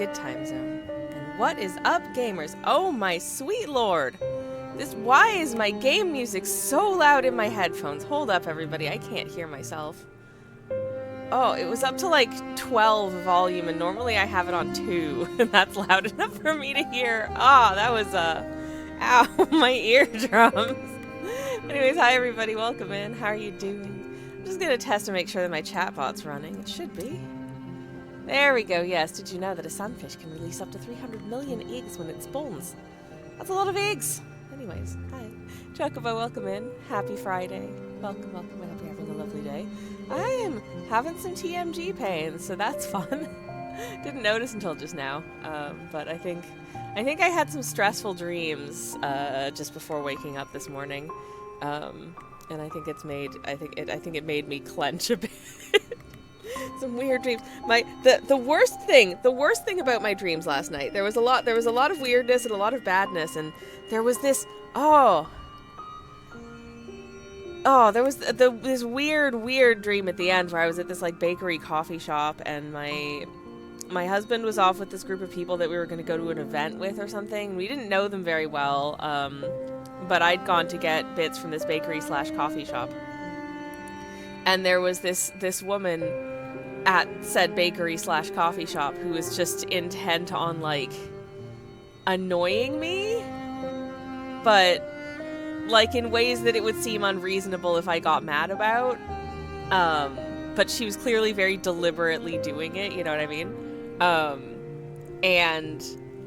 good time zone. And what is up, gamers? Oh my sweet lord! Why is my game music so loud in my headphones? Hold up, everybody, I can't hear myself. Oh, it was up to like 12 volume, and normally I have it on 2, and that's loud enough for me to hear. Ah, that was, ow, my eardrums. Anyways, hi everybody, welcome in. How are you doing? I'm just gonna test to make sure that my chatbot's running. It should be. There we go, yes. Did you know that a sunfish can release up to 300 million eggs when it spawns? That's a lot of eggs. Anyways, hi. Chocobo, welcome in. Happy Friday. Welcome, welcome. I hope you're having a lovely day. I am having some TMG pains, so that's fun. Didn't notice until just now, but I think I had some stressful dreams just before waking up this morning, and I think it made me clench a bit. Some weird dreams. The worst thing about my dreams last night. There was a lot of weirdness and a lot of badness, and there was this there was this weird dream at the end where I was at this like bakery coffee shop, and my husband was off with this group of people that we were going to go to an event with or something. We didn't know them very well, but I'd gone to get bits from this bakery/coffee shop, and there was this woman at said bakery/coffee shop who was just intent on like annoying me, but like in ways that it would seem unreasonable if I got mad about. But she was clearly very deliberately doing it, you know what I mean? And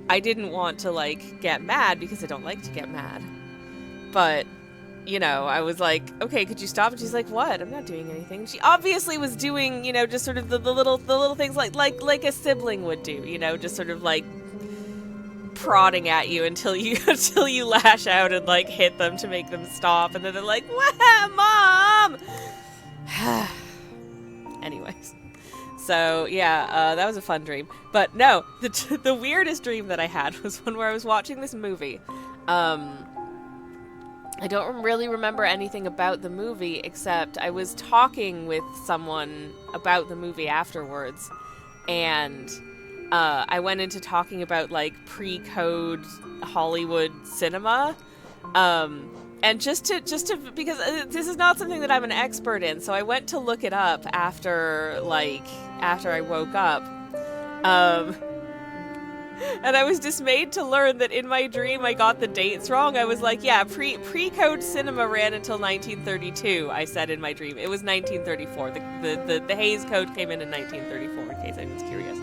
I didn't want to like get mad because I don't like to get mad. But you know, I was like, okay, could you stop? And she's like, what? I'm not doing anything. She obviously was doing, you know, just sort of the little things like a sibling would do, you know, just sort of like prodding at you until you lash out and like hit them to make them stop, and then they're like, "What, Mom?" Anyways, so yeah, that was a fun dream. But no, the weirdest dream that I had was one where I was watching this movie. I don't really remember anything about the movie, except I was talking with someone about the movie afterwards, and I went into talking about like pre-code Hollywood cinema, and just to because this is not something that I'm an expert in, so I went to look it up after I woke up. And I was dismayed to learn that in my dream I got the dates wrong. I was like, yeah, pre-code cinema ran until 1932, I said in my dream. It was 1934. The Hays Code came in 1934, in case anyone's curious.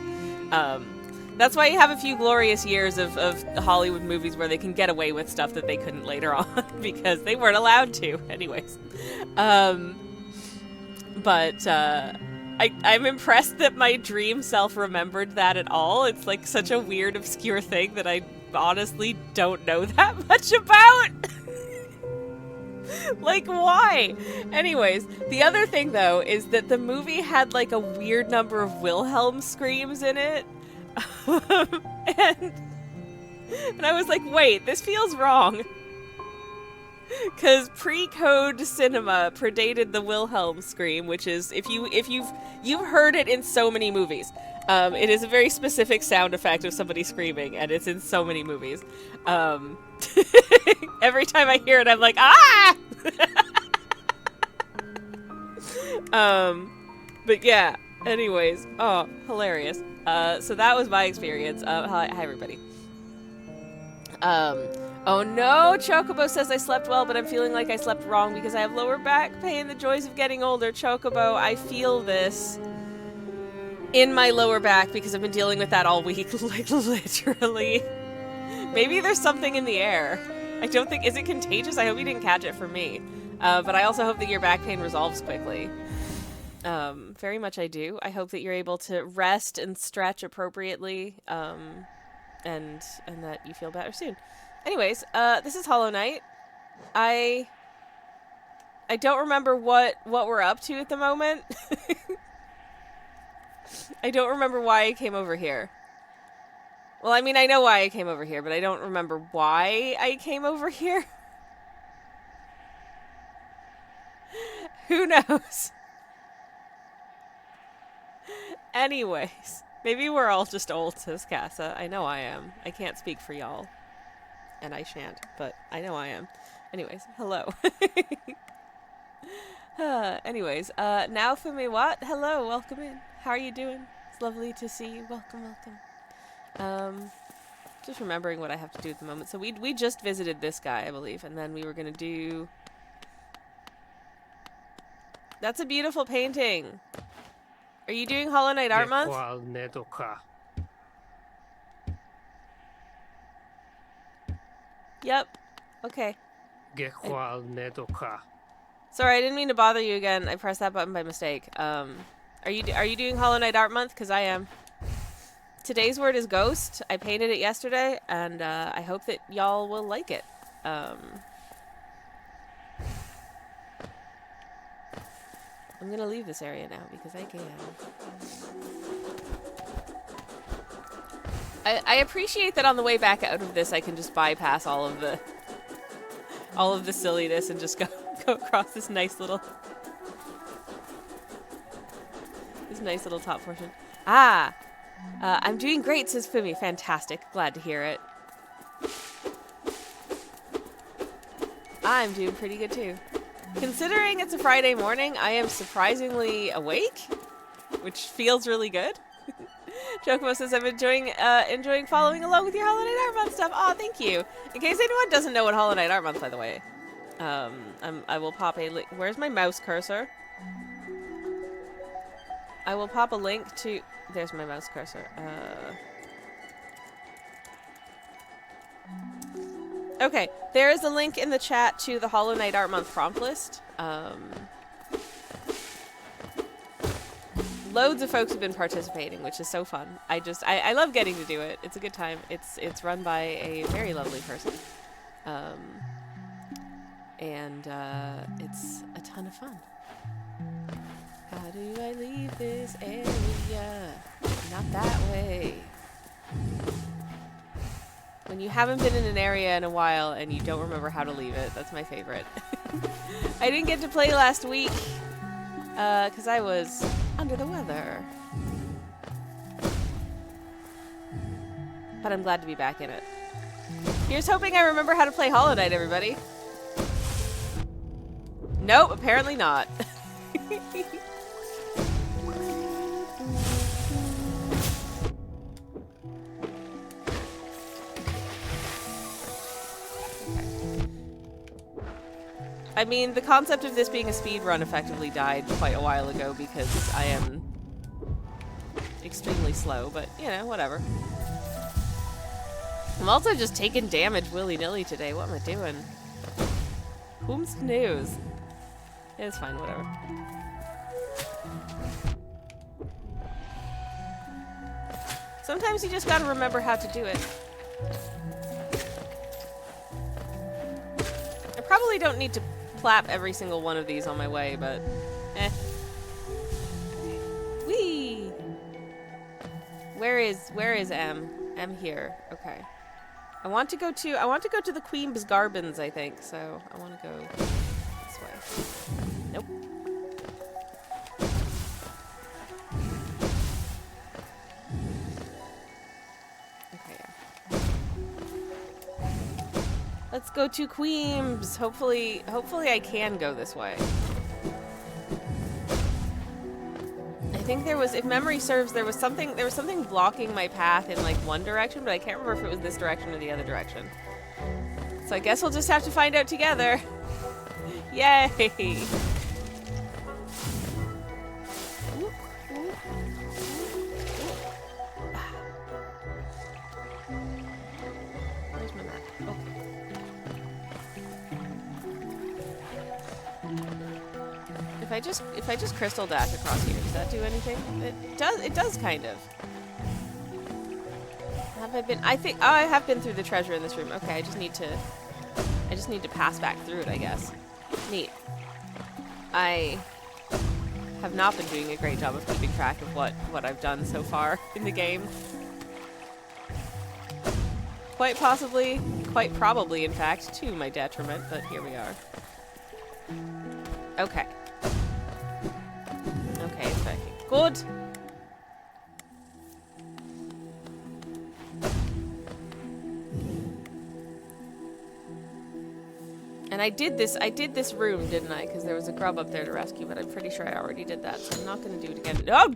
That's why you have a few glorious years of Hollywood movies where they can get away with stuff that they couldn't later on, because they weren't allowed to. Anyways. I'm impressed that my dream self remembered that at all. It's like such a weird, obscure thing that I honestly don't know that much about. Like, why? Anyways, the other thing, though, is that the movie had like a weird number of Wilhelm screams in it. and I was like, wait, this feels wrong. Because pre-code cinema predated the Wilhelm scream, which is, if you've heard it in so many movies. It is a very specific sound effect of somebody screaming, and it's in so many movies. Every time I hear it, I'm like, ah! But yeah, anyways, oh, hilarious. So that was my experience. Hi everybody. Oh no, Chocobo says I slept well, but I'm feeling like I slept wrong because I have lower back pain, the joys of getting older. Chocobo, I feel this in my lower back because I've been dealing with that all week, like literally. Maybe there's something in the air. I don't think, is it contagious? I hope you didn't catch it from me. But I also hope that your back pain resolves quickly. Very much I do. I hope that you're able to rest and stretch appropriately, and that you feel better soon. Anyways, this is Hollow Knight. I don't remember what we're up to at the moment. I don't remember why I came over here. Well, I mean, I know why I came over here, but I don't remember why I came over here. Who knows? Anyways, Maybe we're all just old, says Casa. I know I am. I can't speak for y'all. And I shan't, but I know I am. Anyways, hello. Anyways, now for me, what? Hello, welcome in. How are you doing? It's lovely to see you. Welcome, welcome. Just remembering what I have to do at the moment. So we just visited this guy, I believe, and then we were gonna do... That's a beautiful painting. Are you doing Hollow Knight Art Month? Yep. Okay. Sorry, I didn't mean to bother you again. I pressed that button by mistake. Are you doing Hollow Knight Art Month? Because I am. Today's word is ghost. I painted it yesterday, and I hope that y'all will like it. I'm gonna leave this area now because I can. I appreciate that on the way back out of this I can just bypass all of the silliness and just go across this nice little top portion. I'm doing great, says Fumi. Fantastic. Glad to hear it. I'm doing pretty good too. Considering it's a Friday morning, I am surprisingly awake, which feels really good. Chocobo says, I'm enjoying following along with your Hollow Knight Art Month stuff. Aw, thank you. In case anyone doesn't know what Hollow Knight Art Month, by the way, I will pop a link. Where's my mouse cursor? I will pop a link to... There's my mouse cursor. Okay, there is a link in the chat to the Hollow Knight Art Month prompt list. Loads of folks have been participating, which is so fun. I love getting to do it. It's a good time. It's run by a very lovely person. It's a ton of fun. How do I leave this area? Not that way. When you haven't been in an area in a while and you don't remember how to leave it, that's my favorite. I didn't get to play last week because I was under the weather. But I'm glad to be back in it. Here's hoping I remember how to play Hollow Knight, everybody. Nope, apparently not. I mean, the concept of this being a speed run effectively died quite a while ago because I am extremely slow, but, you know, whatever. I'm also just taking damage willy-nilly today. What am I doing? Whom's news? It's fine, whatever. Sometimes you just gotta remember how to do it. I probably don't need to plap every single one of these on my way, but eh. Whee! Where is M? M here. Okay. I want to go to the Queen's Gardens, I think, so I want to go this way. Nope. Okay, yeah. Let's go to Queens. Hopefully I can go this way. I think there was, if memory serves, there was something blocking my path in like one direction, but I can't remember if it was this direction or the other direction. So I guess we'll just have to find out together. Yay! Where's my map? Okay. If I just crystal dash across here, does that do anything? It does kind of. Have I been? I think I have been through the treasure in this room. Okay, I just need to pass back through it, I guess. Neat. I have not been doing a great job of keeping track of what I've done so far in the game. Quite possibly, quite probably, in fact, to my detriment, but here we are. Okay. Okay, it's working. Good. I did this room, didn't I? Because there was a grub up there to rescue, but I'm pretty sure I already did that, so I'm not going to do it again. Oh,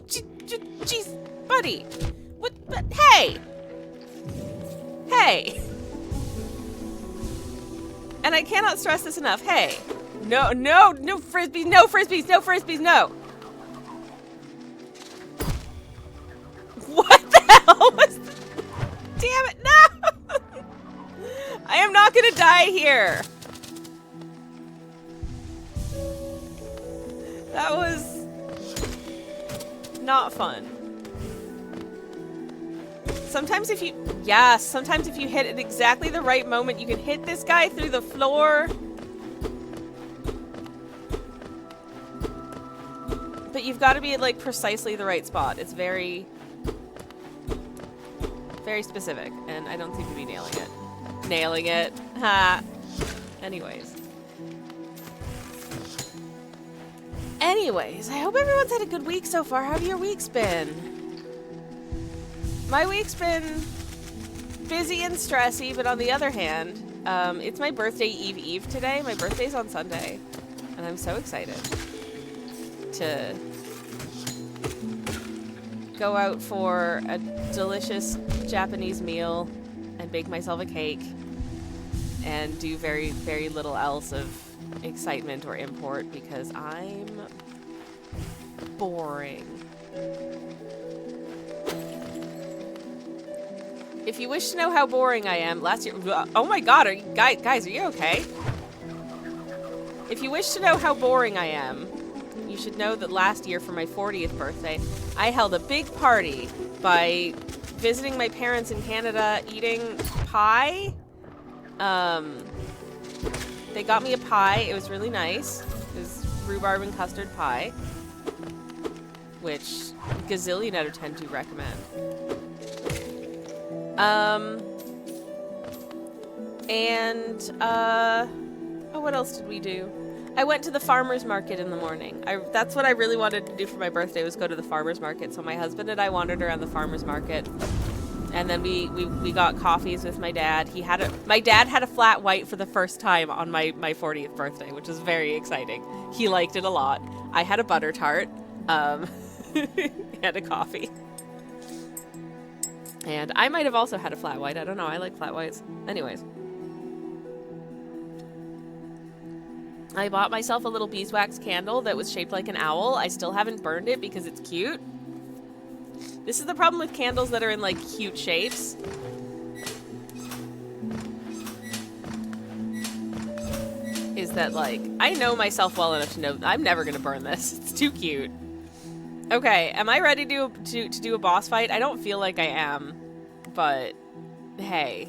jeez, buddy. What? But, hey! Hey! And I cannot stress this enough. Hey! No frisbees, no frisbees, no frisbees, no! What the hell was that? Damn it, no! I am not gonna die here. That was not fun. Sometimes if you hit at exactly the right moment, you can hit this guy through the floor. But you've got to be at like precisely the right spot. It's very, very specific, and I don't seem to be nailing it. Nailing it. Ha. Anyways, I hope everyone's had a good week so far. How have your weeks been? My week's been busy and stressy, but on the other hand, it's my birthday eve today. My birthday's on Sunday, and I'm so excited to go out for a delicious Japanese meal and bake myself a cake and do very, very little else of excitement or import because I'm boring. If you wish to know how boring I am, last year... Oh my god, guys, are you okay? If you wish to know how boring I am, you should know that last year for my 40th birthday, I held a big party by visiting my parents in Canada, eating pie. They got me a pie. It was really nice. It was rhubarb and custard pie, which gazillion out of 10 do recommend. Oh, what else did we do? I went to the farmer's market in the morning. That's what I really wanted to do for my birthday, was go to the farmer's market. So my husband and I wandered around the farmer's market. And then we got coffees with my dad. My dad had a flat white for the first time on my 40th birthday, which was very exciting. He liked it a lot. I had a butter tart, and a coffee. And I might have also had a flat white. I don't know. I like flat whites. Anyways. I bought myself a little beeswax candle that was shaped like an owl. I still haven't burned it because it's cute. This is the problem with candles that are in, like, cute shapes. Is that, like, I know myself well enough to know I'm never gonna burn this. It's too cute. Okay, am I ready to do a boss fight? I don't feel like I am, but hey.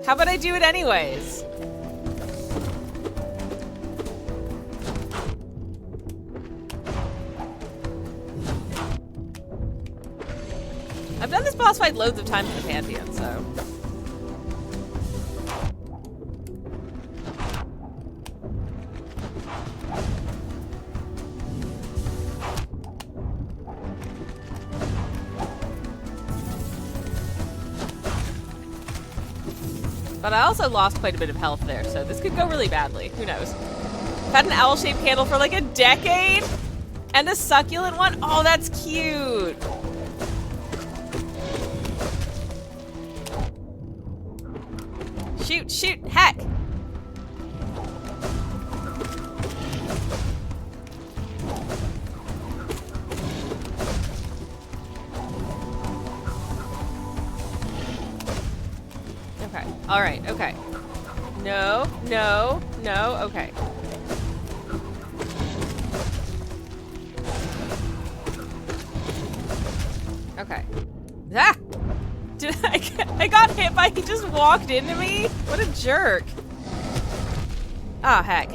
How about I do it anyways? I've done this boss fight loads of times in the Pantheon, so... But I also lost quite a bit of health there, so this could go really badly. Who knows? I've had an owl-shaped candle for like a decade! And a succulent one? Oh, that's cute! Shoot, heck! Okay, alright, okay. No, okay. Okay. Ah! I got hit by, he just walked into me? What a jerk. Ah, heck.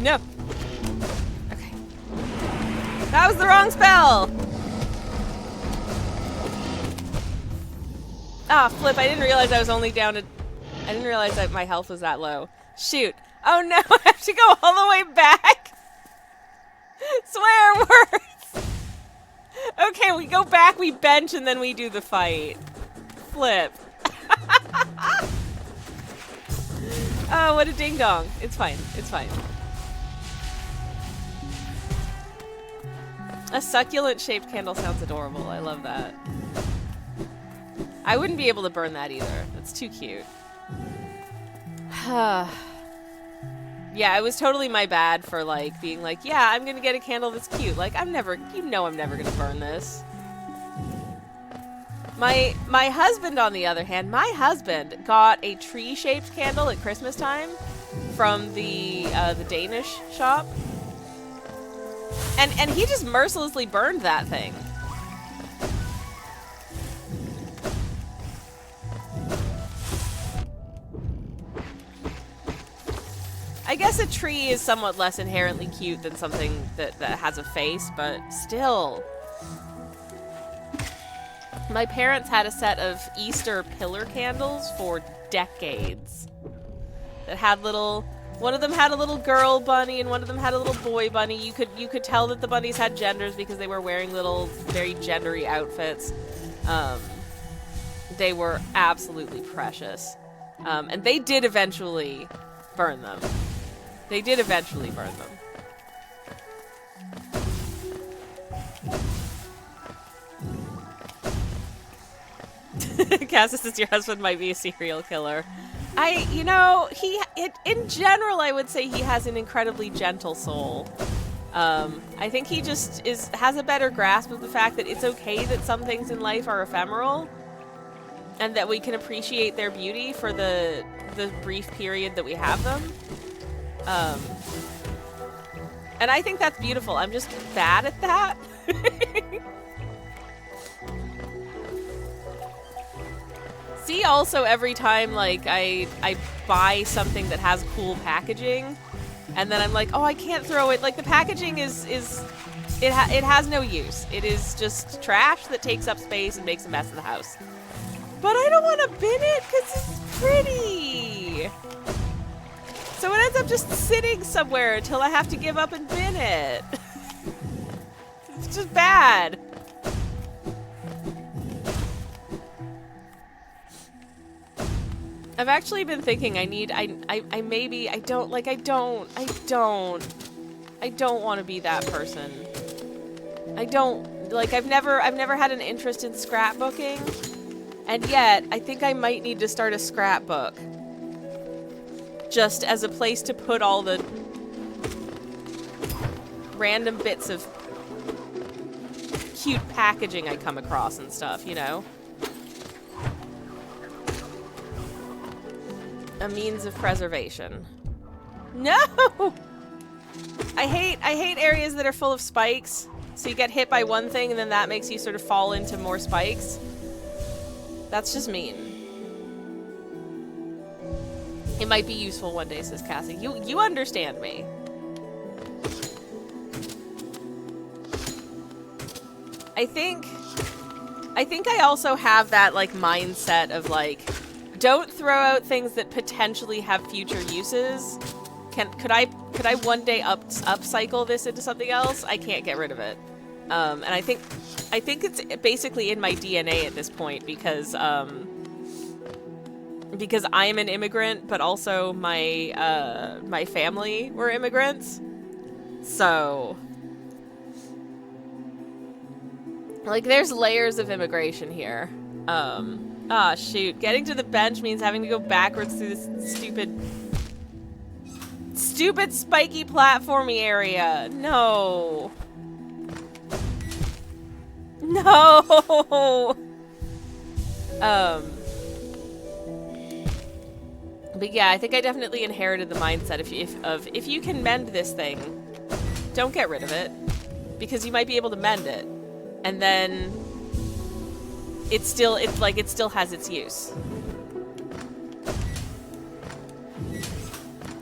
No. Okay. That was the wrong spell! Ah, flip, I didn't realize I was only down to... I didn't realize that my health was that low. Shoot. Oh no, I have to go all the way back? Swear words! Okay, we go back, we bench, and then we do the fight. Flip. Oh, what a ding dong. It's fine. It's fine. A succulent shaped candle sounds adorable. I love that. I wouldn't be able to burn that either. That's too cute. Yeah, it was totally my bad for, like, being like, yeah, I'm gonna get a candle that's cute. Like, I'm never gonna burn this. My husband, on the other hand, my husband got a tree-shaped candle at Christmas time from the Danish shop. And he just mercilessly burned that thing. I guess a tree is somewhat less inherently cute than something that has a face, but still. My parents had a set of Easter pillar candles for decades that had little... One of them had a little girl bunny and one of them had a little boy bunny. You could tell that the bunnies had genders because they were wearing little, very gendery outfits. They were absolutely precious. And they did eventually burn them. They did eventually burn them. Cassis says your husband might be a serial killer. You know, in general, I would say he has an incredibly gentle soul. I think he just has a better grasp of the fact that it's okay that some things in life are ephemeral, and that we can appreciate their beauty for the brief period that we have them. And I think that's beautiful. I'm just bad at that. See, also every time, like, I buy something that has cool packaging, and then I'm like, oh, I can't throw it. Like, the packaging it has no use. It is just trash that takes up space and makes a mess of the house. But I don't want to bin it because it's pretty. So it ends up just sitting somewhere until I have to give up and bin it. It's just bad. I've actually been thinking I don't want to be that person. I've never had an interest in scrapbooking, and yet I think I might need to start a scrapbook. Just as a place to put all the random bits of cute packaging I come across and stuff, you know? A means of preservation. No! I hate areas that are full of spikes. So you get hit by one thing and then that makes you sort of fall into more spikes. That's just mean. It might be useful one day, says Cassie. You understand me. I think I also have that, like, mindset of, like, don't throw out things that potentially have future uses. Could I one day upcycle this into something else? I can't get rid of it. And I think it's basically in my DNA at this point because I'm an immigrant, but also my family were immigrants. So, like, there's layers of immigration here. Ah, shoot. Getting to the bench means having to go backwards through this stupid spiky platformy area. No. No. But yeah, I think I definitely inherited the mindset if you can mend this thing, don't get rid of it, because you might be able to mend it, and then it still has its use.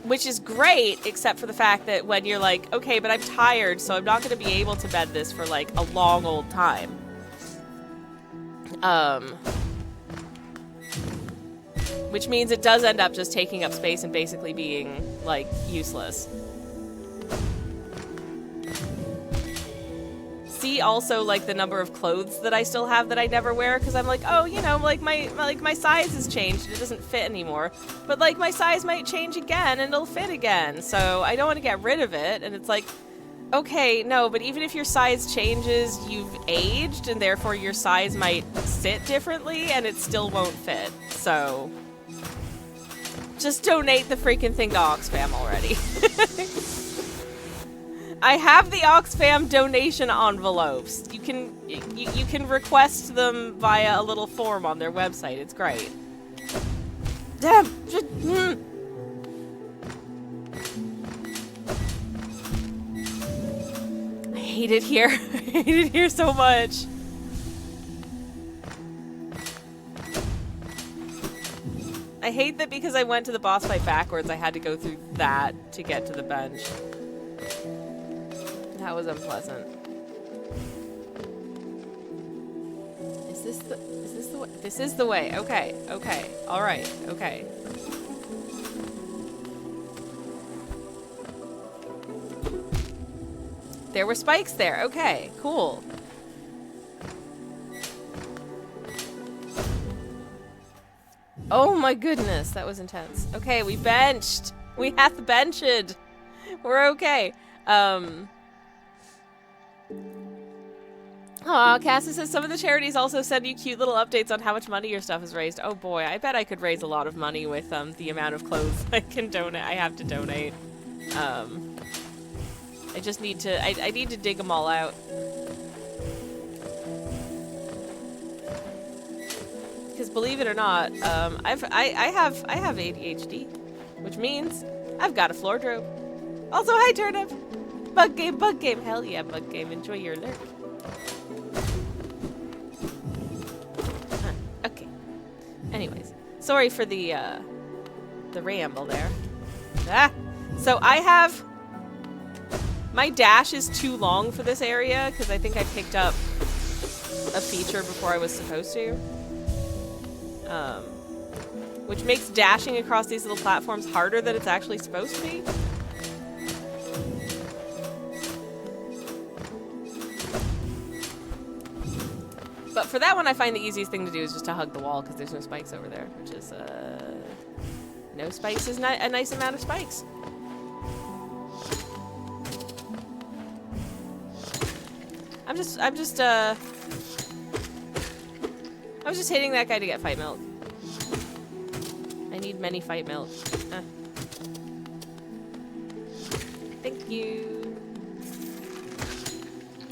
Which is great, except for the fact that when you're like, okay, but I'm tired, so I'm not going to be able to bend this for, like, a long old time. Which means it does end up just taking up space and basically being, like, useless. See, be also like the number of clothes that I still have that I never wear, because I'm like, oh, you know, like my size has changed, it doesn't fit anymore. But like my size might change again and it'll fit again, so I don't want to get rid of it. And it's like, okay, no, but even if your size changes, you've aged, and therefore your size might sit differently and it still won't fit. So just donate the freaking thing to Oxfam already. I have the Oxfam donation envelopes. You can request them via a little form on their website. It's great. Damn. I hate it here. I hate it here so much. I hate that because I went to the boss fight backwards, I had to go through that to get to the bench. That was unpleasant. Is this the way? This is the way. Okay, okay. Alright, okay. There were spikes there. Okay, cool. Oh my goodness, that was intense. Okay, we benched. We have benched. We're okay. Aw, Cassie says some of the charities also send you cute little updates on how much money your stuff has raised. Oh boy, I bet I could raise a lot of money with the amount of clothes I can donate. I have to donate. I just need to. I need to dig them all out. Because believe it or not, I have ADHD, which means I've got a floor drope. Also, hi Turnip. Bug game. Hell yeah, bug game. Enjoy your lurk. Okay. Anyways, sorry for the ramble there. Ah! So I have... My dash is too long for this area, because I think I picked up a feature before I was supposed to. Which makes dashing across these little platforms harder than it's actually supposed to be. But for that one, I find the easiest thing to do is just to hug the wall, because there's no spikes over there, which is, no spikes is a nice amount of spikes. I was just hitting that guy to get fight milk. I need many fight milk. Thank you.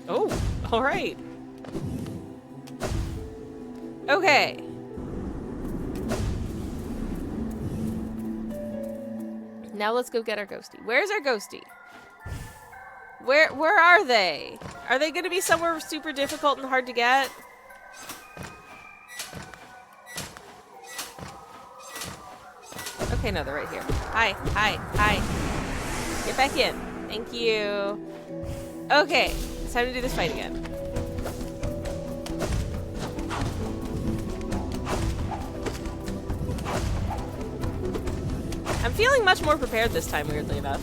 Oh, alright. Okay. Now let's go get our ghostie. Where's our ghostie? Where are they? Are they gonna be somewhere super difficult and hard to get? Okay, no, they're right here. Hi. Get back in. Thank you. Okay, it's time to do this fight again. I'm feeling much more prepared this time, weirdly enough.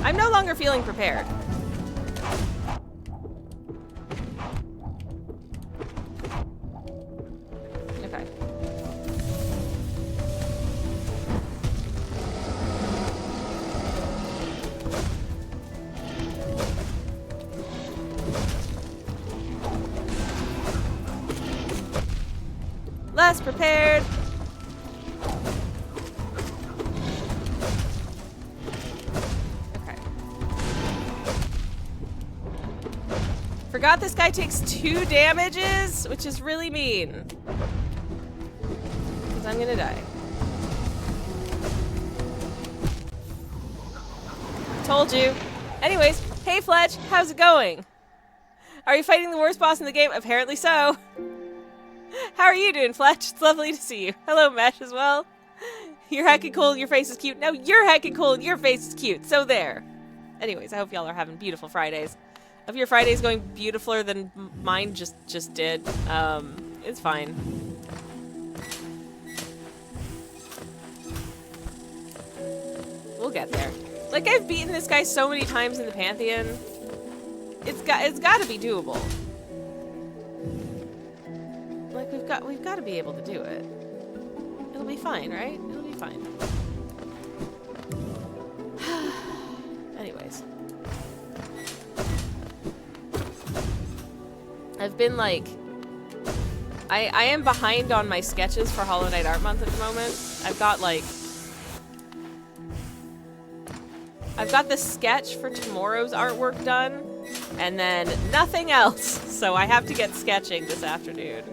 I'm no longer feeling prepared. Okay. Less prepared. Forgot this guy takes 2 damages, which is really mean. Because I'm gonna die. Told you. Anyways, hey Fletch, how's it going? Are you fighting the worst boss in the game? Apparently so. How are you doing, Fletch? It's lovely to see you. Hello, Mesh, as well. You're heckin' cool and your face is cute. No, you're heckin' cool and your face is cute. So there. Anyways, I hope y'all are having beautiful Fridays. If your Friday's going beautifuler than mine just did, it's fine. We'll get there. Like, I've beaten this guy so many times in the Pantheon. It's got to be doable. Like, we've got to be able to do it. It'll be fine, right? It'll be fine. Anyways. I've been like... I am behind on my sketches for Hollow Knight Art Month at the moment. I've got like... I've got the sketch for tomorrow's artwork done, and then nothing else. So I have to get sketching this afternoon.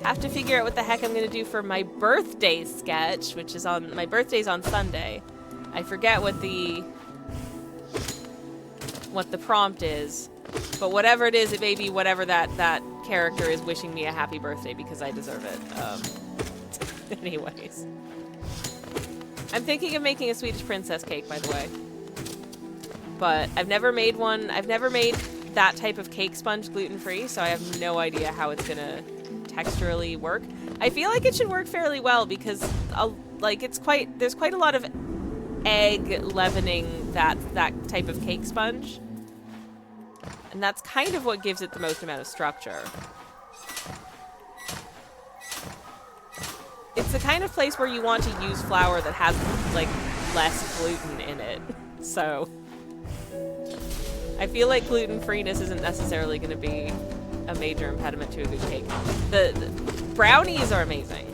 Have to figure out what the heck I'm gonna do for my birthday sketch, which is on... My birthday's on Sunday. I forget what the prompt is. But whatever it is, it may be whatever that character is wishing me a happy birthday because I deserve it. Anyways. I'm thinking of making a Swedish princess cake, by the way. But I've never made one. I've never made that type of cake sponge gluten-free, so I have no idea how it's gonna texturally work. I feel like it should work fairly well because, like, there's quite a lot of egg leavening that type of cake sponge. And that's kind of what gives it the most amount of structure. It's the kind of place where you want to use flour that has, like, less gluten in it. So, I feel like gluten-freeness isn't necessarily going to be a major impediment to a good cake. The brownies are amazing.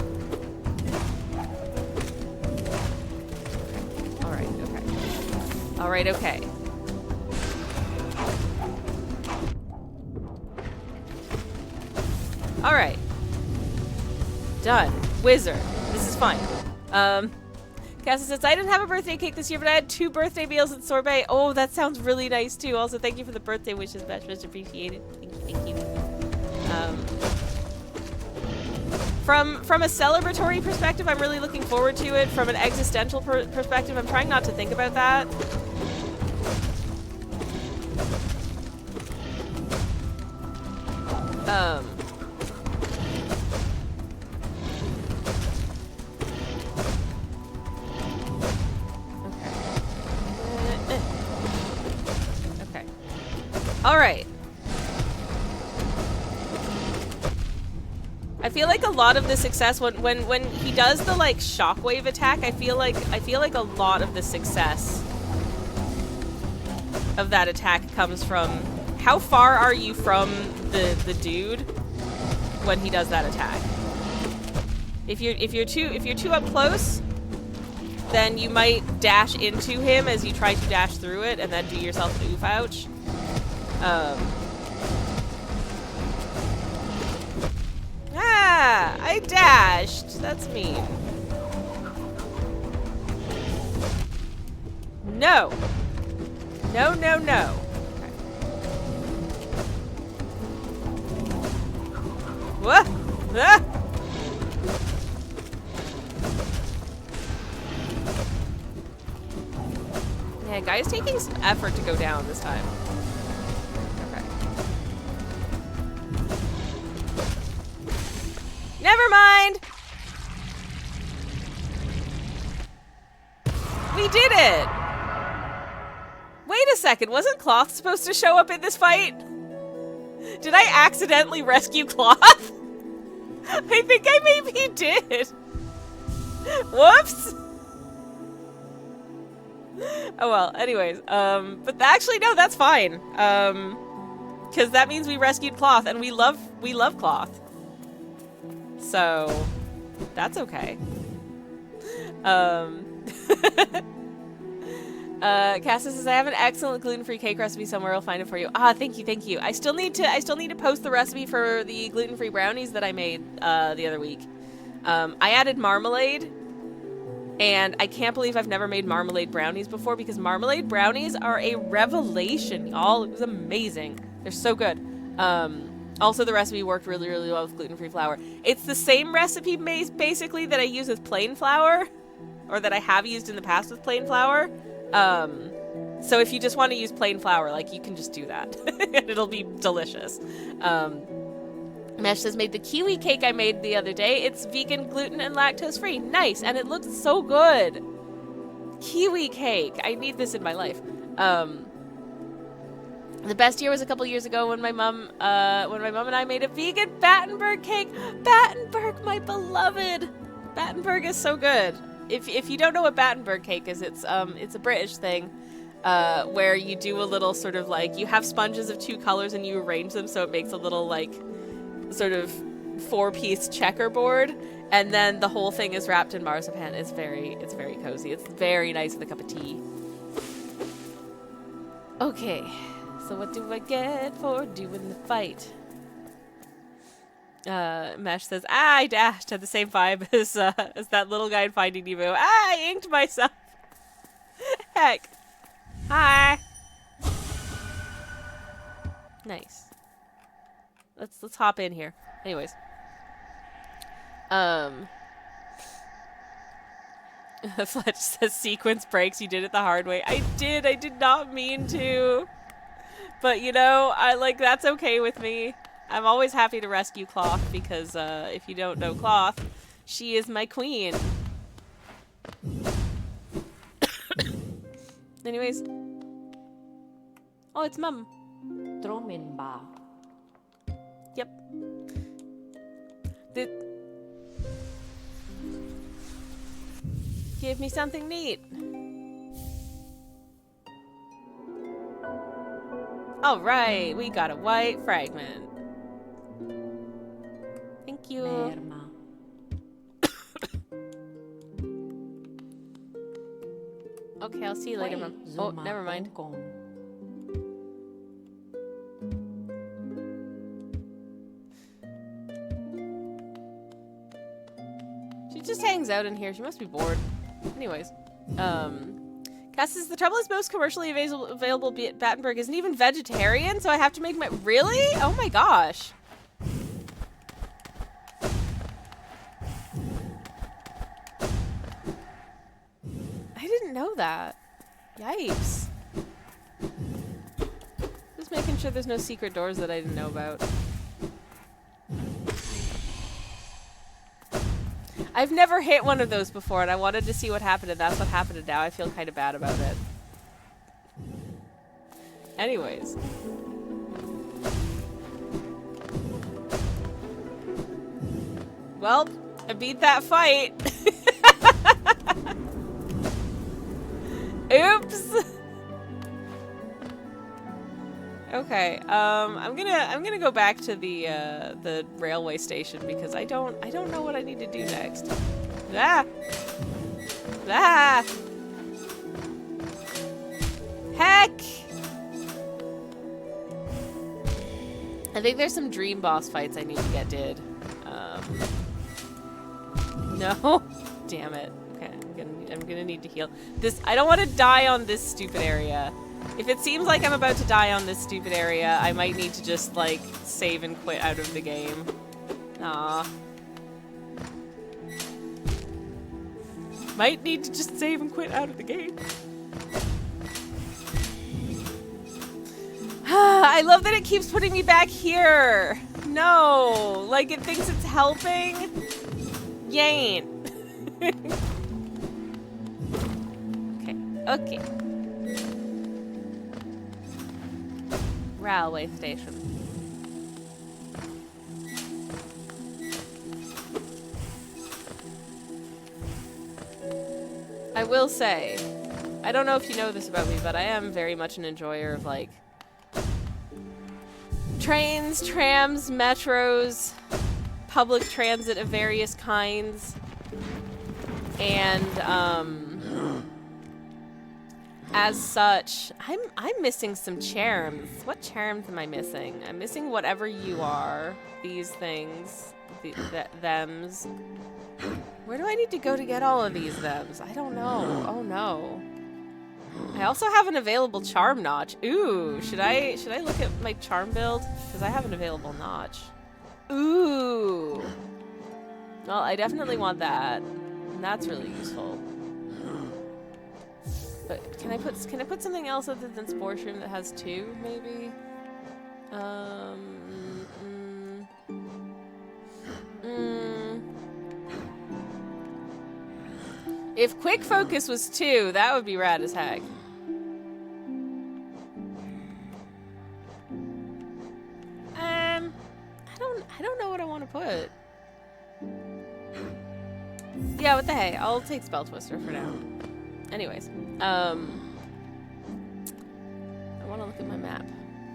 Alright, okay. Alright, okay. Alright. Done. Wizard. This is fine. Cassie says, I didn't have a birthday cake this year, but I had 2 birthday meals at sorbet. Oh, that sounds really nice, too. Also, thank you for the birthday wishes. Much appreciated. Thank you. From a celebratory perspective, I'm really looking forward to it. From an existential perspective, I'm trying not to think about that. Okay. All right. I feel like a lot of the success when he does the like shockwave attack, I feel like a lot of the success of that attack comes from how far are you from the dude when he does that attack. If you're too up close, then you might dash into him as you try to dash through it and then do yourself an oof ouch. Ah, I dashed. That's mean. No. No, no, no. Okay. What? Ah! Yeah, guy's taking some effort to go down this time. Okay. Never mind! We did it! Wait a second, wasn't Cloth supposed to show up in this fight? Did I accidentally rescue Cloth? I think I maybe did. Whoops! Oh well, anyways, but actually no, that's fine. Because that means we rescued Cloth, and we love Cloth. So, that's okay. Cassis says, I have an excellent gluten-free cake recipe somewhere. I'll find it for you. Ah, thank you, thank you. I still need to post the recipe for the gluten-free brownies that I made the other week. I added marmalade, and I can't believe I've never made marmalade brownies before because marmalade brownies are a revelation, y'all. It was amazing. They're so good. Also, the recipe worked really, really well with gluten-free flour. It's the same recipe basically that I use with plain flour, or that I have used in the past with plain flour. So if you just want to use plain flour, like, you can just do that. And it'll be delicious. Mesh says, made the kiwi cake I made the other day. It's vegan, gluten, and lactose free. Nice, and it looks so good. Kiwi cake. I need this in my life. The best year was a couple years ago when my mom and I made a vegan Battenberg cake. Battenberg, my beloved. Battenberg is so good. If you don't know what Battenberg cake is, it's a British thing, where you do a little sort of like, you have sponges of 2 colors and you arrange them so it makes a little like sort of 4-piece checkerboard, and then the whole thing is wrapped in marzipan. It's very cozy. It's very nice with a cup of tea. Okay. So what do I get for doing the fight? Mesh says, I dashed, had the same vibe as that little guy in Finding Nemo. I inked myself. Heck. Hi. Nice. Let's hop in here. Anyways. Fletch says, sequence breaks, you did it the hard way. I did not mean to. But, you know, that's okay with me. I'm always happy to rescue Cloth because, if you don't know Cloth, she is my queen. Anyways. Oh, it's Mum. Yep. Give me something neat. All right, we got a white fragment. Thank you. Okay, I'll see you later, Mom. Oh, never mind. She just hangs out in here. She must be bored. Anyways, Cass says, the trouble is most commercially available Battenberg isn't even vegetarian, so I have to make my... Really? Oh my gosh. I didn't know that. Yikes. Just making sure there's no secret doors that I didn't know about. I've never hit one of those before, and I wanted to see what happened, and that's what happened, and now I feel kind of bad about it. Anyways. Well, I beat that fight. Oops. Okay, I'm gonna go back to the railway station because I don't know what I need to do next. Ah! Ah! Heck! I think there's some dream boss fights I need to get did. No, damn it. Okay, I'm gonna need to heal. I don't want to die on this stupid area. If it seems like I'm about to die on this stupid area, I might need to just, like, save and quit out of the game. Aw. Might need to just save and quit out of the game. I love that it keeps putting me back here. No. Like, it thinks it's helping. Yain. Okay. Railway station. I will say, I don't know if you know this about me, but I am very much an enjoyer of, like, trains, trams, metros, public transit of various kinds, and, as such, I'm missing some charms. What charms am I missing? I'm missing whatever you are. These things. Thems. Where do I need to go to get all of these thems? I don't know. Oh no. I also have an available charm notch. Ooh, should I look at my charm build? Because I have an available notch. Ooh. Well, I definitely want that. And that's really useful. But can I put something else other than Spore Shroom that has 2, maybe? If quick focus was 2, that would be rad as heck. I don't know what I want to put. Yeah, what the hey? I'll take Spell Twister for now. Anyways, I want to look at my map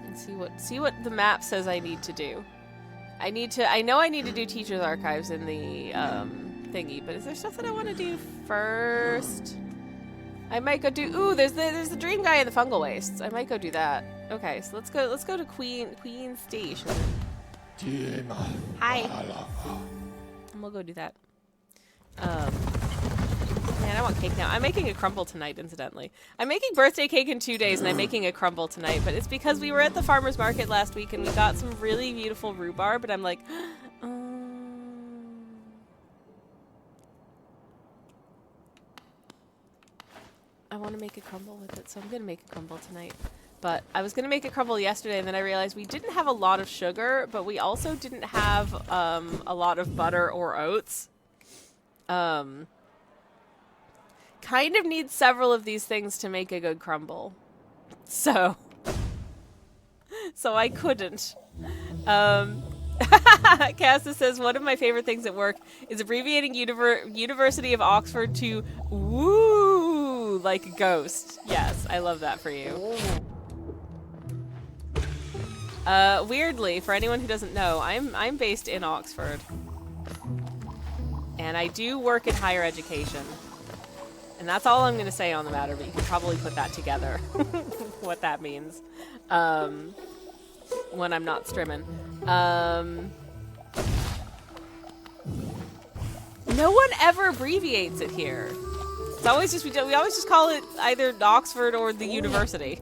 and see what the map says I need to do. I know I need to do Teacher's Archives in the thingy, but is there stuff that I want to do first? I might go do. Ooh, there's the Dream Guy in the Fungal Wastes. I might go do that. Okay, so let's go to Queen Station. Hi. And we'll go do that. Man, I want cake now. I'm making a crumble tonight, incidentally. I'm making birthday cake in 2 days, and I'm making a crumble tonight, but it's because we were at the farmer's market last week, and we got some really beautiful rhubarb, but I'm like, I want to make a crumble with it, so I'm going to make a crumble tonight. But I was going to make a crumble yesterday, and then I realized we didn't have a lot of sugar, but we also didn't have a lot of butter or oats. Kind of need several of these things to make a good crumble. So I couldn't. Casta says, one of my favorite things at work is abbreviating University of Oxford to woo, like a ghost. Yes, I love that for you. Weirdly, for anyone who doesn't know, I'm based in Oxford. And I do work in higher education. And that's all I'm going to say on the matter, but you can probably put that together, what that means, when I'm not streaming. No one ever abbreviates it here. It's always just, we always just call it either Oxford or the university.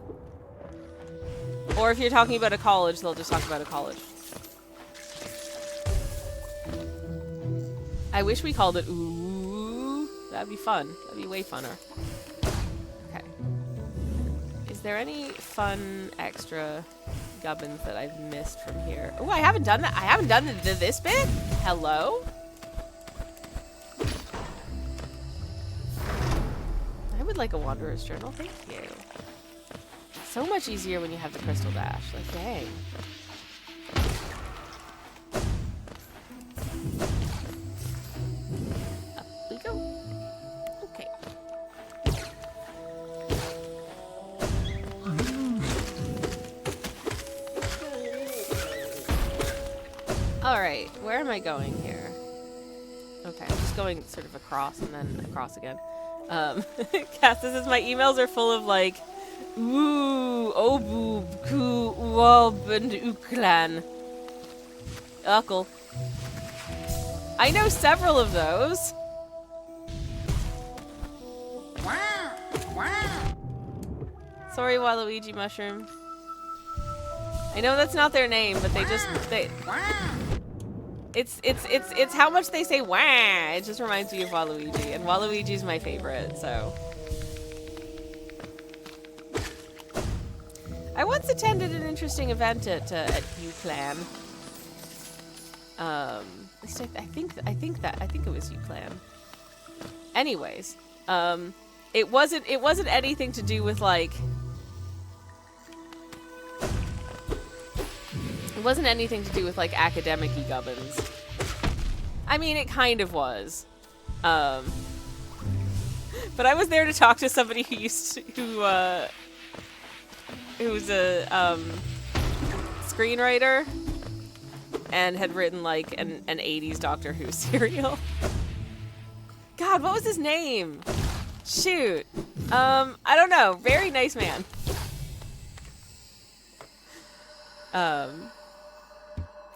Or if you're talking about a college, they'll just talk about a college. I wish we called it ooh. That'd be fun. That'd be way funner. Okay. Is there any fun extra gubbins that I've missed from here? Oh, I haven't done that. I haven't done this bit? Hello? I would like a Wanderer's Journal. Thank you. So much easier when you have the Crystal Dash. Like, dang. Up we go. Okay. Alright, where am I going here? Okay, I'm just going sort of across and then across again. Cass, this is my emails are full of like Ooh, Oboob, Ku, Wob, and Uklan. Uckle. I know several of those. Sorry, Waluigi Mushroom. I know that's not their name, but it's how much they say wah. It just reminds me of Waluigi, and Waluigi's my favorite, so. I once attended an interesting event at UClan. At least I think it was UClan. Anyways, it wasn't anything to do with like. It wasn't anything to do with like academic-y gubbins. I mean, it kind of was. But I was there to talk to somebody who's a screenwriter and had written like an 80s Doctor Who serial. God, what was his name? Shoot. I don't know. Very nice man.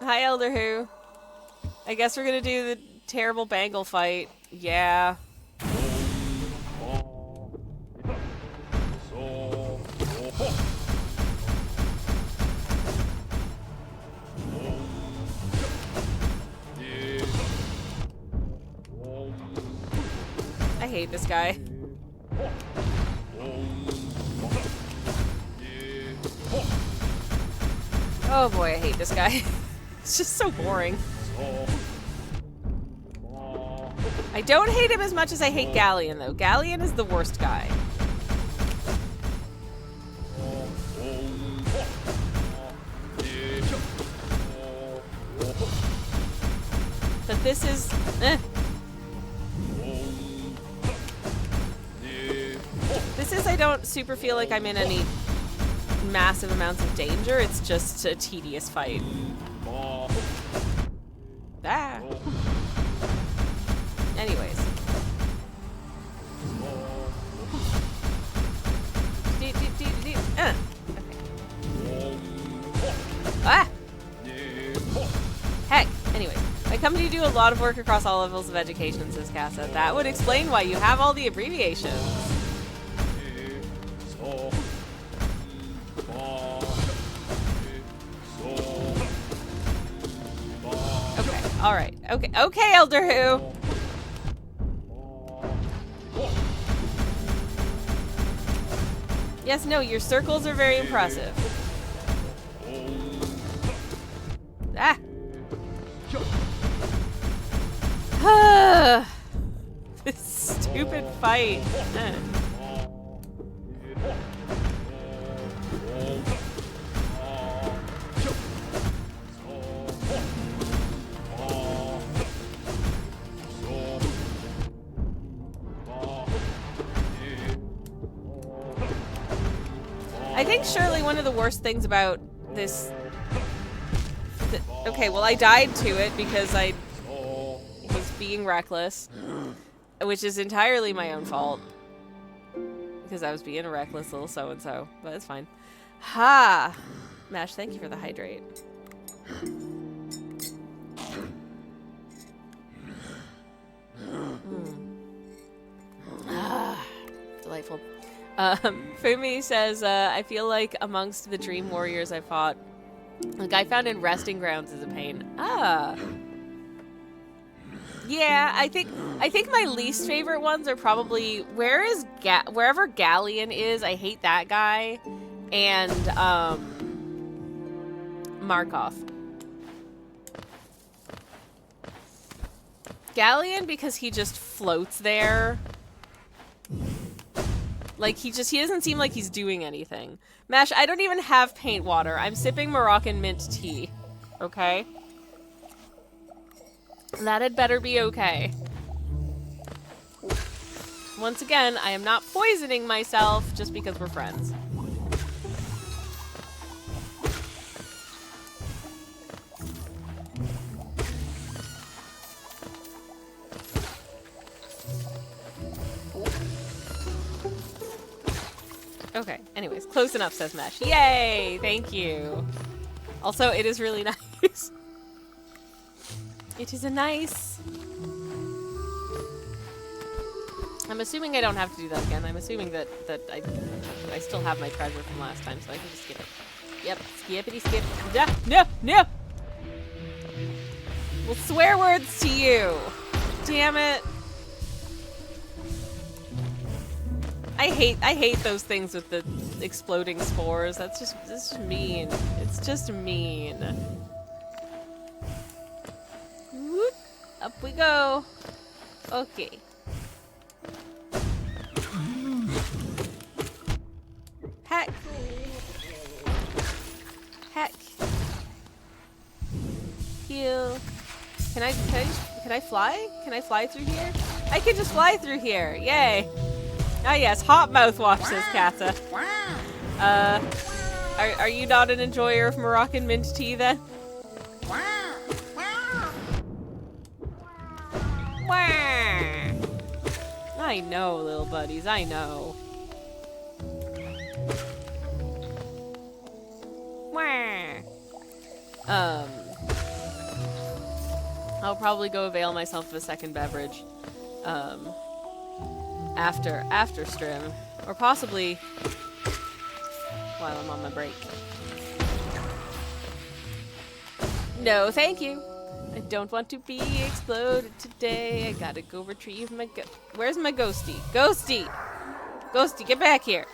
Hi, Elder Who. I guess we're gonna do the terrible Bangle fight. Yeah. I hate this guy. Oh boy, I hate this guy. It's just so boring. I don't hate him as much as I hate Galleon, though. Galleon is the worst guy. But this is... This is, I don't super feel like I'm in any massive amounts of danger. It's just a tedious fight. Ah. Anyways. Okay. Ah! Heck. Anyways. My company do a lot of work across all levels of education, says Casa. That would explain why you have all the abbreviations. Okay. Alright. Okay. Okay, Elder Who! Yes, no, your circles are very impressive. Ah! This stupid fight. I think surely one of the worst things about this... Okay, well I died to it because I was being reckless, which is entirely my own fault. Because I was being a reckless little so-and-so, but it's fine. Ha! Mash, thank you for the hydrate. Ah, delightful. Fumi says, I feel like amongst the Dream Warriors I fought, the guy found in Resting Grounds is a pain. Ah. Yeah, I think my least favorite ones are probably wherever Galleon is. I hate that guy, and Markov. Galleon because he just floats there. Like, he doesn't seem like he's doing anything. Mash, I don't even have paint water. I'm sipping Moroccan mint tea. Okay? That had better be okay. Once again, I am not poisoning myself just because we're friends. Okay, anyways, close enough, says Mesh. Yay! Thank you. Also, it is really nice. It is a nice... I'm assuming I don't have to do that again. I'm assuming that I still have my treasure from last time, so I can just skip it. Yep, skippity skip. No, no! Well, swear words to you. Damn it. I hate those things with the exploding spores. That's just mean. It's just mean. Whoop. Up we go. Okay. Heck. Heck. Heal. Can I fly? Can I fly through here? I can just fly through here. Yay. Ah yes, hot mouthwash, says Kata. Are you not an enjoyer of Moroccan mint tea then? I know, little buddies, I know. I'll probably go avail myself of a second beverage. After stream, or possibly while I'm on my break. No, thank you. I don't want to be exploded today. I gotta go retrieve my Where's my ghosty? Ghosty! Ghosty, get back here!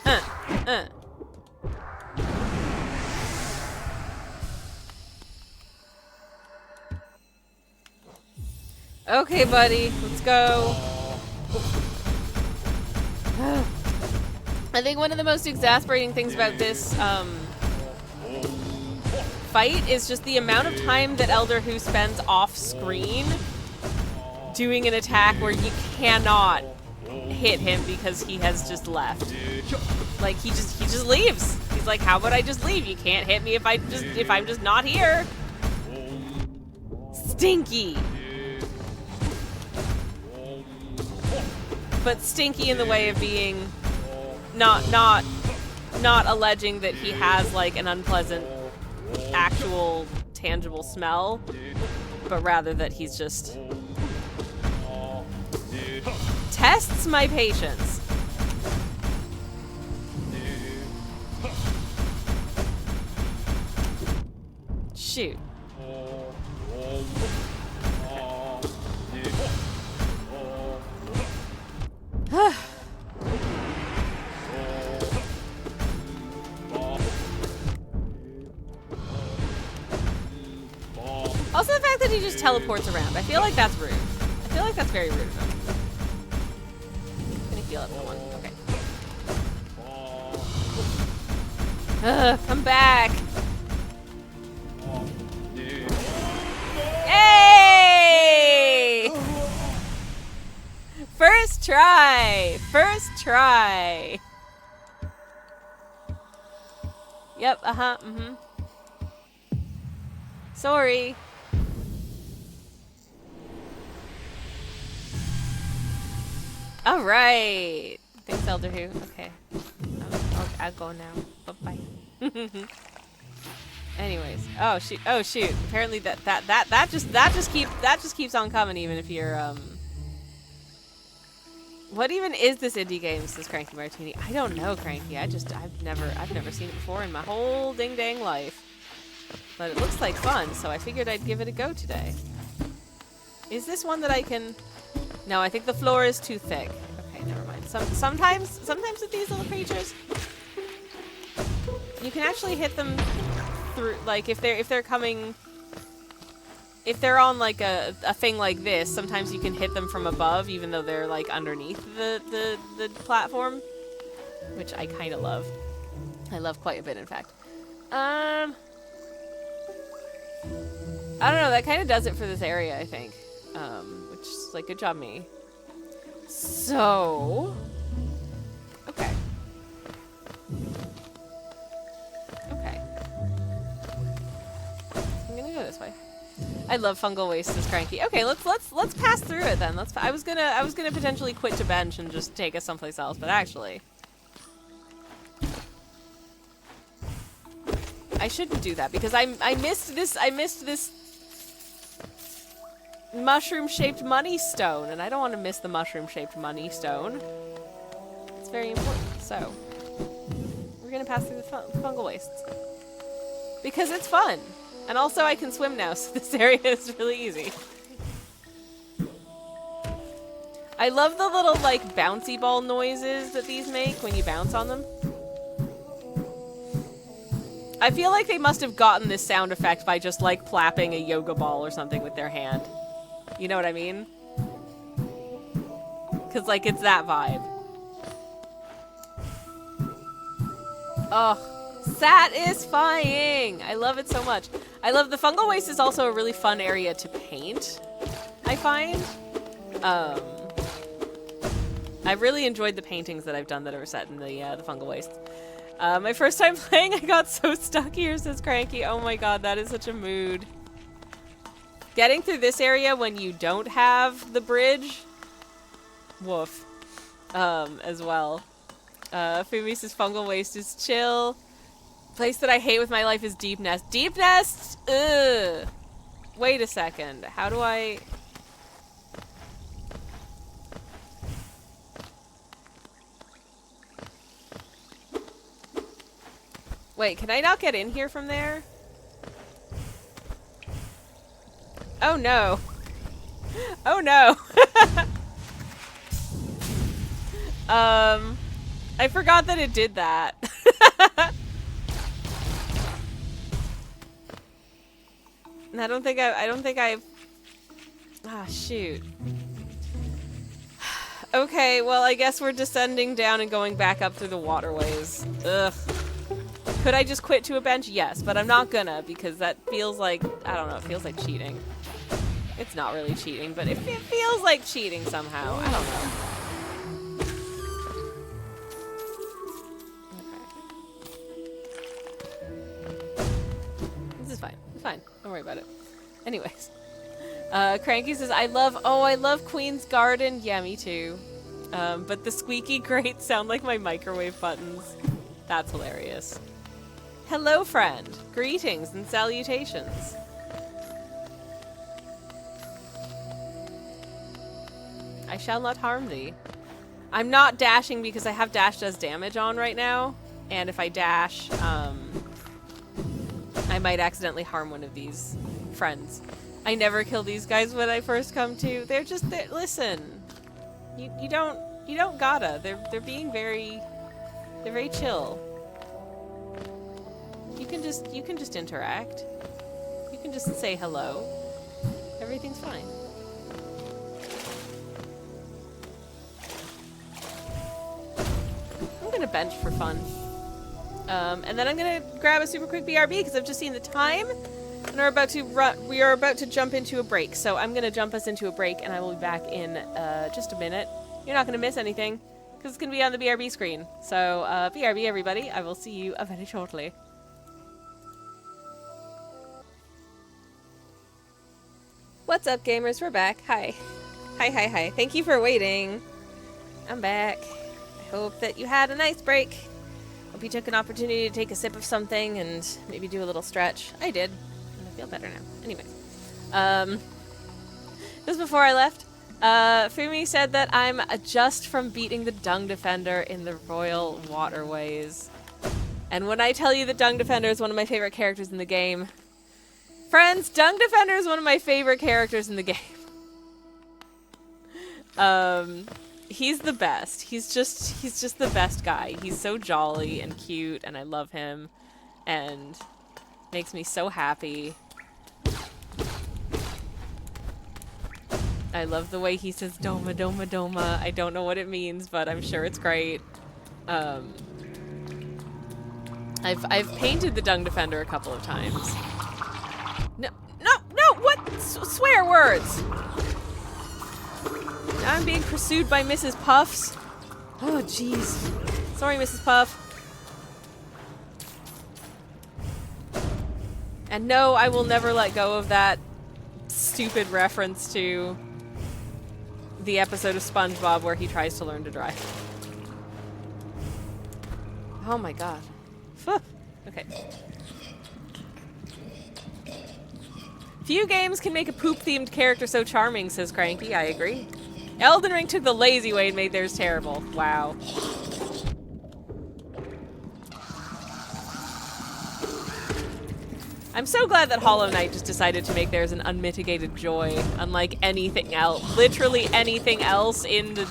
Okay, buddy, let's go. I think one of the most exasperating things about this fight is just the amount of time that Elder Who spends off screen doing an attack where you cannot hit him because he has just left. Like he just leaves. He's like, how about I just leave? You can't hit me if I'm just not here. Stinky. But stinky in the way of being not alleging that he has like an unpleasant actual tangible smell, but rather that he's just tests my patience. Shoot. Also the fact that he just teleports around. I feel like that's rude. I feel like that's very rude of him. Gonna heal up for one. Okay. Come back. Hey! First try. First try. Yep, Sorry. All right. Thanks, Elder Who. Okay. I'll go now. Bye-bye. Anyways. Oh shoot. Oh shoot. Apparently that just keeps on coming even if you're What even is this indie game, says Cranky Martini? I don't know, Cranky. I've never seen it before in my whole ding dang life. But it looks like fun, so I figured I'd give it a go today. Is this one that I can... No, I think the floor is too thick. Okay, never mind. Sometimes with these little creatures, you can actually hit them through, like if they're coming... If they're on like a thing like this, sometimes you can hit them from above, even though they're like underneath the platform, which I kind of love. I love quite a bit, in fact. I don't know. That kind of does it for this area, I think. Which is like, good job, me. So, okay. Okay. I'm gonna go this way. I love fungal waste, says Cranky. Okay, let's pass through it then. I was gonna potentially quit to bench and just take us someplace else, but actually, I shouldn't do that because I missed this mushroom-shaped money stone, and I don't want to miss the mushroom-shaped money stone. It's very important. So we're gonna pass through the fungal wastes because it's fun. And also I can swim now, so this area is really easy. I love the little, like, bouncy ball noises that these make when you bounce on them. I feel like they must have gotten this sound effect by just, like, plapping a yoga ball or something with their hand. You know what I mean? Because, like, it's that vibe. Oh. Satisfying! I love it so much. I love the fungal waste is also a really fun area to paint, I find. I've really enjoyed the paintings that I've done that are set in the fungal waste. My first time playing, I got so stuck here, says Cranky. Oh my god, that is such a mood. Getting through this area when you don't have the bridge, woof, as well. Fumi says fungal waste is chill. Place that I hate with my life is Deep Nest. Deep Nest? Ugh. Wait a second. How do I... Wait, can I not get in here from there? Oh no. Oh no. I forgot that it did that. I don't think Ah, shoot. Okay, well, I guess we're descending down and going back up through the waterways. Ugh. Could I just quit to a bench? Yes, but I'm not gonna, because that feels like, I don't know, it feels like cheating. It's not really cheating, but it feels like cheating somehow. I don't know. Okay. This is fine. It's fine. Don't worry about it. Anyways. Cranky says, I love Queen's Garden. Yeah, me too. But the squeaky grates sound like my microwave buttons. That's hilarious. Hello, friend. Greetings and salutations. I shall not harm thee. I'm not dashing because I have dash does damage on right now. And if I dash, I might accidentally harm one of these friends. I never kill these guys when I first come to. They're just, listen. You don't gotta. They're being very, they're very chill. You can just interact. You can just say hello. Everything's fine. I'm gonna bench for fun. And then I'm gonna grab a super quick BRB because I've just seen the time. And we are about to jump into a break, so I'm gonna jump us into a break, and I will be back in just a minute. You're not gonna miss anything, because it's gonna be on the BRB screen. So, BRB, everybody. I will see you very shortly. What's up, gamers? We're back. Hi. Hi. Thank you for waiting. I'm back. I hope that you had a nice break. Hope you took an opportunity to take a sip of something and maybe do a little stretch. I did. Feel better now. Anyway, just before I left, Fumi said that I'm just from beating the Dung Defender in the Royal Waterways. And when I tell you that Dung Defender is one of my favorite characters in the game, friends, Dung Defender is one of my favorite characters in the game. He's the best. He's just the best guy. He's so jolly and cute, and I love him, and makes me so happy. I love the way he says Doma Doma Doma. I don't know what it means, but I'm sure it's great. I've painted the Dung Defender a couple of times. No, what? Swear words! Now I'm being pursued by Mrs. Puffs. Oh, jeez. Sorry, Mrs. Puff. And no, I will never let go of that stupid reference to the episode of SpongeBob where he tries to learn to drive. Oh my god. Okay. Few games can make a poop-themed character so charming, says Cranky. I agree. Elden Ring took the lazy way and made theirs terrible. Wow. I'm so glad that Hollow Knight just decided to make theirs an unmitigated joy, unlike anything else, literally anything else in the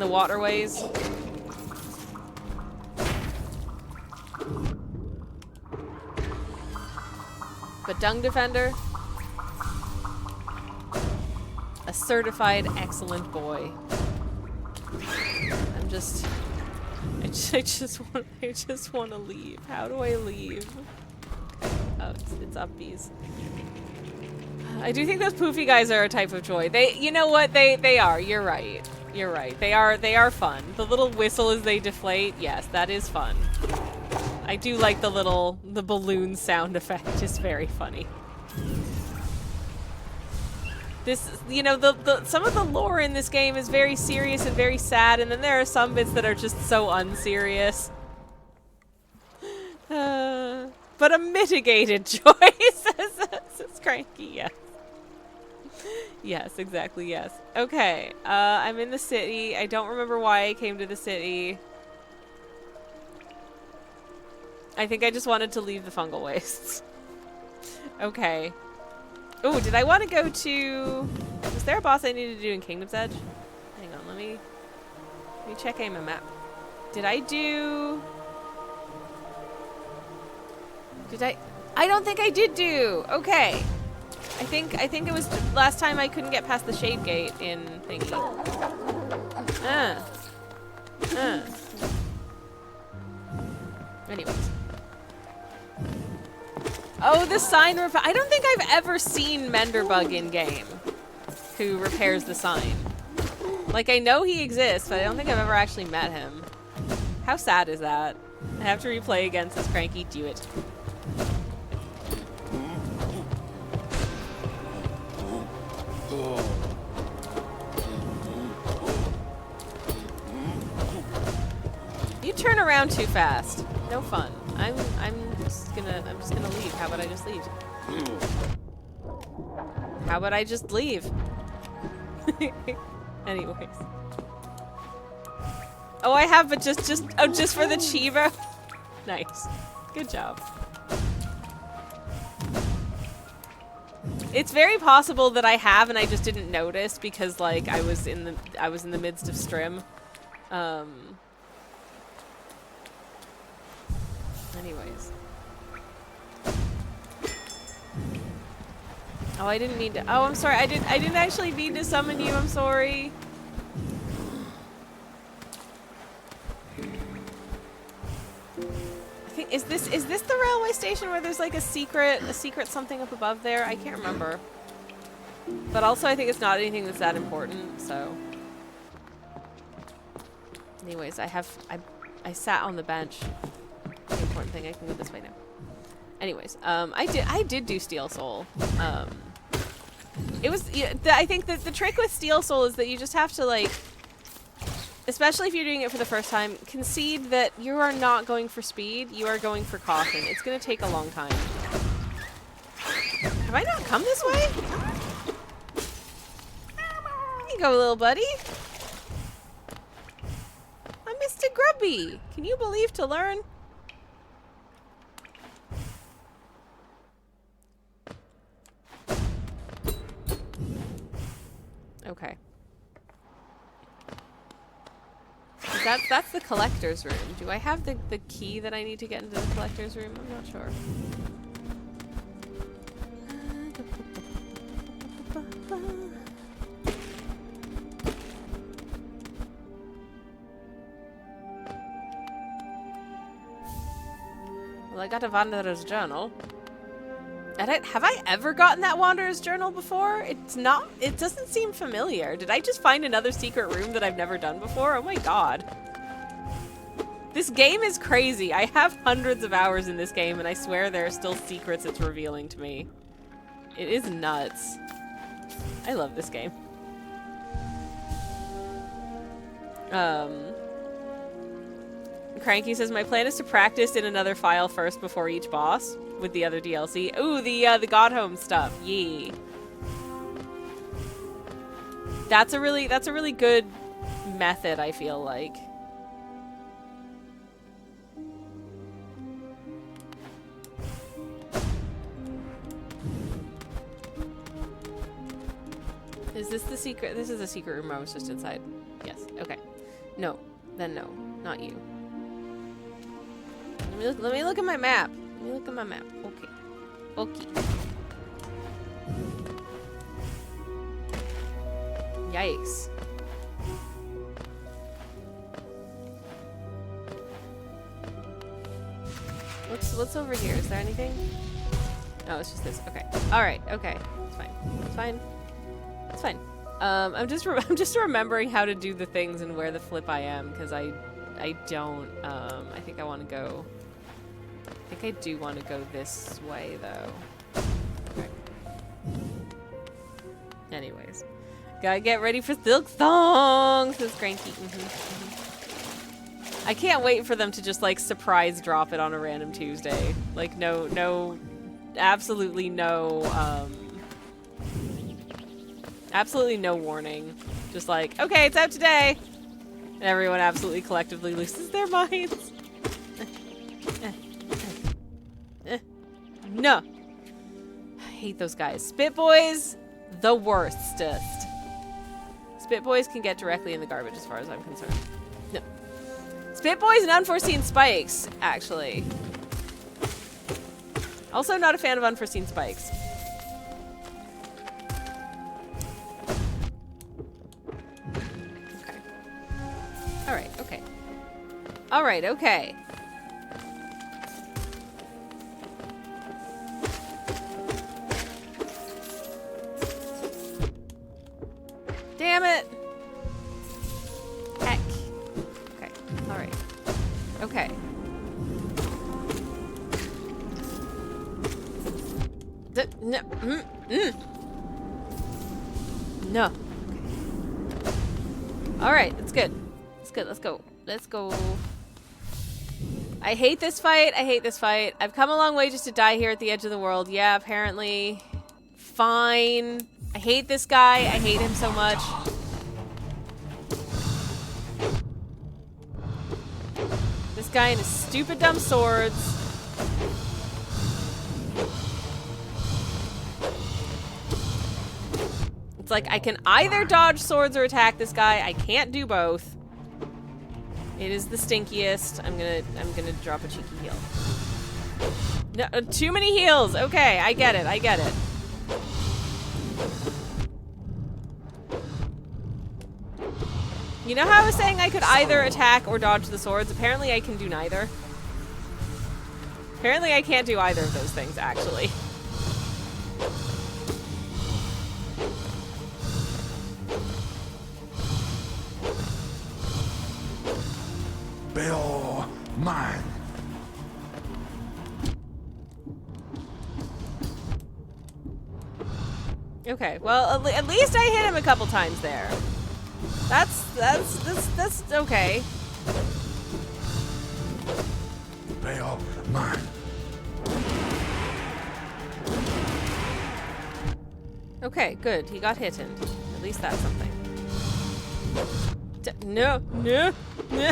waterways. But Dung Defender, a certified excellent boy. I just want to leave. How do I leave? Oh, it's upbees. I do think those poofy guys are a type of joy. You know what? They are. You're right. You're right. They are fun. The little whistle as they deflate. Yes, that is fun. I do like the balloon sound effect. It's very funny. This, you know, some of the lore in this game is very serious and very sad, and then there are some bits that are just so unserious. But a mitigated joy, says Cranky, yes. Yes, exactly, yes. Okay, I'm in the city. I don't remember why I came to the city. I think I just wanted to leave the fungal wastes. Okay. Oh, did I want to go to... Was there a boss I needed to do in Kingdom's Edge? Hang on, let me check my map. Did I do... I don't think I did do... Okay. I think it was last time I couldn't get past the shade gate in thingy. Anyways. Oh, the sign I don't think I've ever seen Menderbug in game who repairs the sign. Like, I know he exists, but I don't think I've ever actually met him. How sad is that? I have to replay again since Cranky do it. You turn around too fast. No fun. I'm just gonna leave. How about I just leave? How about I just leave? Anyways. Oh, I have, but just for the Chivo. Nice. Good job. It's very possible that I have and I just didn't notice because like I was in the midst of Strim. Anyways. Oh, I didn't mean to. Oh, I'm sorry. I didn't actually mean to summon you. I'm sorry. I think is this the railway station where there's like a secret something up above there? I can't remember. But also I think it's not anything that's that important, so. Anyways, I sat on the bench. The important thing, I can go this way now. Anyways, I did do Steel Soul. It was, I think that the trick with Steel Soul is that you just have to like, especially if you're doing it for the first time, concede that you are not going for speed, you are going for caution. It's gonna take a long time. Have I not come this way? There you go, little buddy. I'm Mr. Grubby. Can you believe to learn? Okay. That's the collector's room. Do I have the key that I need to get into the collector's room? I'm not sure. Well, I got a Wanderer's Journal. Have I ever gotten that Wanderer's Journal before? It doesn't seem familiar. Did I just find another secret room that I've never done before? Oh my god. This game is crazy. I have hundreds of hours in this game and I swear there are still secrets it's revealing to me. It is nuts. I love this game. Cranky says, my plan is to practice in another file first before each boss with the other DLC. Ooh, the Godhome stuff. Yee. That's a really good method, I feel like. Is this the secret? This is the secret room I was just inside. Yes. Okay. No. Then no. Not you. Let me look at my map. Let me look at my map. Okay. Okay. Yikes. What's over here? Is there anything? No, it's just this. Okay. All right. Okay. It's fine. It's fine. It's fine. I'm just remembering how to do the things and where the flip I am because I don't. I think I want to go. I think I do want to go this way though. Okay. Anyways, gotta get ready for Silk Song. Says Cranky. I can't wait for them to just like surprise drop it on a random Tuesday. Like no, absolutely no. Absolutely no warning. Just like, okay, it's out today. And everyone absolutely collectively loses their minds. No. I hate those guys. Spit Boys, the worstest. Spit Boys can get directly in the garbage as far as I'm concerned. No. Spit Boys and Unforeseen Spikes, actually. Also not a fan of Unforeseen Spikes. Alright, okay. Alright, okay. Damn it! Heck. Okay, alright. Okay. No. No. Alright, it's good. It's good, let's go. Let's go. I hate this fight. I hate this fight. I've come a long way just to die here at the edge of the world. Yeah, apparently. Fine. I hate this guy. I hate him so much. This guy and his stupid dumb swords. It's like I can either dodge swords or attack this guy. I can't do both. It is the stinkiest. I'm gonna drop a cheeky heal. No, too many heals. Okay, I get it. I get it. You know how I was saying I could either attack or dodge the swords? Apparently I can do neither. Apparently I can't do either of those things, actually. Bill, mine. Okay, well, at least I hit him a couple times there. That's okay. Bill, mine. Okay, good. He got hit. At least that's something. No, no, no,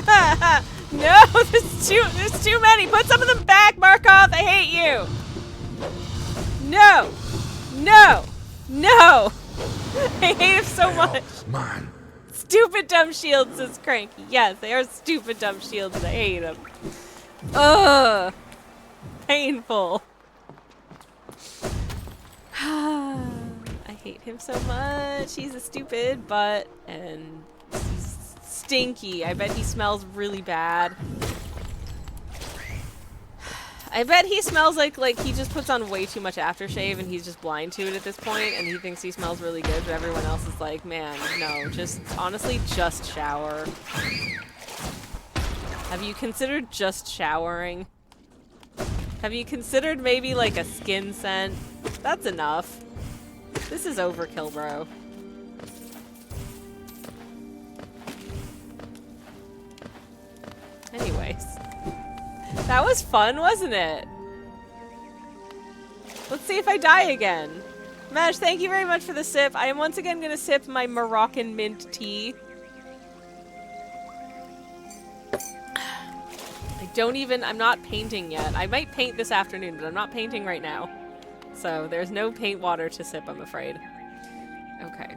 no! There's too many. Put some of them back, Markov. I hate you. No, no, no! I hate him so much. Mine. Stupid dumb shields, says Cranky. Yes, they are stupid dumb shields. I hate them. Ugh, painful. I hate him so much. He's a stupid butt and he's stinky. I bet he smells really bad. I bet he smells like he just puts on way too much aftershave and he's just blind to it at this point and he thinks he smells really good, but everyone else is like, man, no, just honestly just shower. Have you considered just showering? Have you considered maybe like a skin scent? That's enough. This is overkill, bro. Anyways. That was fun, wasn't it? Let's see if I die again. Mesh, thank you very much for the sip. I am once again gonna sip my Moroccan mint tea. I'm not painting yet. I might paint this afternoon, but I'm not painting right now. So there's no paint water to sip, I'm afraid. Okay.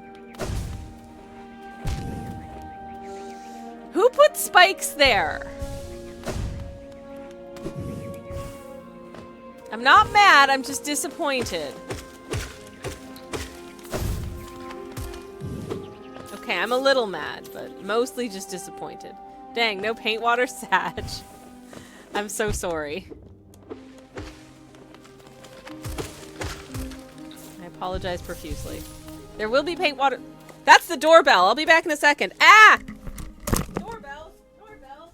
Who put spikes there? I'm not mad, I'm just disappointed. Okay, I'm a little mad, but mostly just disappointed. Dang, no paint water, Sag. I'm so sorry. I apologize profusely. There will be paint water. That's the doorbell. I'll be back in a second. Ah! Doorbell. Doorbell.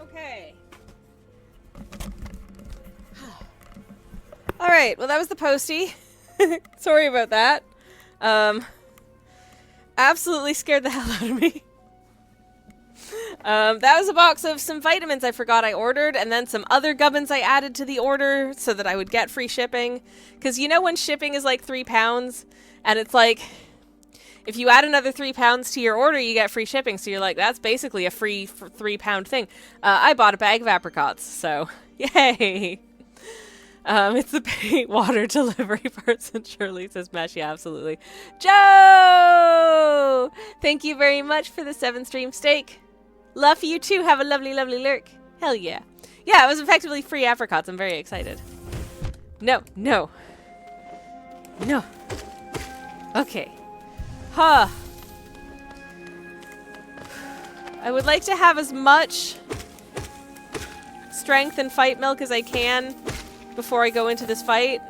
Okay. Alright, well that was the postie. Sorry about that. Absolutely scared the hell out of me. That was a box of some vitamins I forgot I ordered, and then some other gubbins I added to the order so that I would get free shipping. Because you know when shipping is like £3, and it's like... If you add another 3 pounds to your order, you get free shipping. So you're like, that's basically a free 3 pound thing. I bought a bag of apricots, so yay. It's the paint water delivery person, Shirley says Mesh. Yeah, absolutely. Joe! Thank you very much for the 7-stream steak. Love you too. Have a lovely, lovely lurk. Hell yeah. Yeah, it was effectively free apricots. I'm very excited. No, no. No. Okay. Huh. I would like to have as much strength and fight milk as I can before I go into this fight,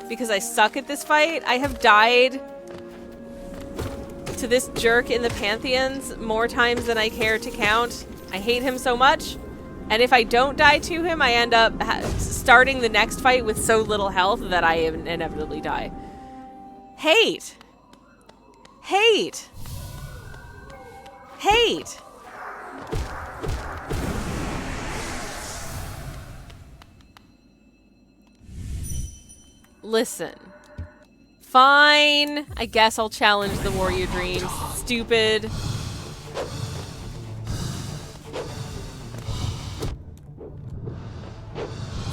because I suck at this fight. I have died to this jerk in the Pantheons more times than I care to count. I hate him so much, and if I don't die to him, I end up starting the next fight with so little health that I inevitably die. Hate. Hate. Hate. Listen. Fine. I guess I'll challenge the warrior dreams. Stupid.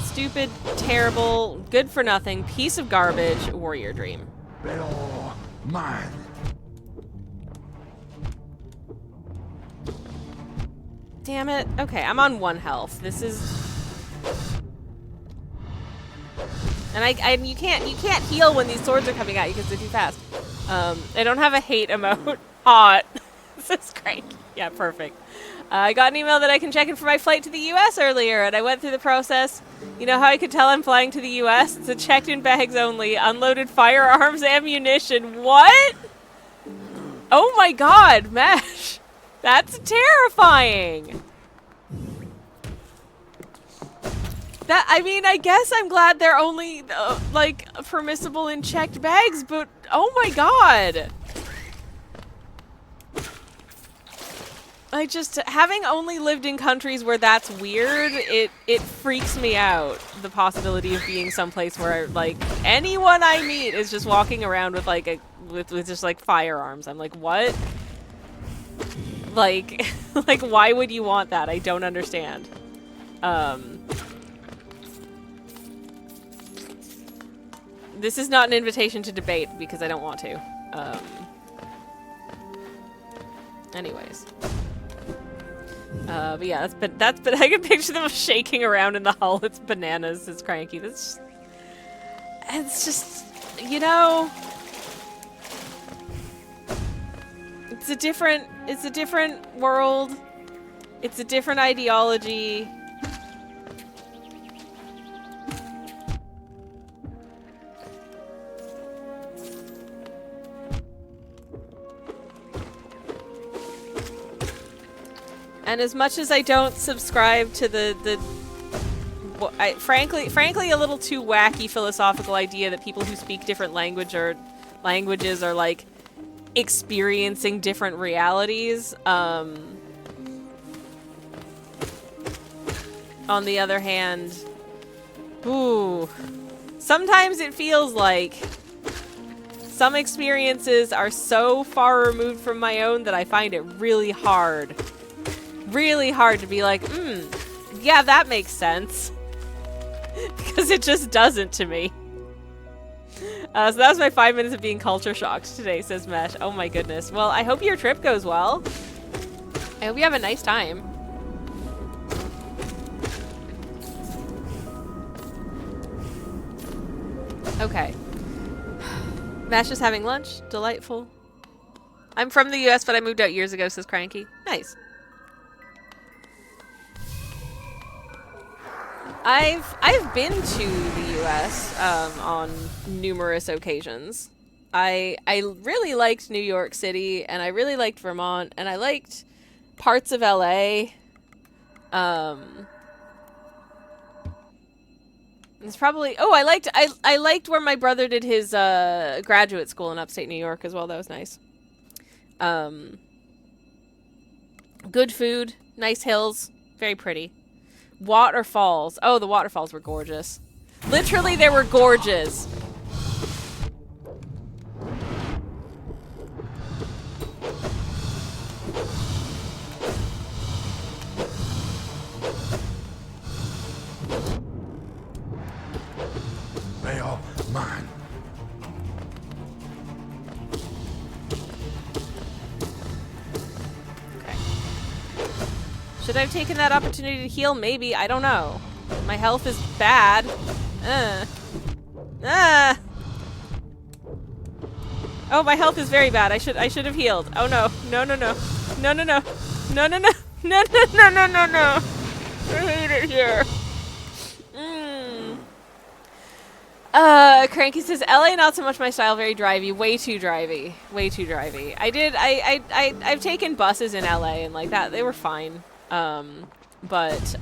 Stupid, terrible, good for nothing, piece of garbage, warrior dream. They all mine. Damn it. Okay, I'm on 1 health. This is... And you can't heal when these swords are coming at you because they're too fast. I don't have a hate emote. Hot. This is great. Yeah, perfect. I got an email that I can check in for my flight to the US earlier, and I went through the process. You know how I could tell I'm flying to the US? It's a checked in bags only, unloaded firearms, ammunition. What? Oh my god, Mesh. That's terrifying. That, I mean, I guess I'm glad they're only, like, permissible in checked bags, but oh my god. I just, having only lived in countries where that's weird, it freaks me out. The possibility of being someplace where, like, anyone I meet is just walking around with, like, with just, like, firearms. I'm like, what? Like, like, why would you want that? I don't understand. This is not an invitation to debate because I don't want to. Anyways. But yeah, that's I can picture them shaking around in the hull. It's bananas. It's cranky. It's just, you know, it's a different world. It's a different ideology. And as much as I don't subscribe to frankly a little too wacky philosophical idea that people who speak different languages are like experiencing different realities. On the other hand, sometimes it feels like some experiences are so far removed from my own that I find it really hard to be like, yeah, that makes sense. Because it just doesn't to me. So that was my 5 minutes of being culture shocked today, says Mesh. Oh my goodness. Well, I hope your trip goes well. I hope you have a nice time. Okay. Mesh is having lunch. Delightful. I'm from the US, but I moved out years ago, says Cranky. Nice. I've been to the US on numerous occasions. I really liked New York City, and I really liked Vermont, and I liked parts of LA. It's probably I liked where my brother did his graduate school in upstate New York as well. That was nice. Good food, nice hills, very pretty. Waterfalls. Oh, the waterfalls were gorgeous. Literally, they were gorgeous. Should I have taken that opportunity to heal? Maybe. I don't know. My health is bad. Oh, my health is very bad. I should have healed. Oh no. No, no, no. No, no, no. No, no, no. No, no, no, no, no, no. I hate it here. Cranky says, LA not so much my style, very drivey, way too drivey. Way too drivey. I've taken buses in LA and like that, they were fine. But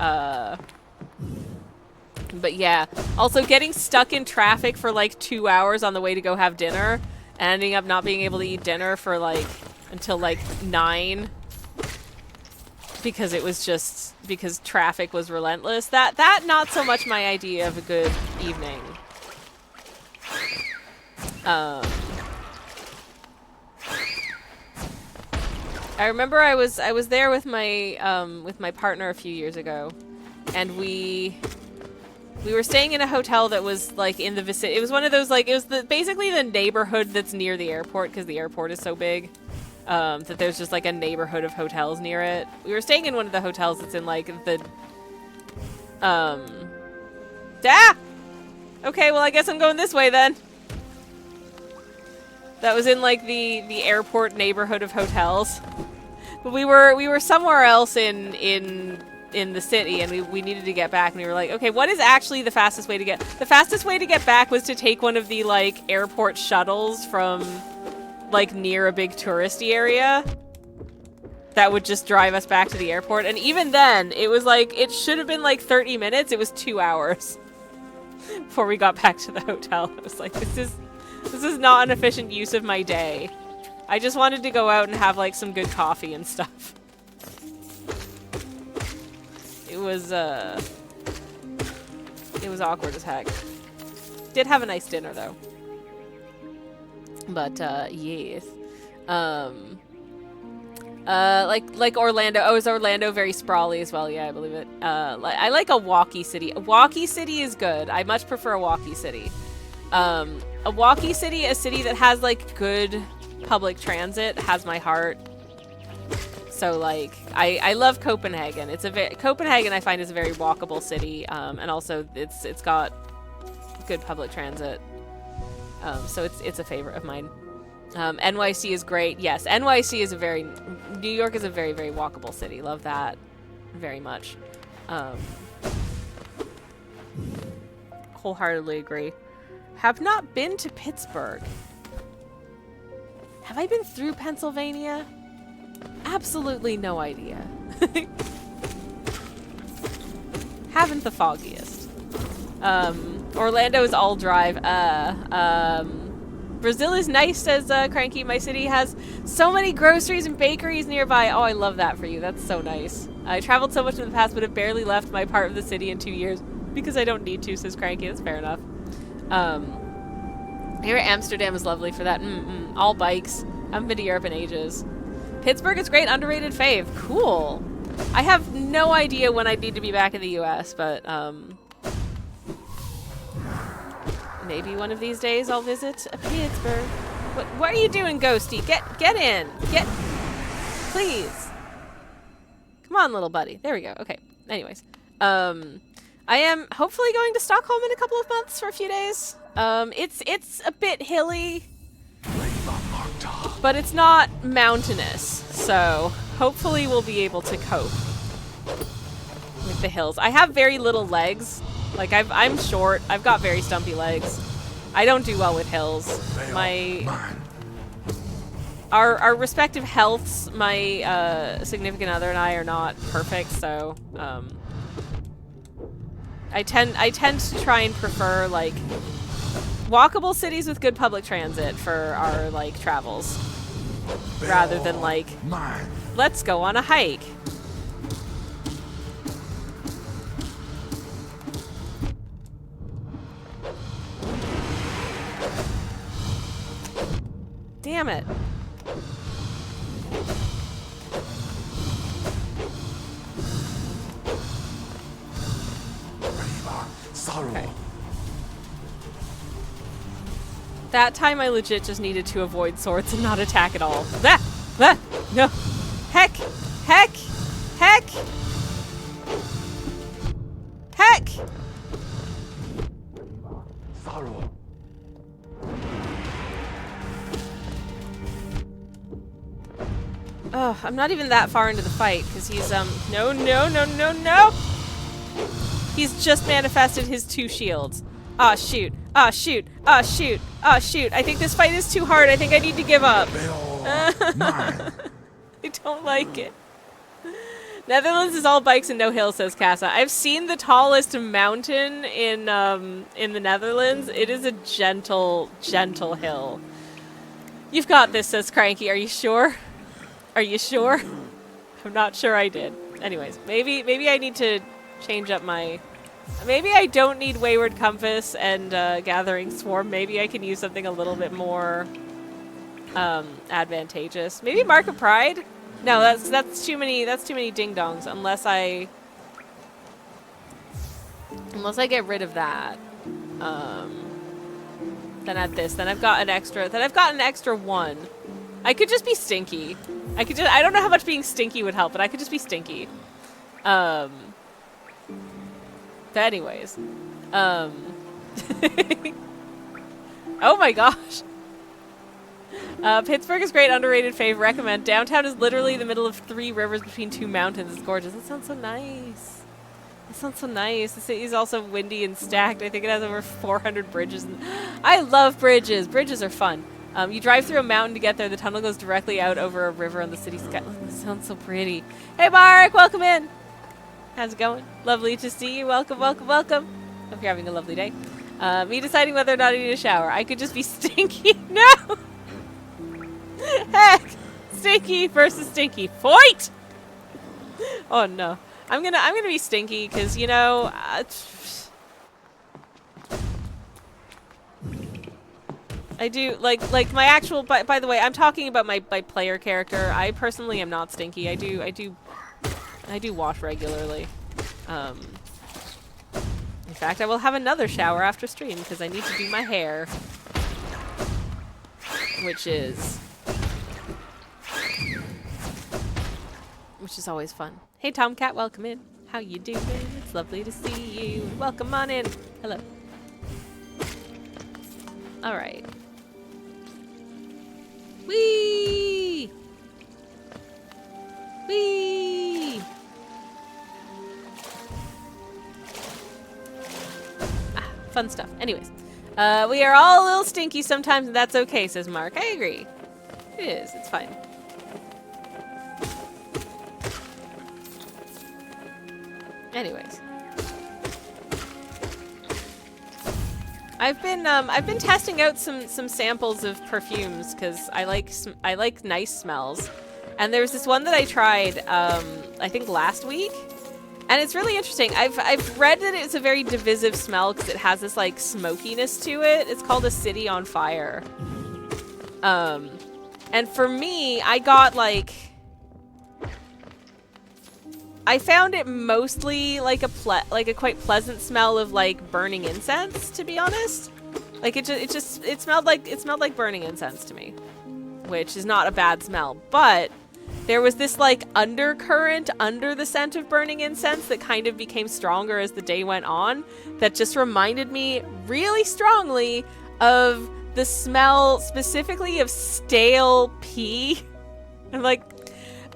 yeah. Also getting stuck in traffic for like 2 hours on the way to go have dinner and ending up not being able to eat dinner for like until like 9 because it was just because traffic was relentless. That not so much my idea of a good evening. I remember I was there with my partner a few years ago, and we were staying in a hotel that was like in the vicinity. It was one of those like it was basically the neighborhood that's near the airport because the airport is so big that there's just like a neighborhood of hotels near it. We were staying in one of the hotels that's in like the Okay, well I guess I'm going this way then. That was in like the airport neighborhood of hotels. But we were somewhere else in the city and we needed to get back and we were like, okay, what is actually the fastest way to get? The fastest way to get back was to take one of the like airport shuttles from like near a big touristy area. That would just drive us back to the airport. And even then, it was like it should have been like 30 minutes. It was 2 hours before we got back to the hotel. I was like, this is not an efficient use of my day. I just wanted to go out and have like some good coffee and stuff. It was awkward as heck. Did have a nice dinner though. But yes. Like Orlando. Oh, is Orlando very sprawly as well? Yeah, I believe it. I like a walkie city. A walkie city is good. I much prefer a walkie city. A walkie city, a city that has like good public transit, has my heart. So like, I love Copenhagen. Copenhagen I find is a very walkable city, and also it's got good public transit. So it's a favorite of mine. NYC is great. Yes, NYC is New York is a very, very walkable city. Love that very much. Wholeheartedly agree. Have not been to Pittsburgh. Have I been through Pennsylvania? Absolutely no idea. Haven't the foggiest. Orlando is all drive. Brazil is nice, says Cranky. My city has so many groceries and bakeries nearby. Oh, I love that for you. That's so nice. I traveled so much in the past, but have barely left my part of the city in 2 years because I don't need to, says Cranky. That's fair enough. Here Amsterdam is lovely for that. All bikes. I haven't been to Europe in ages. Pittsburgh is great, underrated fave. Cool. I have no idea when I need to be back in the US, but maybe one of these days I'll visit Pittsburgh. What are you doing, Ghosty? Get in. Please. Come on, little buddy. There we go. Okay. Anyways. I am hopefully going to Stockholm in a couple of months for a few days. It's a bit hilly, but it's not mountainous, so hopefully we'll be able to cope with the hills. I have very little legs. Like I'm short. I've got very stumpy legs. I don't do well with hills. Our respective healths, my significant other and I are not perfect, so I tend to try and prefer like walkable cities with good public transit for our like travels, rather than like let's go on a hike. Damn it. Okay. That time I legit just needed to avoid swords and not attack at all. No. Heck. heck? Sorrow. Oh, I'm not even that far into the fight, because he's, no, no, no, no, no! He's just manifested his 2 shields. Ah, shoot. Ah, shoot. Ah, shoot. Ah, shoot. I think this fight is too hard. I think I need to give up. They are mine. I don't like it. Netherlands is all bikes and no hills, says Casa. I've seen the tallest mountain in the Netherlands. It is a gentle, gentle hill. You've got this, says Cranky. Are you sure? Are you sure? I'm not sure I did. Anyways, maybe I need to change up my... Maybe I don't need Wayward Compass and Gathering Swarm. Maybe I can use something a little bit more advantageous. Maybe Mark of Pride? No, that's too many ding-dongs unless I get rid of that. Then add this. Then I've got an extra 1. I could just be stinky. I don't know how much being stinky would help, but I could just be stinky. But anyways. Oh my gosh. Pittsburgh is great, underrated fave, recommend. Downtown is literally the middle of 3 rivers between 2 mountains. It's gorgeous. That sounds so nice. That sounds so nice. The city is also windy and stacked. I think it has over 400 bridges. I love bridges. Bridges are fun. You drive through a mountain to get there. The tunnel goes directly out over a river on the city sky. Oh, that sounds so pretty. Hey, Mark, welcome in. How's it going? Lovely to see you. Welcome, welcome, welcome. Hope you're having a lovely day. Me deciding whether or not I need a shower. I could just be stinky. No! Heck! Stinky versus stinky. Fight! Oh no. I'm gonna be stinky because, you know, I do like my actual. By the way, I'm talking about my player character. I personally am not stinky. I do wash regularly. In fact, I will have another shower after stream because I need to do my hair, which is always fun. Hey Tomcat, welcome in. How you doing? It's lovely to see you. Welcome on in. Hello. All right. Whee! Whee! Fun stuff. Anyways, we are all a little stinky sometimes, and that's okay, says Mark. I agree. It is. It's fine. Anyways, I've been testing out some samples of perfumes because I like nice smells, and there's this one that I tried I think last week, and it's really interesting. I've read that it's a very divisive smell because it has this like smokiness to it. It's called A City on Fire, and for me, I got like. I found it mostly like a quite pleasant smell of like burning incense, to be honest. Like it smelled like burning incense to me, which is not a bad smell. But there was this like undercurrent under the scent of burning incense that kind of became stronger as the day went on. That just reminded me really strongly of the smell specifically of stale pee. And like.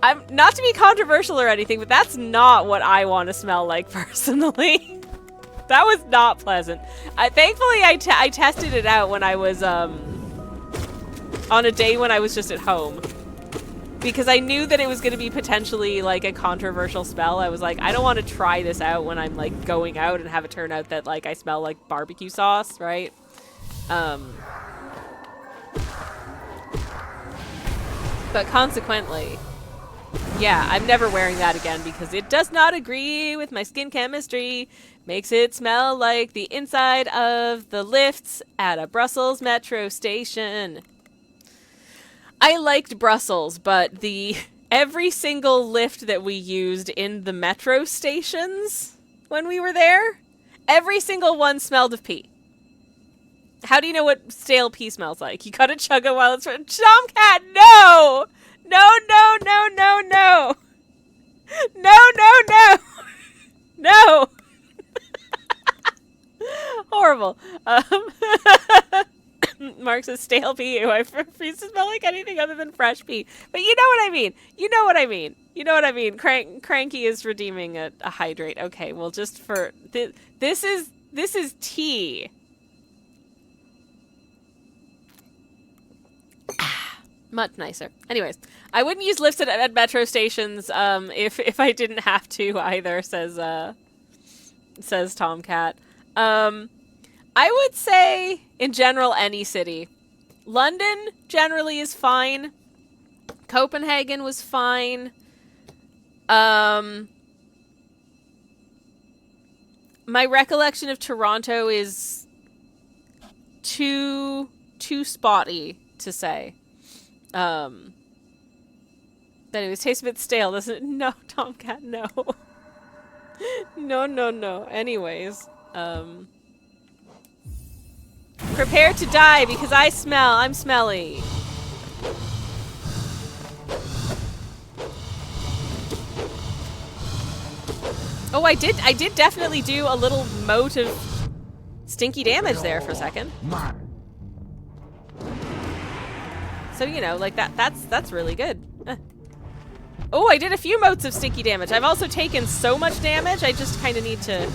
I'm not to be controversial or anything, but that's not what I want to smell like personally. That was not pleasant. Thankfully, I tested it out when I was on a day when I was just at home, because I knew that it was going to be potentially like a controversial smell. I was like, I don't want to try this out when I'm like going out and have it turn out that like I smell like barbecue sauce, right? But consequently. Yeah, I'm never wearing that again because it does not agree with my skin chemistry. Makes it smell like the inside of the lifts at a Brussels metro station. I liked Brussels, but every single lift that we used in the metro stations when we were there, every single one smelled of pee. How do you know what stale pee smells like? You gotta chug it while it's... Tomcat, no! No, no, no, no, no. No, no, no. No. Horrible. Mark says stale pee. I refuse to smell like anything other than fresh pee. But you know what I mean. You know what I mean. You know what I mean. Cranky is redeeming a hydrate. Okay, well, just for this is tea. Much nicer. Anyways, I wouldn't use lifts at metro stations if I didn't have to either, says Tomcat. I would say, in general, any city. London generally is fine. Copenhagen was fine. My recollection of Toronto is too spotty to say. But anyways, tastes a bit stale, doesn't it? No, Tomcat, no. No. Anyways, prepare to die because I'm smelly. Oh, I did definitely do a little mote of stinky damage there for a second. So, you know, like that's really good. Oh, I did a few motes of stinky damage. I've also taken so much damage, I just kind of need to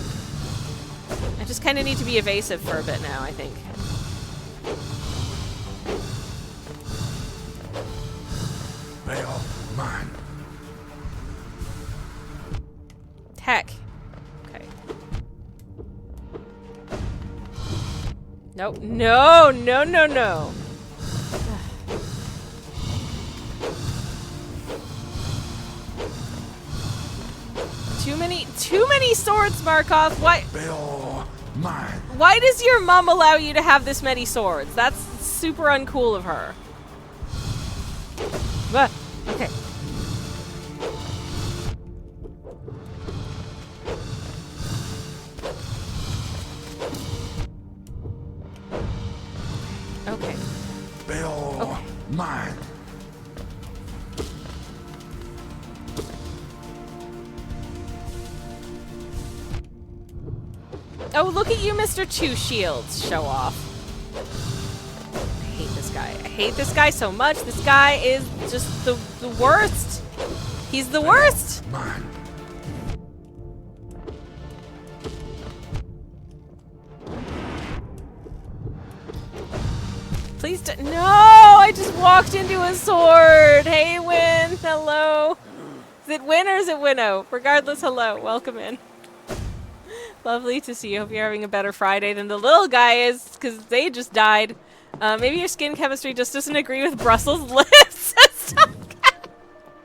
be evasive for a bit now, I think. They are mine. Heck. Okay. Nope. No. Too many swords, Markov. Why? They are mine. Why does your mom allow you to have this many swords? That's super uncool of her. Okay. Okay. They are mine. Oh, look at you, Mr. Two Shields. Show off. I hate this guy. I hate this guy so much. This guy is just the worst. He's the worst. Mine. Please don't. No, I just walked into a sword. Hey, Win. Hello. Is it Win or is it Winnow? Regardless, hello. Welcome in. Lovely to see you. Hope you're having a better Friday than the little guy is, because they just died. Maybe your skin chemistry just doesn't agree with Brussels lips.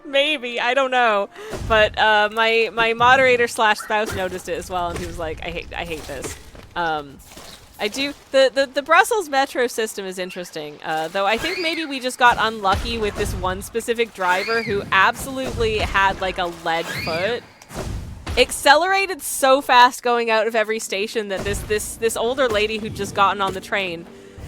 Maybe, I don't know. But my moderator / spouse noticed it as well, and he was like, I hate this. I do. The Brussels metro system is interesting, though I think maybe we just got unlucky with this one specific driver who absolutely had like a lead foot. Accelerated so fast going out of every station that this older lady who'd just gotten on the train,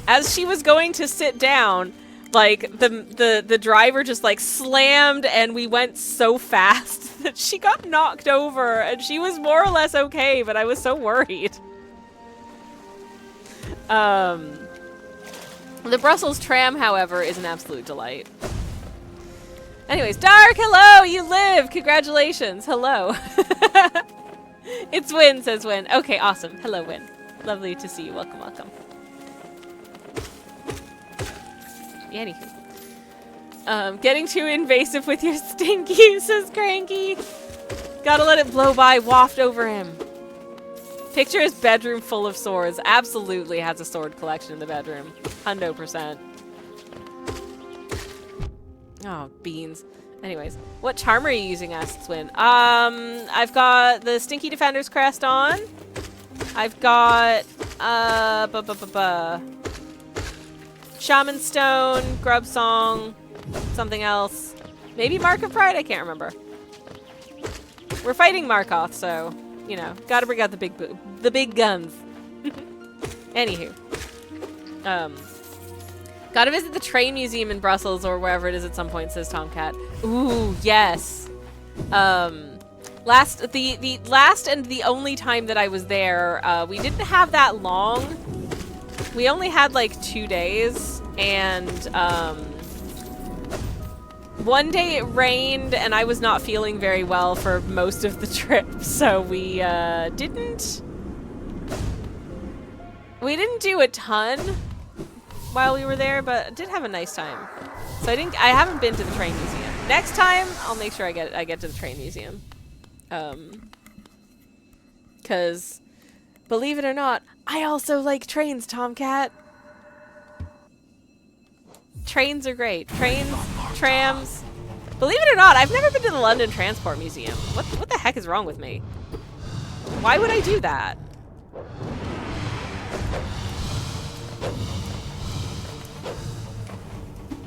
as she was going to sit down, like the driver just like slammed, and we went so fast that she got knocked over, and she was more or less okay, but I was so worried. The Brussels tram, however, is an absolute delight. Anyways, Dark, hello! You live! Congratulations! Hello. It's Win, says Win. Okay, awesome. Hello, Win. Lovely to see you. Welcome, welcome. Anywho. Getting too invasive with your stinky, says Cranky. Gotta let it blow by, waft over him. Picture his bedroom full of swords. Absolutely has a sword collection in the bedroom. 100%. Oh, beans. Anyways, what charm are you using, asks Win. I've got the Stinky Defender's Crest on. I've got, Shaman Stone, Grub Song, something else. Maybe Mark of Pride? I can't remember. We're fighting Markoth, so, you know, gotta bring out the big guns. Anywho. Gotta visit the train museum in Brussels or wherever it is at some point, says Tomcat. Ooh, yes. The last and the only time that I was there, we didn't have that long. We only had like 2 days, and one day it rained, and I was not feeling very well for most of the trip, so we didn't do a ton while we were there, but did have a nice time. So I haven't been to the train museum. Next time, I'll make sure I get to the train museum. 'Cause believe it or not, I also like trains, Tomcat. Trains are great. Trains, trams. Believe it or not, I've never been to the London Transport Museum. What the heck is wrong with me? Why would I do that?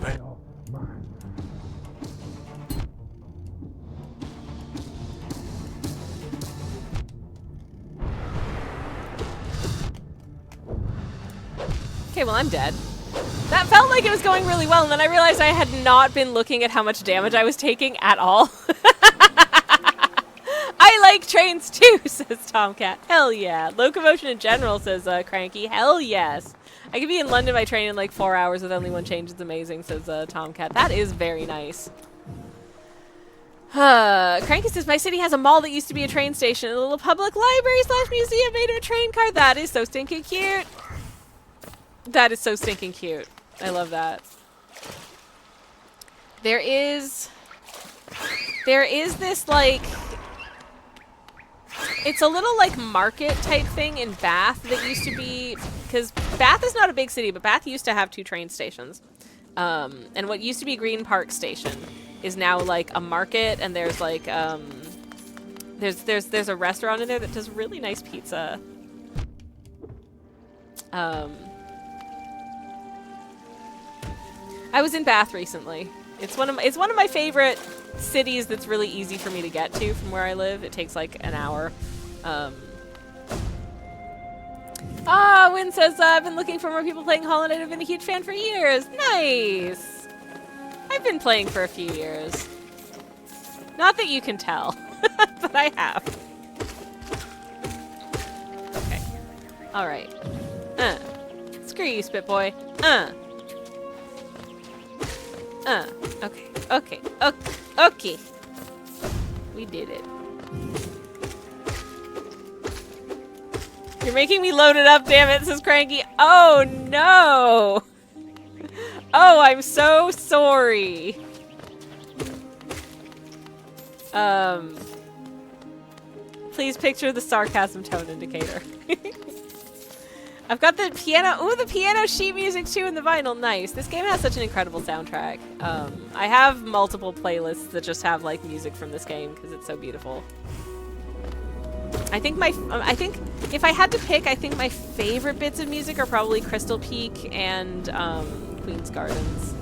Bail mine. Okay, well, I'm dead. That felt like it was going really well, and then I realized I had not been looking at how much damage I was taking at all. I like trains too, says Tomcat. Hell yeah. Locomotion in general, says Cranky. Hell yes. I could be in London by train in like 4 hours with only one change. It's amazing, says Tomcat. That is very nice. Cranky says, my city has a mall that used to be a train station and a little public library / museum made of a train car. That is so stinking cute. That is so stinking cute. I love that. There is this, like, it's a little, like, market type thing in Bath that used to be, because Bath is not a big city, but Bath used to have 2 train stations. And what used to be Green Park Station is now, like, a market, and there's, like, there's a restaurant in there that does really nice pizza. I was in Bath recently. It's one of my favorite cities that's really easy for me to get to from where I live. It takes like an hour. Wynn says, I've been looking for more people playing Hollow Knight. I've been a huge fan for years. Nice! I've been playing for a few years. Not that you can tell, but I have. Okay. Alright. Screw you, Spitboy. Okay. We did it. You're making me load it up, damn it, says Cranky. Oh, no! Oh, I'm so sorry. Please picture the sarcasm tone indicator. I've got the piano. Ooh, the piano sheet music too in the vinyl. Nice. This game has such an incredible soundtrack. I have multiple playlists that just have like music from this game because it's so beautiful. I think if I had to pick, I think my favorite bits of music are probably Crystal Peak and Queen's Gardens.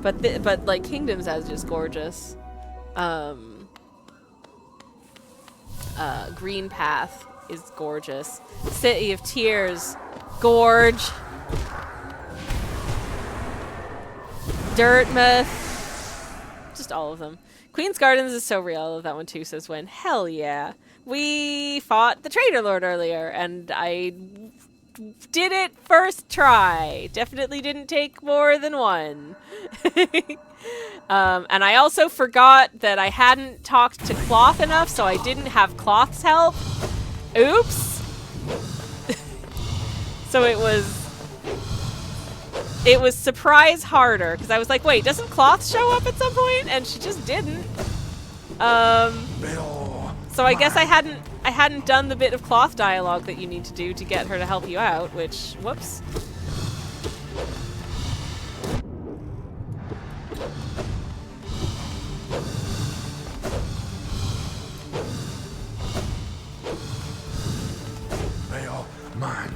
But like Kingdoms is just gorgeous. Green Path is gorgeous. City of Tears, gorge. Dirtmouth, just all of them. Queen's Gardens is so real. I love that one too, says Wynn. Hell yeah. We fought the Traitor Lord earlier, and I did it first try. Definitely didn't take more than one. And I also forgot that I hadn't talked to Cloth enough, so I didn't have Cloth's help. Oops. So it was surprise harder, because I was like, wait, doesn't Cloth show up at some point? And she just didn't. So I guess I hadn't done the bit of Cloth dialogue that you need to do to get her to help you out, which, whoops. Mine.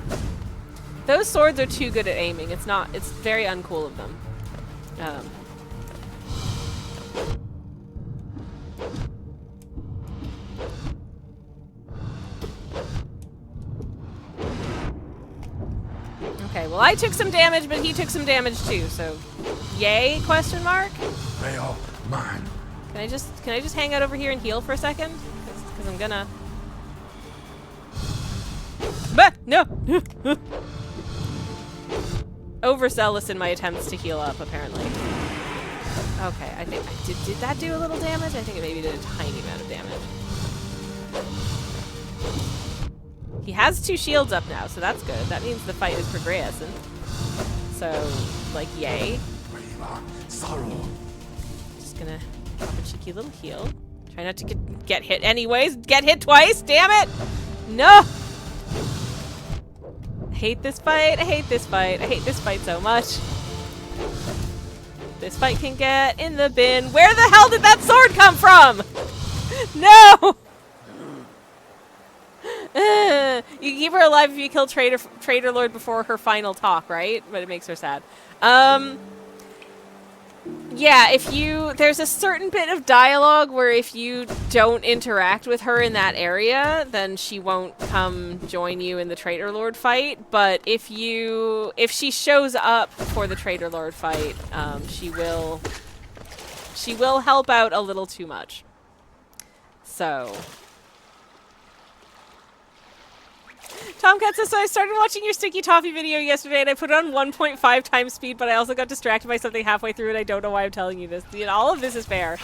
Those swords are too good at aiming. It's very uncool of them. Okay, well I took some damage, but he took some damage too, so yay, question mark? Bail mine. Can I just hang out over here and heal for a second? Because I'm gonna... Bah! No! Overzealous in my attempts to heal up, apparently. Okay, I think... Did that do a little damage? I think it maybe did a tiny amount of damage. He has 2 shields up now, so that's good. That means the fight is progressing. So, like, yay. Just gonna drop a cheeky little heal. Try not to get hit anyways. Get hit twice, damn it! No! I hate this fight, I hate this fight, I hate this fight so much. This fight can get in the bin. Where the hell did that sword come from? No! You can keep her alive if you kill Traitor Lord before her final talk, right? But it makes her sad. Yeah, there's a certain bit of dialogue where if you don't interact with her in that area, then she won't come join you in the Traitor Lord fight. But if she shows up for the Traitor Lord fight, she will help out a little too much. So... Tomcat says, so I started watching your Sticky Toffee video yesterday and I put it on 1.5 times speed, but I also got distracted by something halfway through and I don't know why I'm telling you this. All of this is fair.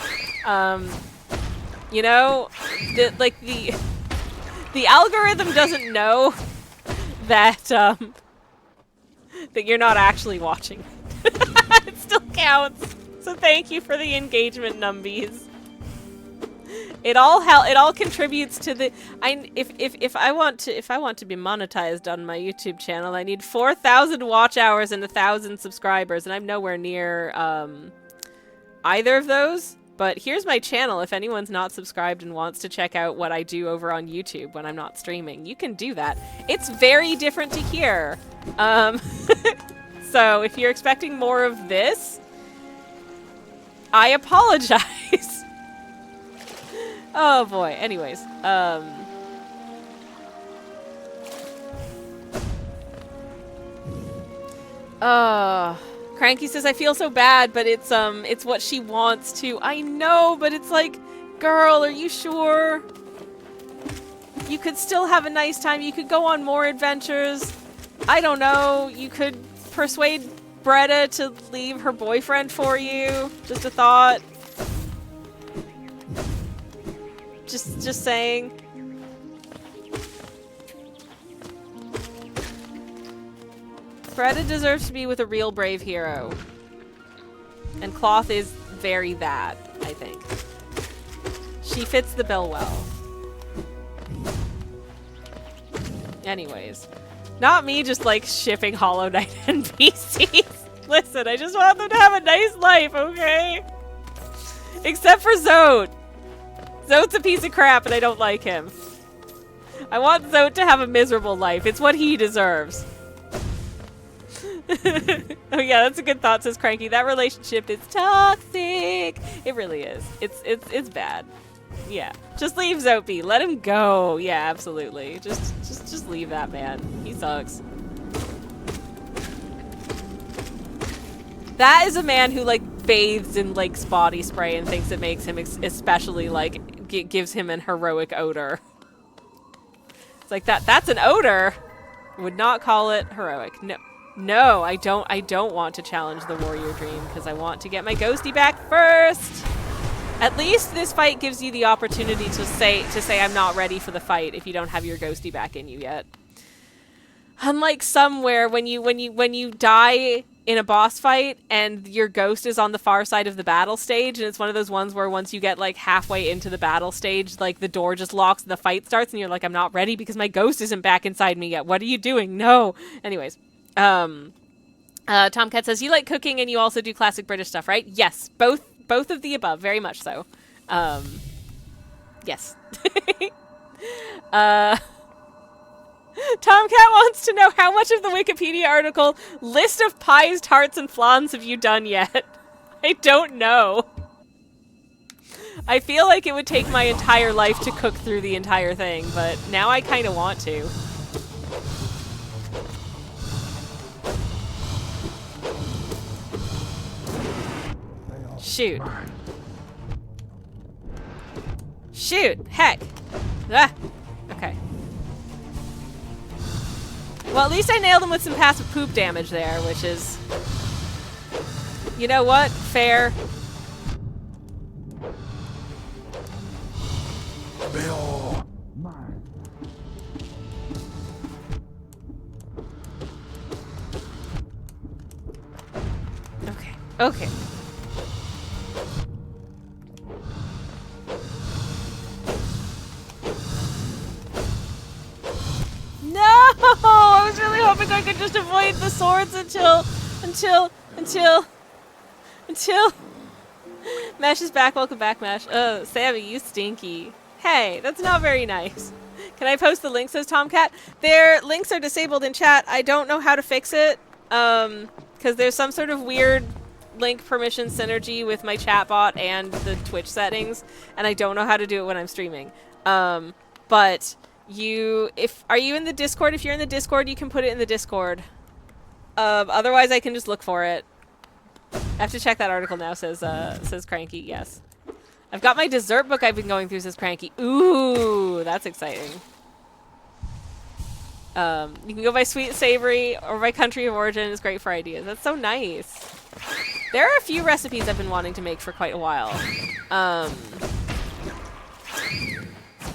You know, the algorithm doesn't know that, that you're not actually watching. It still counts. So thank you for the engagement, numbies. It all contributes to the. If I want to be monetized on my YouTube channel, I need 4,000 watch hours and 1,000 subscribers, and I'm nowhere near either of those. But here's my channel. If anyone's not subscribed and wants to check out what I do over on YouTube when I'm not streaming, you can do that. It's very different to here. So if you're expecting more of this, I apologize. Oh boy. Anyways, Cranky says I feel so bad, but it's what she wants to. I know, but it's like, girl, are you sure? You could still have a nice time. You could go on more adventures. I don't know. You could persuade Bretta to leave her boyfriend for you. Just a thought. Just saying. Bretta deserves to be with a real brave hero. And Cloth is very that, I think. She fits the bill well. Anyways. Not me just like shipping Hollow Knight NPCs. Listen, I just want them to have a nice life, okay? Except for Zote. Zote's a piece of crap and I don't like him. I want Zote to have a miserable life. It's what he deserves. Oh yeah, that's a good thought, says Cranky. That relationship is toxic. It really is. It's bad. Yeah. Just leave Zote be. Let him go. Yeah, absolutely. Just leave that man. He sucks. That is a man who like bathes in Lake's body spray and thinks it makes him especially like gives him an heroic odor. It's like that's an odor. Would not call it heroic. No, I don't want to challenge the warrior dream because I want to get my ghosty back first. At least this fight gives you the opportunity to say I'm not ready for the fight if you don't have your ghosty back in you yet. Unlike somewhere when you die in a boss fight and your ghost is on the far side of the battle stage, and it's one of those ones where once you get like halfway into the battle stage, like the door just locks and the fight starts and you're like, I'm not ready because my ghost isn't back inside me yet. What are you doing? No. Anyways, Tomcat says, you like cooking and you also do classic British stuff, right? Yes, both of the above, very much so. Yes. Tomcat wants to know how much of the Wikipedia article list of pies, tarts, and flans have you done yet? I don't know. I feel like it would take my entire life to cook through the entire thing, but now I kind of want to. Shoot. Shoot! Heck! Ah! Okay. Well, at least I nailed him with some passive poop damage there, which is... You know what? Fair. They all mine. Okay. Okay. No! I was really hoping I could just avoid the swords until... Mesh is back. Welcome back, Mesh. Oh, Sammy, you stinky. Hey, that's not very nice. Can I post the link, says Tomcat? Their links are disabled in chat. I don't know how to fix it. Because there's some sort of weird link permission synergy with my chatbot and the Twitch settings, and I don't know how to do it when I'm streaming. But are you in the Discord? If you're in the Discord, you can put it in the Discord. Otherwise, I can just look for it. I have to check that article now, says Cranky. Yes. I've got my dessert book I've been going through, says Cranky. Ooh, that's exciting. You can go by sweet, savory, or by country of origin. It's great for ideas. That's so nice. There are a few recipes I've been wanting to make for quite a while.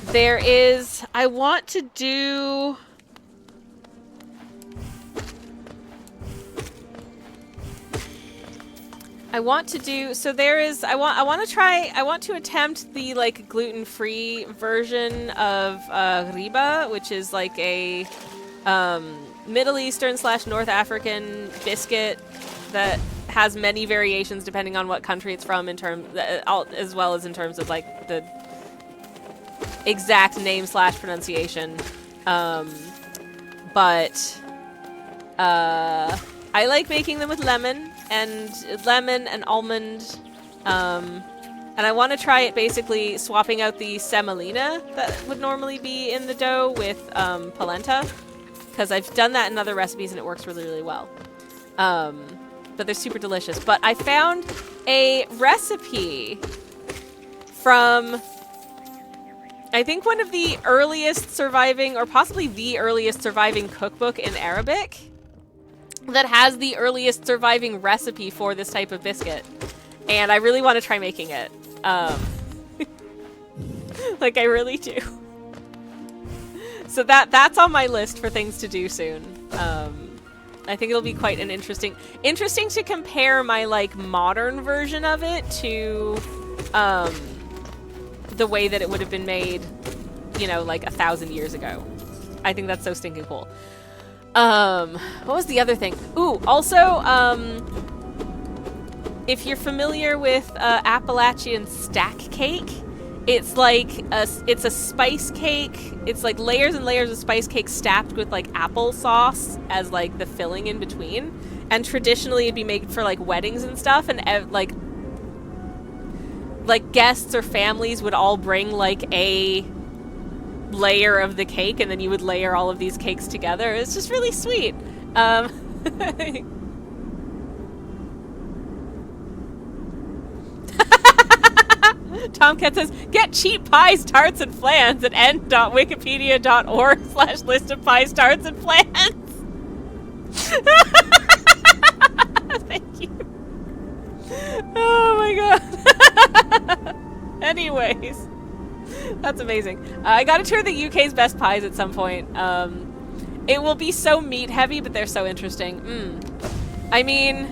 There is... I want to do... So there is, I want to attempt the, like, gluten-free version of, riba, which is, like, a, Middle Eastern / North African biscuit that has many variations depending on what country it's from in terms, as well as in terms of, like, the exact name / pronunciation. But, I like making them with lemon and almond, and I want to try it basically swapping out the semolina that would normally be in the dough with polenta, because I've done that in other recipes and it works really, really well. But they're super delicious. But I found a recipe from, I think, one of the earliest surviving, or possibly the earliest surviving cookbook in Arabic that has the earliest surviving recipe for this type of biscuit. And I really want to try making it. Like, I really do. So that's on my list for things to do soon. I think it'll be quite an interesting to compare my, like, modern version of it to the way that it would have been made, you know, like 1,000 years ago. I think that's so stinking cool. What was the other thing? Ooh, also, if you're familiar with Appalachian stack cake, it's like it's a spice cake. It's like layers and layers of spice cake stacked with, like, applesauce as, like, the filling in between. And traditionally it'd be made for, like, weddings and stuff, and like guests or families would all bring, like, a layer of the cake, and then you would layer all of these cakes together. It's just really sweet. Tomcat says, get cheap pies, tarts, and flans at n.wikipedia.org/list of pies, tarts, and flans. Thank you. Oh my god. Anyways. That's amazing. I gotta tour the UK's best pies at some point. It will be so meat heavy, but they're so interesting. I mean,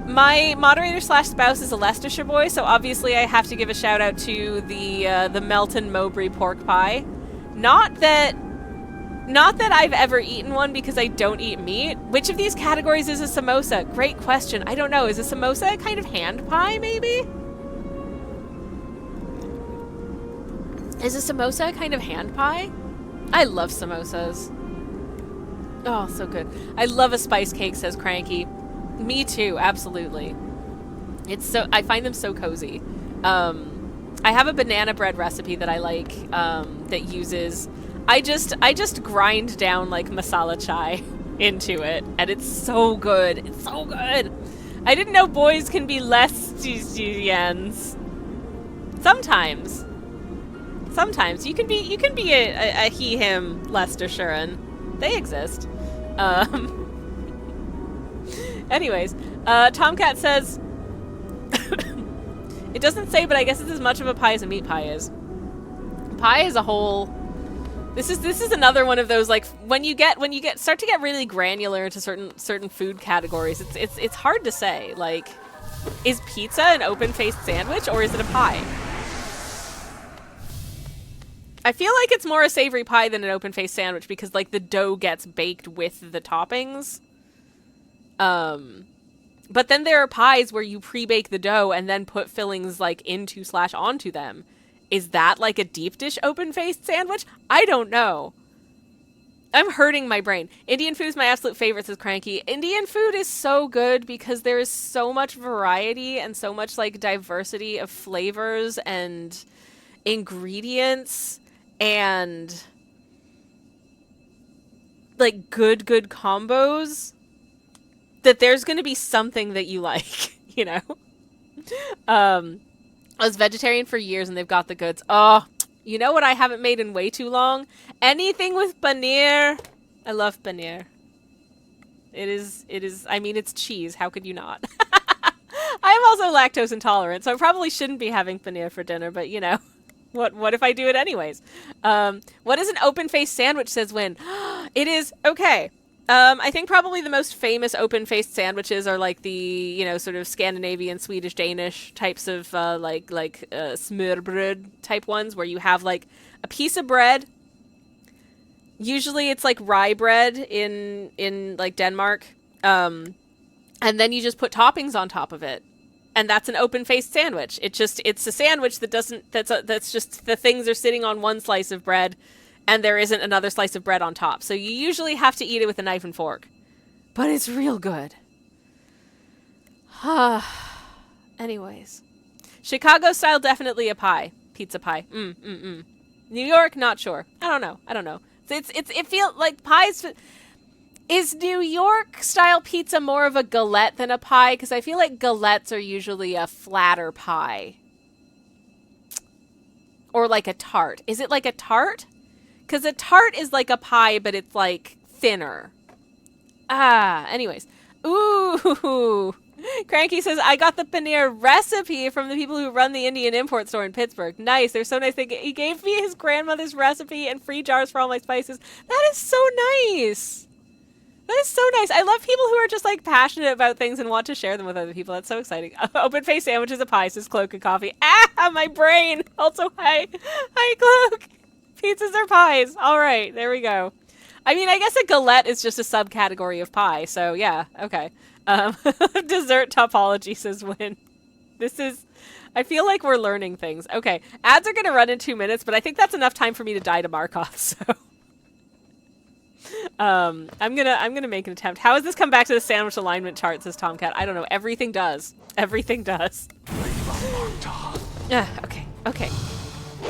my moderator / spouse is a Leicestershire boy, so obviously I have to give a shout out to the Melton Mowbray pork pie. Not that I've ever eaten one, because I don't eat meat. Which of these categories is a samosa? Great question. I don't know. Is a samosa a kind of hand pie, maybe? Is a samosa a kind of hand pie? I love samosas. Oh, so good. I love a spice cake, says Cranky. Me too, absolutely. I find them so cozy. I have a banana bread recipe that I like, that uses, I just grind down, like, masala chai into it, and it's so good. It's so good. I didn't know boys can be less Sometimes. Sometimes you can be a he him Leicestershire. They exist. Anyways, Tomcat says it doesn't say, but I guess it's as much of a pie as a meat pie is. Pie is a whole. This is another one of those, like, when you start to get really granular into certain food categories, it's hard to say, like, is pizza an open-faced sandwich or is it a pie? I feel like it's more a savory pie than an open-faced sandwich because, like, the dough gets baked with the toppings. But then there are pies where you pre-bake the dough and then put fillings, like, into/onto them. Is that like a deep dish open-faced sandwich? I don't know. I'm hurting my brain. Indian food is my absolute favorite, says Cranky. Indian food is so good because there is so much variety and so much, like, diversity of flavors and ingredients and, like, good combos that there's going to be something that you like, you know? I was vegetarian for years and they've got the goods. Oh, you know what I haven't made in way too long? Anything with paneer. I love paneer. It is, I mean, it's cheese. How could you not? I'm also lactose intolerant, so I probably shouldn't be having paneer for dinner, but you know, what if I do it anyways? What is an open-faced sandwich, says Win? It is, okay. I think probably the most famous open-faced sandwiches are like the, you know, sort of Scandinavian, Swedish, Danish types of like smørbrød type ones where you have like a piece of bread. Usually it's like rye bread in like Denmark. And then you just put toppings on top of it. And that's an open-faced sandwich. It's a sandwich that that's just the things are sitting on one slice of bread. And there isn't another slice of bread on top. So you usually have to eat it with a knife and fork. But it's real good. Anyways. Chicago style, definitely a pie. Pizza pie. New York, not sure. I don't know. It feels like pies. Is New York style pizza more of a galette than a pie? Because I feel like galettes are usually a flatter pie. Or like a tart. Is it like a tart? Because a tart is like a pie, but it's, like, thinner. Anyways. Ooh. Cranky says, I got the paneer recipe from the people who run the Indian import store in Pittsburgh. Nice. They're so nice. He gave me his grandmother's recipe and free jars for all my spices. That is so nice. That is so nice. I love people who are just, like, passionate about things and want to share them with other people. That's so exciting. Open-faced sandwiches of pie, says Cloak and Coffee. My brain. Also, hi, Cloak. Pizzas or pies. All right, there we go. I mean, I guess a galette is just a subcategory of pie, so yeah, okay. Dessert topology, says Win. I feel like we're learning things. Okay, ads are going to run in 2 minutes, but I think that's enough time for me to die to Markov, so. I'm gonna make an attempt. How does this come back to the sandwich alignment chart, says Tomcat? I don't know. Everything does. Everything does. Okay.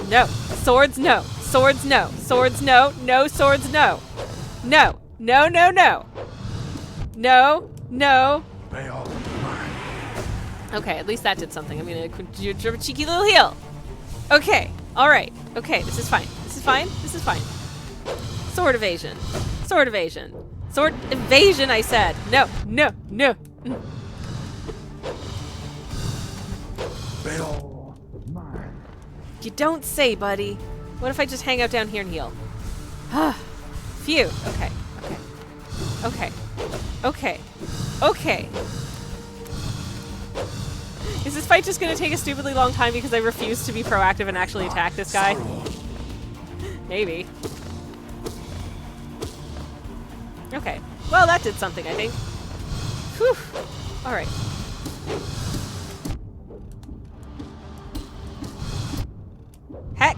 No. Swords, no. Swords, no. Swords, no. No swords, no. No. No. Okay, at least that did something. I'm gonna do a cheeky little heal. Okay. Alright. Okay, this is fine. Sword evasion. Sword evasion, I said. No. You don't say, buddy. What if I just hang out down here and heal? Phew. Okay. Is this fight just gonna take a stupidly long time because I refuse to be proactive and actually attack this guy? Maybe. Okay. Well, that did something, I think. Whew. Alright. Heck.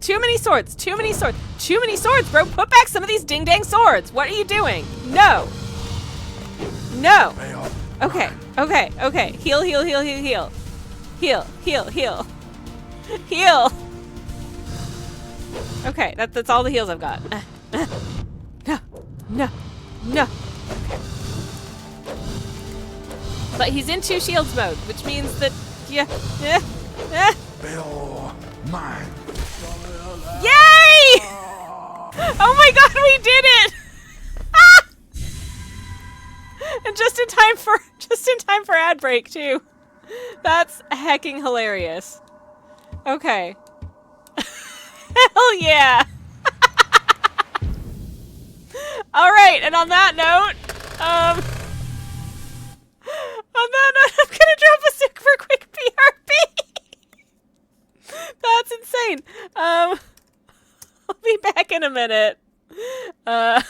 Too many swords, bro. Put back some of these ding-dang swords. What are you doing? No. Okay. Heal. Okay, that's all the heals I've got. No. Okay. But he's in 2 shields mode, which means that, yeah, Pero mine. Yay! Oh my god, we did it! And just in time for ad break too. That's hecking hilarious. Okay. Hell yeah! Alright, and on that note, I'm gonna drop a super quick BRB! That's insane. I'll be back in a minute. I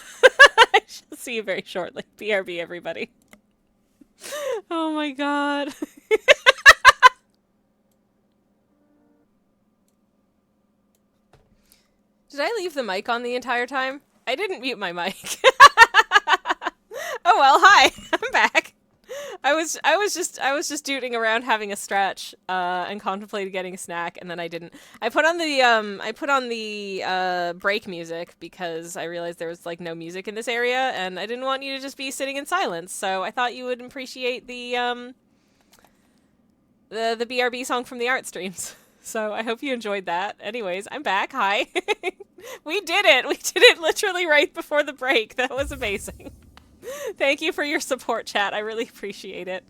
shall see you very shortly. BRB, everybody. Oh my god. Did I leave the mic on the entire time? I didn't mute my mic. Oh well, hi. I'm back. I was just dooting around having a stretch and contemplated getting a snack, and then I didn't. I put on the break music because I realized there was like no music in this area, and I didn't want you to just be sitting in silence. So I thought you would appreciate the BRB song from the art streams. So I hope you enjoyed that. Anyways, I'm back. Hi. We did it. We did it literally right before the break. That was amazing. Thank you for your support, chat. I really appreciate it.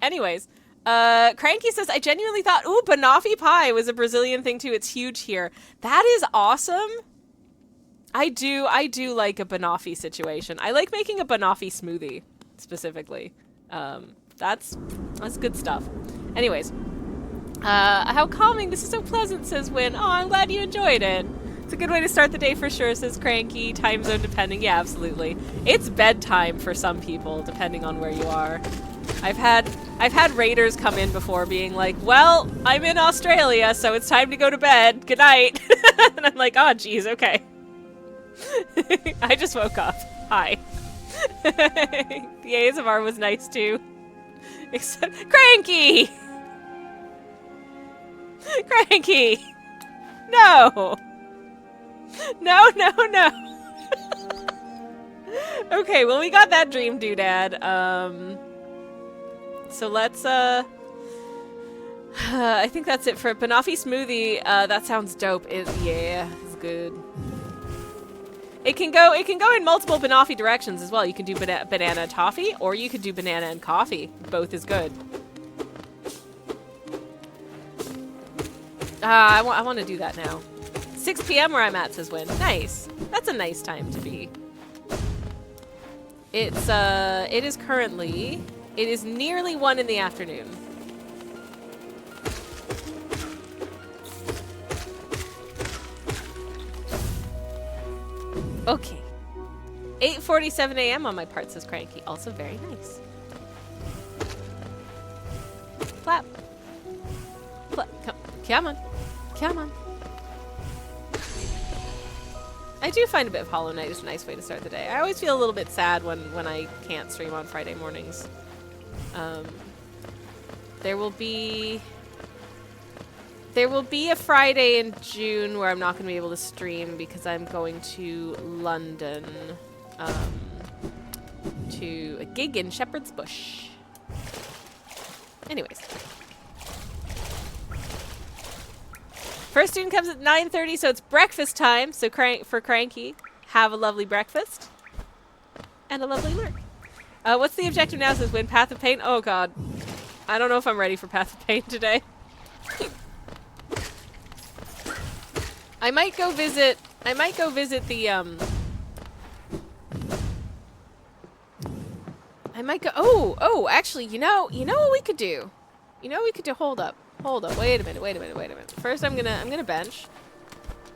Anyways, Cranky says, I genuinely thought, ooh, banoffee pie was a Brazilian thing too. It's huge here. That is awesome. I do like a banoffee situation. I like making a banoffee smoothie, specifically. That's good stuff. Anyways, how calming. This is so pleasant, says Win. Oh, I'm glad you enjoyed it. It's a good way to start the day for sure, says Cranky. Time zone depending. Yeah, absolutely. It's bedtime for some people, depending on where you are. I've had raiders come in before being like, well, I'm in Australia, so it's time to go to bed. Good night. And I'm like, oh, geez, okay. I just woke up. Hi. The ASMR was nice, too. Except Cranky! Cranky! No! No, no, no. Okay, well, we got that dream doodad. So let's, I think that's it for banoffee smoothie. That sounds dope. Yeah, it's good. It can go in multiple banoffee directions as well. You can do banana and toffee, or you could do banana and coffee. Both is good. I want to do that now. 6 p.m. where I'm at, says Win. Nice. That's a nice time to be. It is nearly 1 in the afternoon. Okay. 8:47 a.m. on my part, says Cranky. Also very nice. Clap. Clap. Come on. Come on. I do find a bit of Hollow Knight is a nice way to start the day. I always feel a little bit sad when I can't stream on Friday mornings. There will be a Friday in June where I'm not going to be able to stream because I'm going to London to a gig in Shepherd's Bush. Anyways. First student comes at 9:30, so it's breakfast time. So for Cranky, have a lovely breakfast and a lovely lurk. What's the objective now? Says Win Path of Pain. Oh god, I don't know if I'm ready for Path of Pain today. I might go visit the I might go. Oh, actually, you know what we could do. Hold up. Wait a minute. First, I'm gonna bench.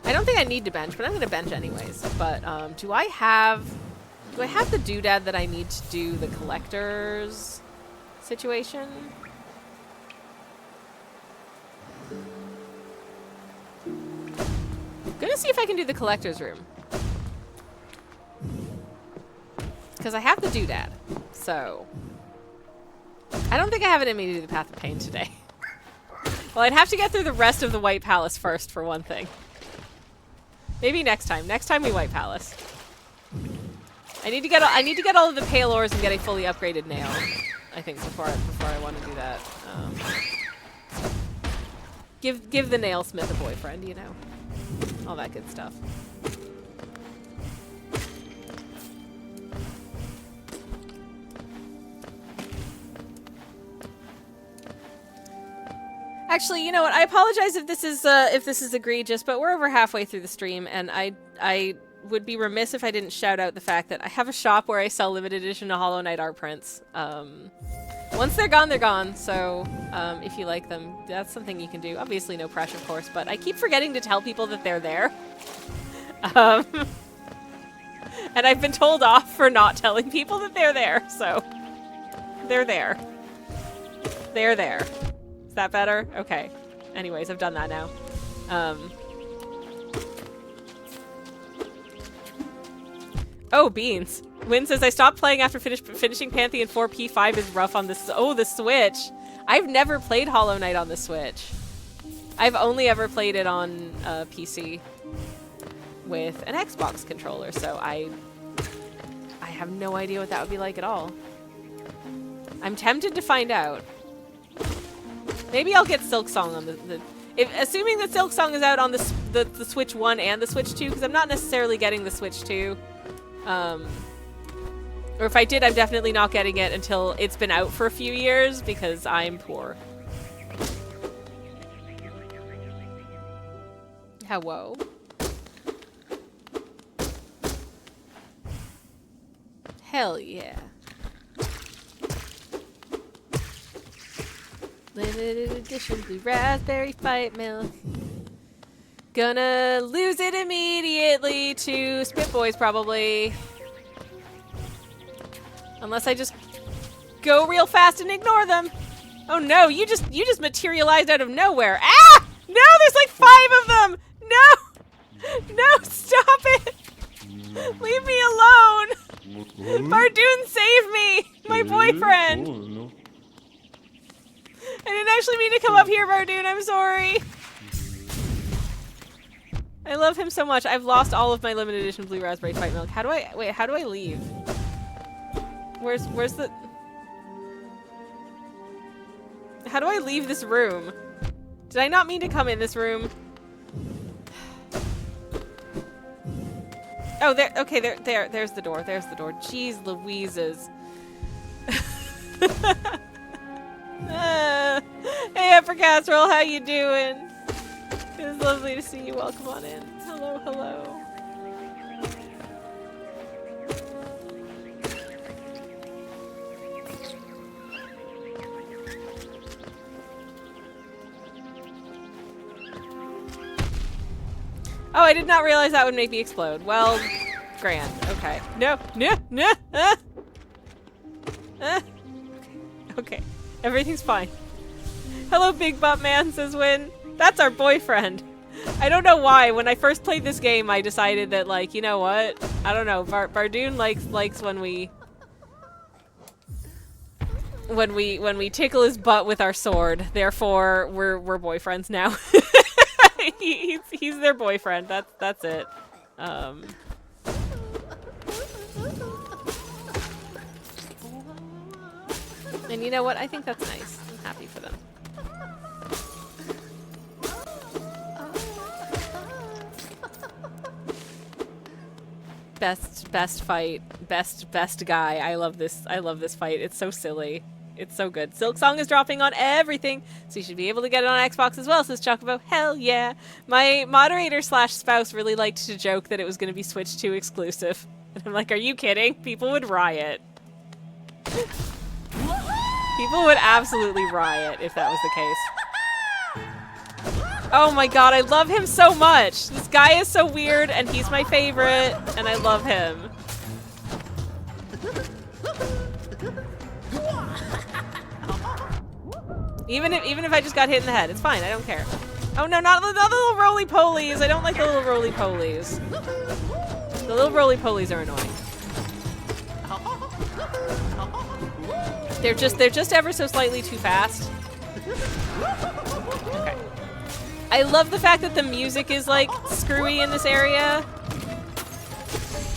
I don't think I need to bench, but I'm gonna bench anyways. But do I have the doodad that I need to do the collectors situation? I'm gonna see if I can do the collector's room. Because I have the doodad. So I don't think I have it in me to do the Path of Pain today. Well, I'd have to get through the rest of the White Palace first, for one thing. Maybe next time. Next time we White Palace. I need to get all of the pale ores and get a fully upgraded nail. I think, before I want to do that. Give the nailsmith a boyfriend, you know, all that good stuff. Actually, you know what? I apologize if this is egregious, but we're over halfway through the stream, and I would be remiss if I didn't shout out the fact that I have a shop where I sell limited edition Hollow Knight art prints. Once they're gone, they're gone. So if you like them, that's something you can do. Obviously, no pressure, of course, but I keep forgetting to tell people that they're there. And I've been told off for not telling people that they're there. So they're there. They're there. Is that better? Okay. Anyways, I've done that now. Oh, beans. Win says, I stopped playing after finishing Pantheon 4. P5 is rough on this. Oh, the Switch. I've never played Hollow Knight on the Switch. I've only ever played it on PC with an Xbox controller, so I have no idea what that would be like at all. I'm tempted to find out. Maybe I'll get Silksong on assuming that Silksong is out on the Switch 1 and the Switch 2, because I'm not necessarily getting the Switch 2. Or if I did, I'm definitely not getting it until it's been out for a few years, because I'm poor. Hello. Hell yeah. Limited edition blue raspberry fight milk. Gonna lose it immediately to Spit Boys, probably. Unless I just go real fast and ignore them. Oh no, you just materialized out of nowhere. Ah! No, there's like 5 of them! No! No, stop it! Leave me alone! Bardoon, save me! My boyfriend! I didn't actually mean to come up here, Bardoon, I'm sorry. I love him so much. I've lost all of my limited edition blue raspberry fight milk. How do I leave? Where's the... How do I leave this room? Did I not mean to come in this room? Oh, there, okay, there's the door, there's the door. Jeez Louises. Hey, Upper Casserole, how you doing? It's lovely to see you. Welcome on in. Hello, hello. Oh, I did not realize that would make me explode. Well, grand. Okay. No, no, no. Okay. Everything's fine. Hello, Big Butt Man, says Win. That's our boyfriend. I don't know why. When I first played this game, I decided that, like, you know what? I don't know. Bardoon likes when we tickle his butt with our sword. Therefore, we're boyfriends now. He's their boyfriend. That's it. And you know what? I think that's nice. I'm happy for them. Best fight. Best guy. I love this fight. It's so silly. It's so good. Silksong is dropping on everything, so you should be able to get it on Xbox as well, says Chocobo. Hell yeah. My moderator / spouse really liked to joke that it was going to be Switch 2 exclusive. And I'm like, are you kidding? People would riot. People would absolutely riot if that was the case. Oh my god, I love him so much. This guy is so weird, and he's my favorite, and I love him. Even if I just got hit in the head, it's fine. I don't care. Oh no, not the little roly-polies. I don't like the little roly-polies. The little roly-polies are annoying. They're just ever so slightly too fast. Okay. I love the fact that the music is like screwy in this area.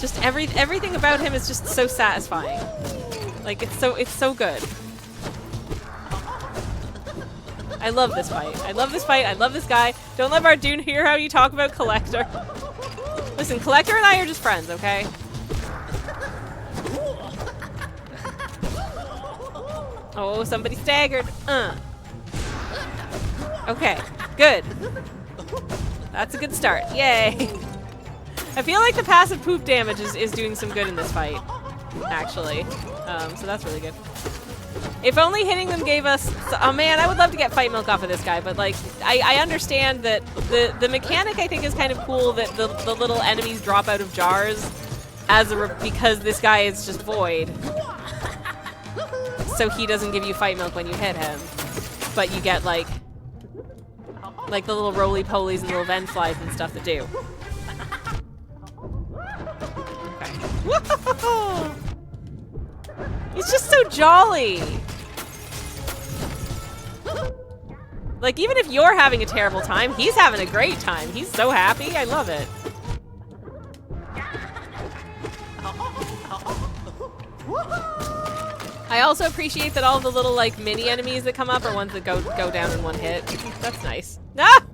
Just everything about him is just so satisfying. Like it's so good. I love this fight. I love this fight. I love this guy. Don't let Bardoon hear how you talk about Collector. Listen, Collector and I are just friends, okay? Oh, somebody staggered. Okay, good. That's a good start. Yay. I feel like the passive poop damage is doing some good in this fight, actually. So that's really good. If only hitting them gave us... Oh man, I would love to get fight milk off of this guy, but like, I understand that the mechanic I think is kind of cool that the little enemies drop out of jars because this guy is just void. So he doesn't give you fight milk when you hit him. But you get like the little roly-polies and little vent flies and stuff that do. Okay. Whoa! He's just so jolly! Like, even if you're having a terrible time, he's having a great time. He's so happy. I love it. I also appreciate that all of the little, like, mini enemies that come up are ones that go down in one hit. That's nice. Ah!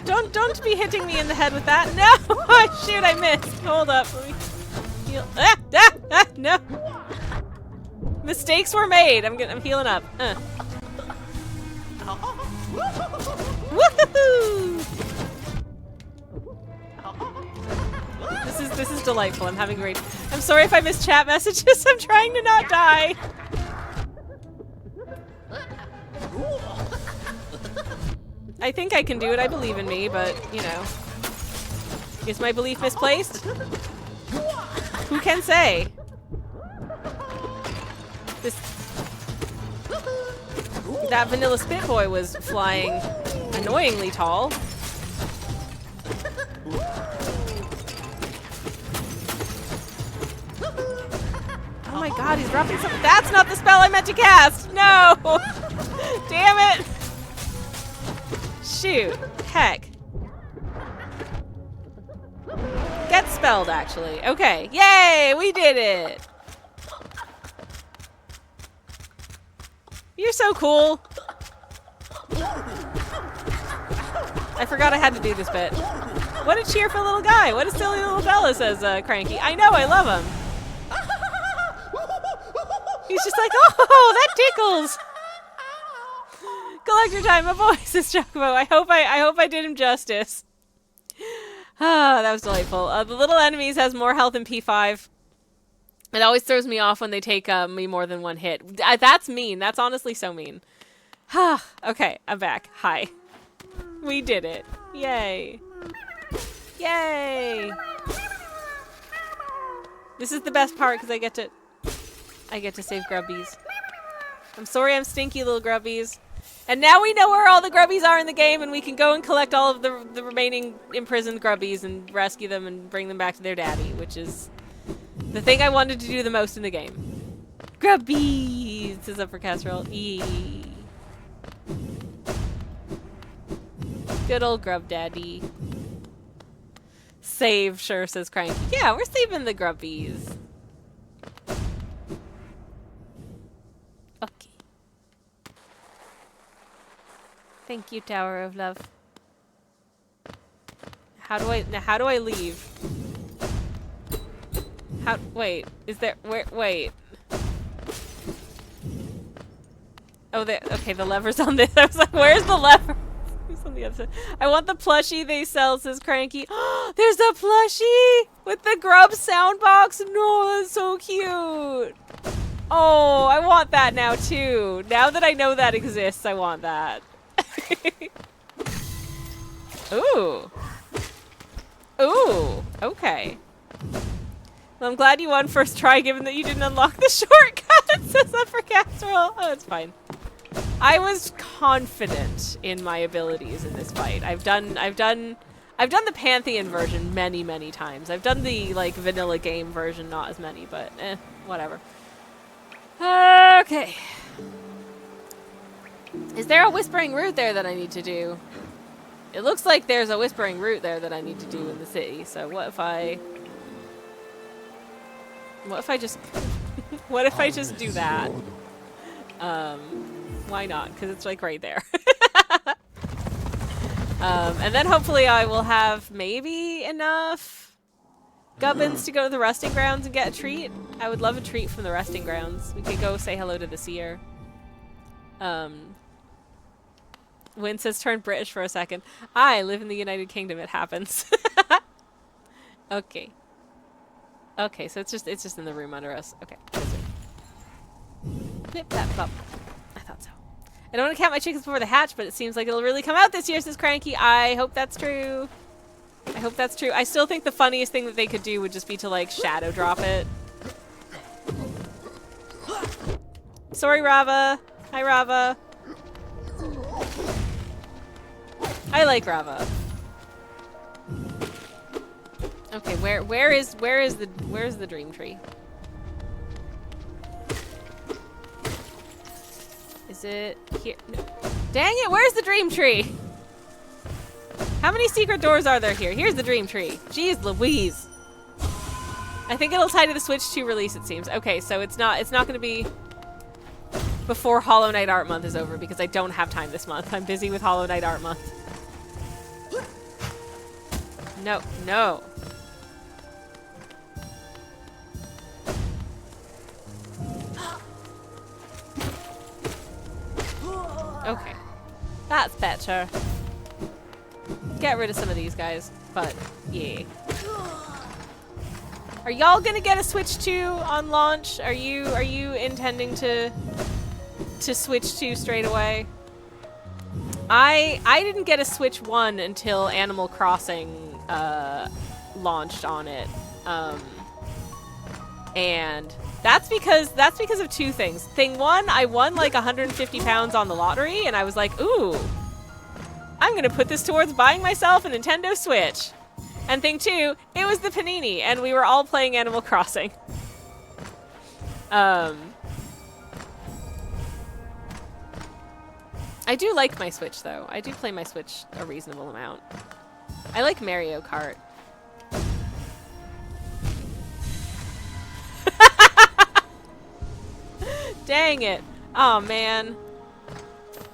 Don't be hitting me in the head with that. No! Oh, shoot, I missed. Hold up. Let me heal. No! Mistakes were made. I'm healing up. Woohoo! This is delightful. I'm having great. I'm sorry if I missed chat messages. I'm trying to not die. I think I can do it. I believe in me, but you know, is my belief misplaced? Who can say? That vanilla spit boy was flying annoyingly tall. Oh my god, he's dropping something. That's not the spell I meant to cast! No! Damn it! Shoot. Heck. Get spelled, actually. Okay. Yay! We did it! You're so cool. I forgot I had to do this bit. What a cheerful little guy. What a silly little fella, says Cranky. I know, I love him. He's just like, oh, that tickles. Collector time, my boy, says Chocobo. I hope I did him justice. Ah, that was delightful. The little enemies has more health than P5. It always throws me off when they take me more than one hit. That's mean. That's honestly so mean. Okay, I'm back. Hi. We did it. Yay. Yay. This is the best part because I get to save grubbies. I'm sorry I'm stinky, little grubbies. And now we know where all the grubbies are in the game, and we can go and collect all of the remaining imprisoned grubbies and rescue them and bring them back to their daddy, which is the thing I wanted to do the most in the game. Grubbies! Says Upper Casserole. Eee. Good old grub daddy. Save, sure, says Cranky. Yeah, we're saving the grubbies. Okay. Thank you, Tower of Love. How do I leave? Wait, is there, wait. Oh, okay, the lever's on this. I was like, where's the lever? It's on the other side. I want the plushie they sell, says Cranky. There's a plushie with the grub sound box. No, that's so cute. Oh, I want that now too. Now that I know that exists, I want that. Ooh. Ooh, okay. Well, I'm glad you won first try, given that you didn't unlock the shortcut, says Upper Casserole. Oh, it's fine. I was confident in my abilities in this fight. I've done the Pantheon version many, many times. I've done the like vanilla game version, not as many, but whatever. Okay. Is there a whispering route there that I need to do? It looks like there's a whispering route there that I need to do in the city. So what if I just what if I just do that? Why not? Because it's like right there. And then hopefully I will have maybe enough gubbins to go to the resting grounds and get a treat. I would love a treat from the resting grounds. We could go say hello to the seer. Wynn says turn British for a second. I live in the United Kingdom. It happens. Okay. Okay, so it's just in the room under us. Okay. Flip that bump. I thought so. I don't want to count my chickens before they hatch, but it seems like it'll really come out this year, says Cranky. I hope that's true. I hope that's true. I still think the funniest thing that they could do would just be to, like, shadow drop it. Sorry, Rava. Hi, Rava. I like Rava. Okay, where is the dream tree? Is it here? No. Dang it, where's the dream tree? How many secret doors are there here? Here's the dream tree. Jeez Louise. I think it'll tie to the Switch 2 release, it seems. Okay, so it's not gonna be before Hollow Knight Art Month is over because I don't have time this month. I'm busy with Hollow Knight Art Month. No, no. Okay. That's better. Get rid of some of these guys, but yeah. Are y'all gonna get a Switch 2 on launch? Are you intending to switch to straight away? I didn't get a Switch 1 until Animal Crossing launched on it. And that's because of two things. Thing one, I won like 150 pounds on the lottery, and I was like, ooh, I'm gonna put this towards buying myself a Nintendo Switch. And thing two, it was the Panini, and we were all playing Animal Crossing. I do like my Switch, though. I do play my Switch a reasonable amount. I like Mario Kart. Dang it. Oh man.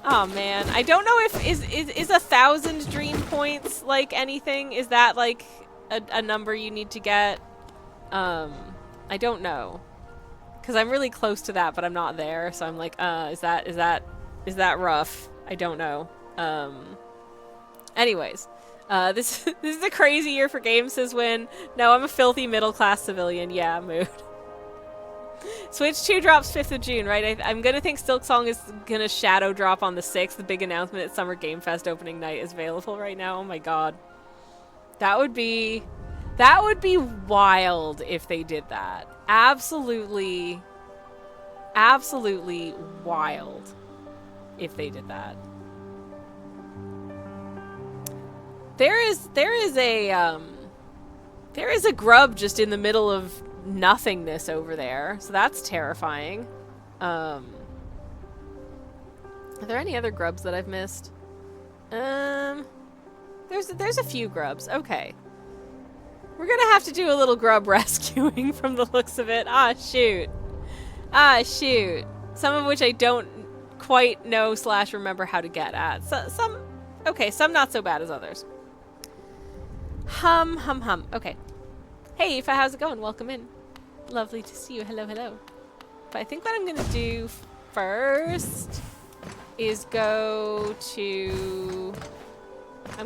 Oh man. I don't know if is 1,000 dream points like anything? Is that like a number you need to get? I don't know. Cuz I'm really close to that, but I'm not there. So I'm like, is that rough? I don't know. Anyways, this is a crazy year for games, says Win. No, I'm a filthy middle-class civilian. Yeah, mood. Switch 2 drops 5th of June, right? I'm gonna think Silksong is gonna shadow drop on the 6th. The big announcement at Summer Game Fest opening night is available right now. Oh my god. That would be wild if they did that. Absolutely wild if they did that. There is a grub just in the middle of nothingness over there, so that's terrifying. Are there any other grubs that I've missed? There's a few grubs. Okay. We're gonna have to do a little grub rescuing from the looks of it. Ah, shoot. Ah, shoot. Some of which I don't quite know / remember how to get at. Some not so bad as others. Hum. Okay. Hey, Aoife, how's it going? Welcome in. Lovely to see you. Hello, hello. But I think what I'm gonna do first is I'm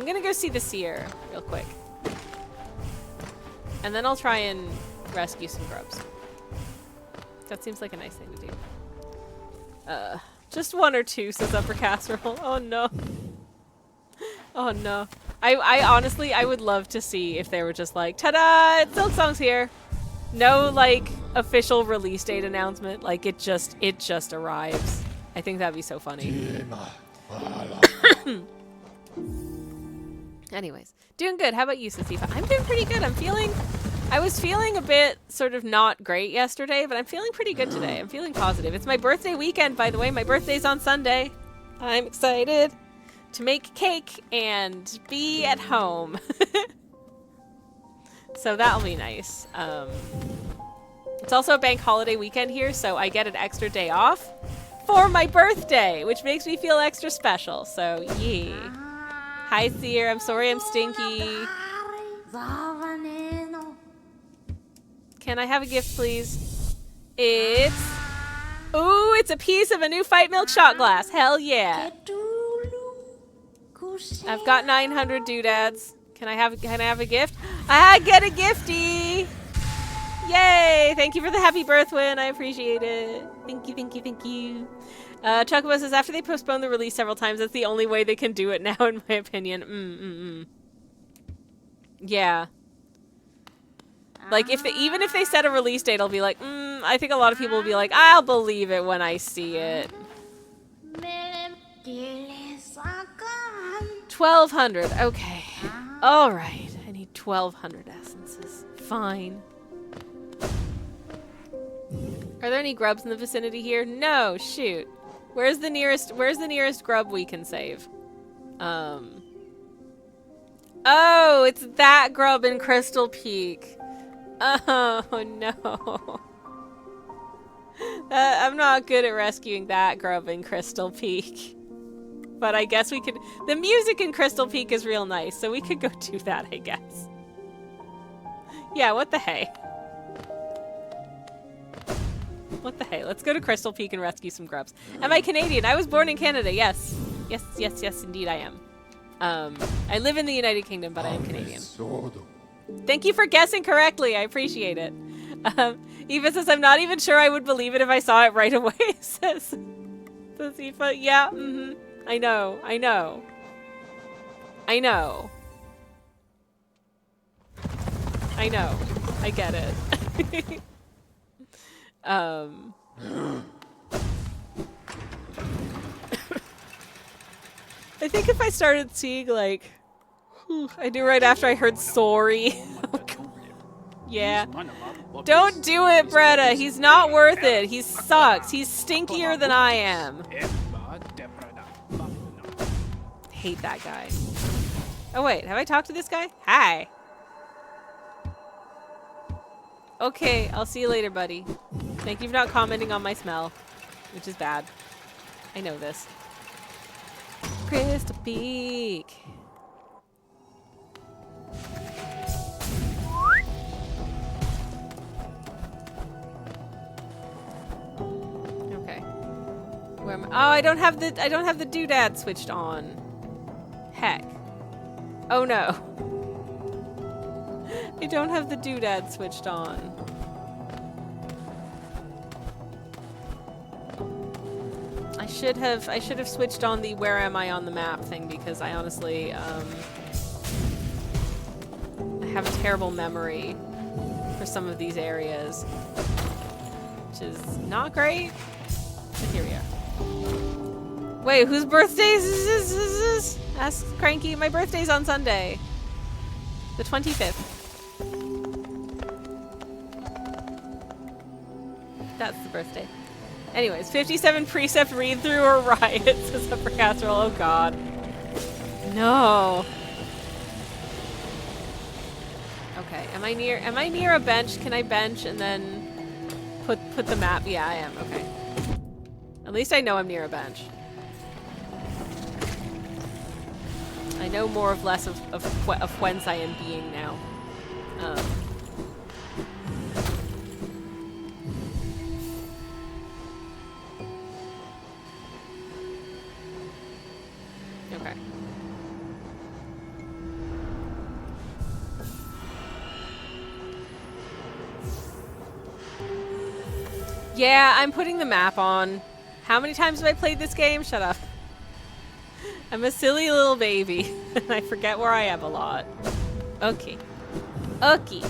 gonna go see the seer real quick. And then I'll try and rescue some grubs. That seems like a nice thing to do. Just one or two, says Upper Casserole. Oh no. Oh no. I honestly, I would love to see if they were just like, ta-da, Silksong's here. No, like, official release date announcement. Like, it just arrives. I think that'd be so funny. Anyways, doing good. How about you, Sasifa? I'm doing pretty good. I was feeling a bit sort of not great yesterday, but I'm feeling pretty good today. I'm feeling positive. It's my birthday weekend, by the way. My birthday's on Sunday. I'm excited to make cake and be at home. So that'll be nice. It's also a bank holiday weekend here, so I get an extra day off for my birthday, which makes me feel extra special. So, yeah. Hi, Seer. I'm sorry I'm stinky. Can I have a gift, please? It's... Ooh, it's a piece of a new Fight Milk shot glass. Hell yeah. I've got 900 doodads. Can I have a gift? I get a gifty! Yay! Thank you for the happy birth win. I appreciate it. Thank you, thank you, thank you. Chocobo says, after they postponed the release several times, that's the only way they can do it now, in my opinion. Yeah. Like, even if they set a release date, I'll be like, I think a lot of people will be like, I'll believe it when I see it. 1,200. Okay. Alright. I need 1,200 essences. Fine. Are there any grubs in the vicinity here? No, shoot. Where's the nearest grub we can save? Oh, it's that grub in Crystal Peak. Oh no. I'm not good at rescuing that grub in Crystal Peak. But I guess we could... The music in Crystal Peak is real nice, so we could go do that, I guess. Yeah, what the hey? What the hey? Let's go to Crystal Peak and rescue some grubs. Am I Canadian? I was born in Canada, yes. Yes, indeed I am. I live in the United Kingdom, but I am Canadian. Thank you for guessing correctly. I appreciate it. Eva says, I'm not even sure I would believe it if I saw it right away, says Eva. Yeah, I know. I get it. I think if I started seeing, like... I do right after I heard sorry. Yeah. Don't do it, Bretta. He's not worth it. He sucks. He's stinkier than I am. Hate that guy. Oh, wait. Have I talked to this guy? Hi. Okay, I'll see you later, buddy. Thank you for not commenting on my smell, which is bad. I know this. Crystal Peak. Okay. Where am I? Oh, I don't have the doodad switched on. Heck. Oh no. I don't have the doodad switched on. I should have switched on the where am I on the map thing because I honestly I have a terrible memory for some of these areas, which is not great. But here we are. Wait, whose birthday is this? Ask Cranky. My birthday's on Sunday, the 25th. That's the birthday. Anyways, 57 precept read through or riot, says Upper Casserole. Oh god. No. Okay, am I near a bench? Can I bench and then put the map? Yeah, I am. Okay. At least I know I'm near a bench. I know more or less of whence I am being now. Okay. Yeah, I'm putting the map on. How many times have I played this game? Shut up. I'm a silly little baby. And I forget where I am a lot. Okay. Okay.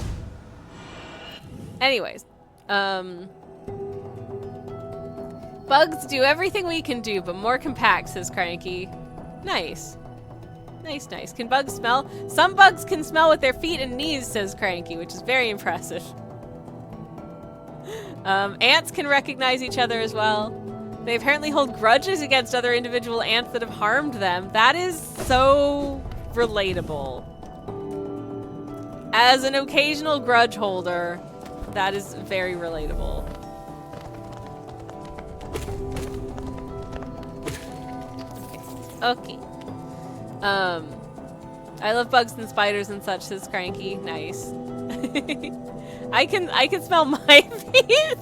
Anyways. Bugs do everything we can do, but more compact, says Cranky. Nice. Nice, nice. Can bugs smell? Some bugs can smell with their feet and knees, says Cranky, which is very impressive. Ants can recognize each other as well. They apparently hold grudges against other individual ants that have harmed them. That is so relatable. As an occasional grudge holder, that is very relatable. Okay. I love bugs and spiders and such, says Cranky. Nice. I can smell my feet,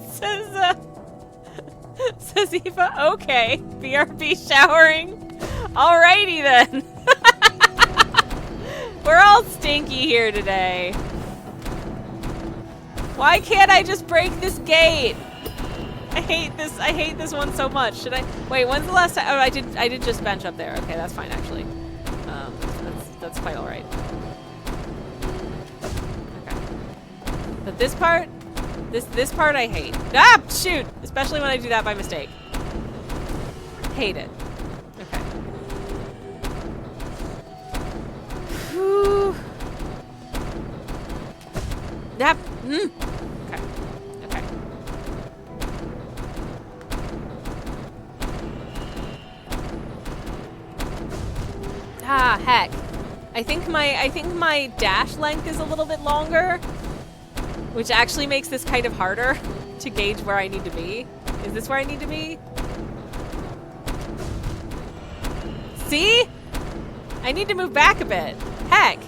says Eva. Okay. BRB showering. Alrighty then. We're all stinky here today. Why can't I just break this gate? I hate this one so much. Should I wait, when's the last time? Oh, I did just bench up there. Okay, that's fine actually. That's quite alright. Okay. But this part I hate. Ah, shoot! Especially when I do that by mistake. Hate it. Okay. Whew. Nap. Okay. Okay. Ah, heck. I think my dash length is a little bit longer, which actually makes this kind of harder to gauge where I need to be. Is this where I need to be? See? I need to move back a bit. Heck.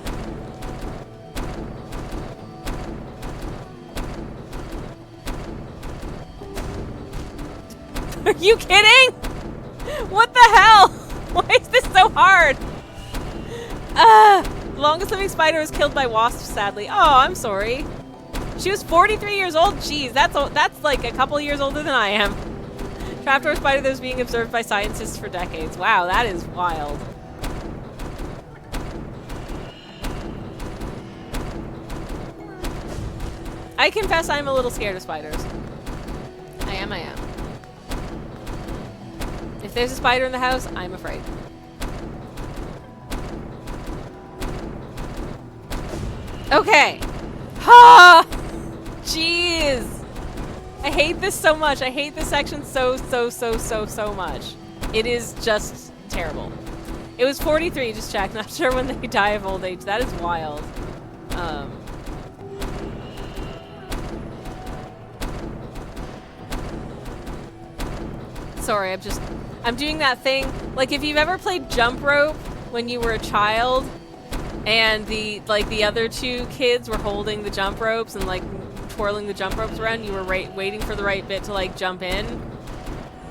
Are you kidding? What the hell? Why is this so hard? The longest living spider was killed by wasps, sadly. Oh, I'm sorry. She was 43 years old? Jeez, that's like a couple years older than I am. Trapdoor spider that was being observed by scientists for decades. Wow, that is wild. I confess I'm a little scared of spiders. I am. If there's a spider in the house, I'm afraid. Okay. Ha! Jeez. I hate this so much. I hate this section so much. It is just terrible. It was 43, just check. Not sure when they die of old age. That is wild. Sorry, I'm doing that thing. Like, if you've ever played jump rope when you were a child, and the other two kids were holding the jump ropes and like twirling the jump ropes around, you were waiting for the right bit to like jump in.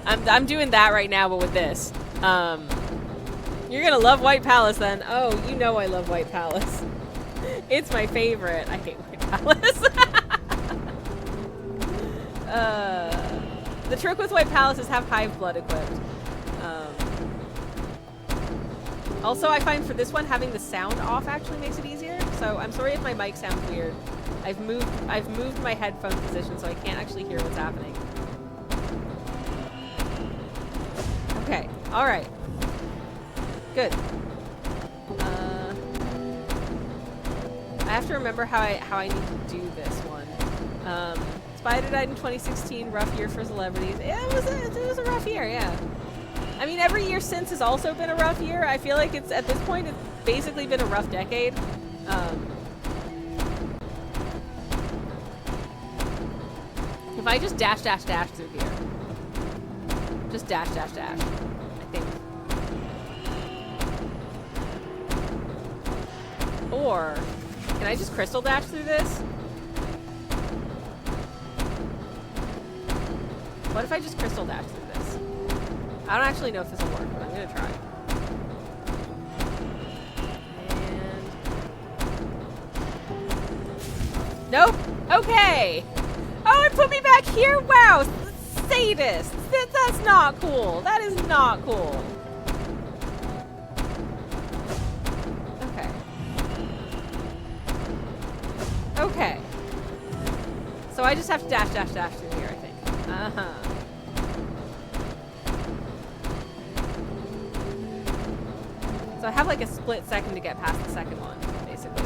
I'm doing that right now, but with this. You're gonna love White Palace then. Oh, you know I love White Palace. It's my favorite. I hate White Palace. The trick with White Palace is have Hive Blood equipped. Also, I find for this one, having the sound off actually makes it easier. So I'm sorry if my mic sounds weird. I've moved my headphone position so I can't actually hear what's happening. Okay. All right. Good. I have to remember how I need to do this one. Spider died in 2016. Rough year for celebrities. It was a rough year. Yeah. I mean, every year since has also been a rough year. I feel like it's, at this point, it's basically been a rough decade. If I just dash through here. Just dash, I think. Or, can I just crystal dash through this? What if I just crystal dash through this? I don't actually know if this will work, but I'm gonna try. And... Nope! Okay! Oh, it put me back here? Wow! Sadist! That's not cool! That is not cool! Okay. Okay. So I just have to dash through here, I think. Uh-huh. So I have like a split second to get past the second one, basically.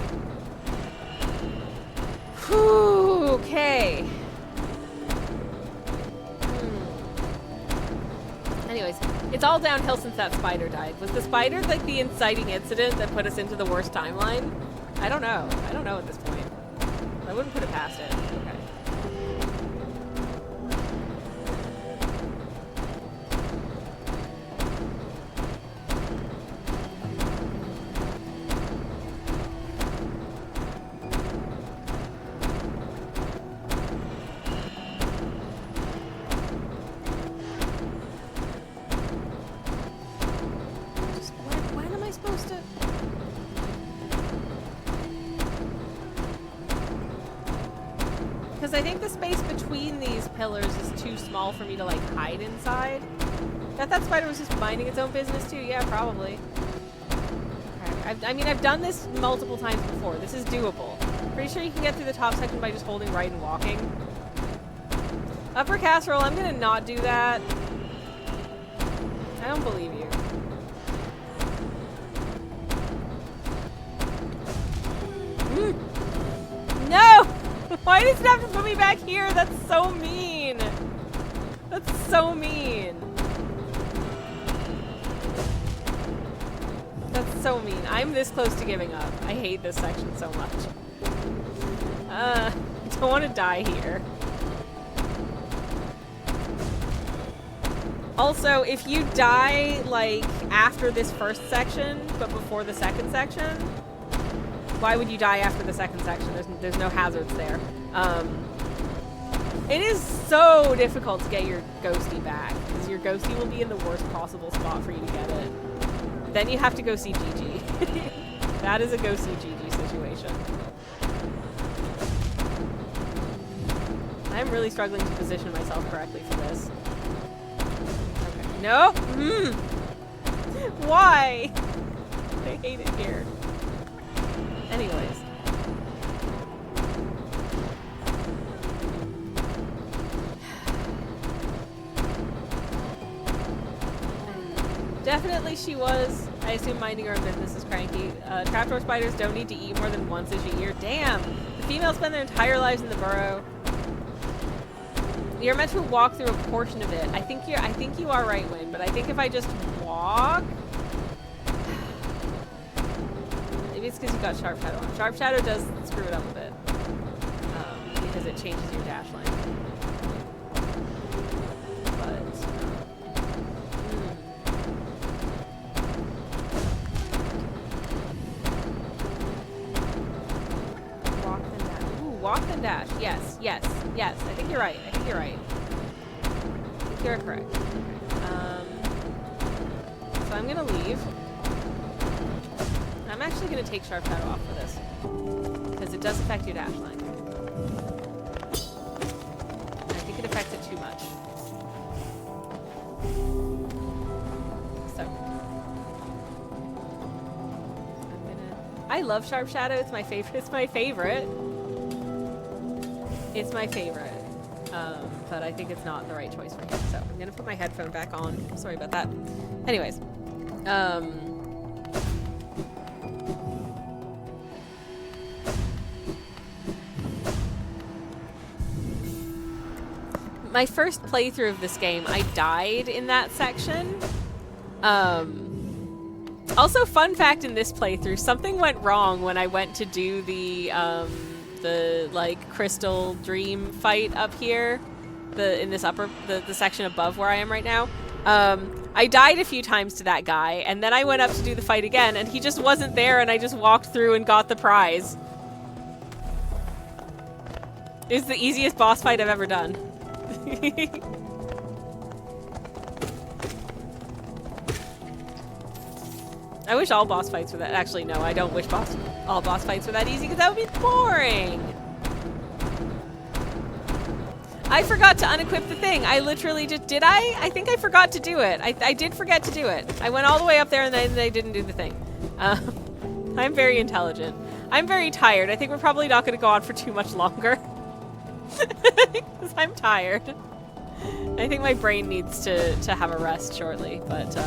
Whew, okay. Anyways, it's all downhill since that spider died. Was the spider like the inciting incident that put us into the worst timeline? I don't know. I don't know at this point. I wouldn't put it past it. Okay. because I think the space between these pillars is too small for me to like hide inside. That spider was just minding its own business too. Yeah, probably. Okay. I mean, I've done this multiple times before. This is doable. Pretty sure you can get through the top section by just holding right and walking. Upper casserole, I'm gonna not do that. I don't believe you. No! Why does it have to put me back here? That's so mean. That's so mean. That's so mean. I'm this close to giving up. I hate this section so much. I don't want to die here. Also, if you die, like, after this first section, but before the second section, why would you die after the second section? There's no hazards there. It is so difficult to get your ghosty back, because your ghosty will be in the worst possible spot for you to get it. Then you have to go see Gigi. That is a go see Gigi situation. I'm really struggling to position myself correctly for this. Okay. No! Why? I hate it here. Anyways. Definitely she was. I assume minding her own business is cranky. Trapdoor spiders don't need to eat more than once a year. Damn! The females spend their entire lives in the burrow. You're meant to walk through a portion of it. I think you are right, Wynn, but I think if I just walk... Maybe it's because you got Sharp Shadow on. Sharp Shadow does screw it up a bit. Because it changes your dash lane. Walk then dash. Yes, yes, yes. I think you're right. I think you're right. I think you're correct. So I'm gonna leave. I'm actually gonna take Sharp Shadow off for this. Because it does affect your dash line. And I think it affects it too much. So. I love Sharp Shadow. It's my favorite. It's my favorite. It's my favorite, but I think it's not the right choice for him. So I'm gonna put my headphone back on. Sorry about that. Anyways, my first playthrough of this game, I died in that section. Also, fun fact in this playthrough, something went wrong when I went to do the like crystal dream fight up here, in this the section above where I am right now. I died a few times to that guy, and then I went up to do the fight again, and he just wasn't there, and I just walked through and got the prize. It's the easiest boss fight I've ever done. I wish all boss fights were that. Actually, no, I don't wish all boss fights were that easy, because that would be boring. I forgot to unequip the thing. I literally just... Did I? I think I forgot to do it. I did forget to do it. I went all the way up there and then I didn't do the thing. I'm very intelligent. I'm very tired. I think we're probably not going to go on for too much longer. Because I'm tired. I think my brain needs to have a rest shortly, but...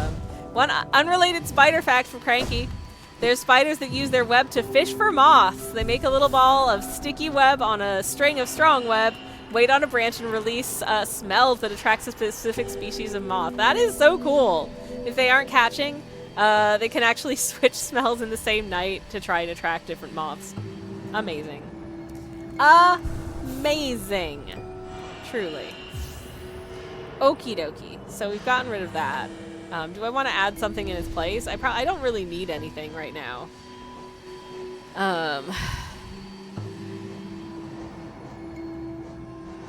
One unrelated spider fact from Cranky. There's spiders that use their web to fish for moths. They make a little ball of sticky web on a string of strong web, wait on a branch, and release smells that attracts a specific species of moth. That is so cool. If they aren't catching, they can actually switch smells in the same night to try and attract different moths. Amazing. Amazing. Truly. Okie dokie. So we've gotten rid of that. Do I want to add something in its place? I don't really need anything right now.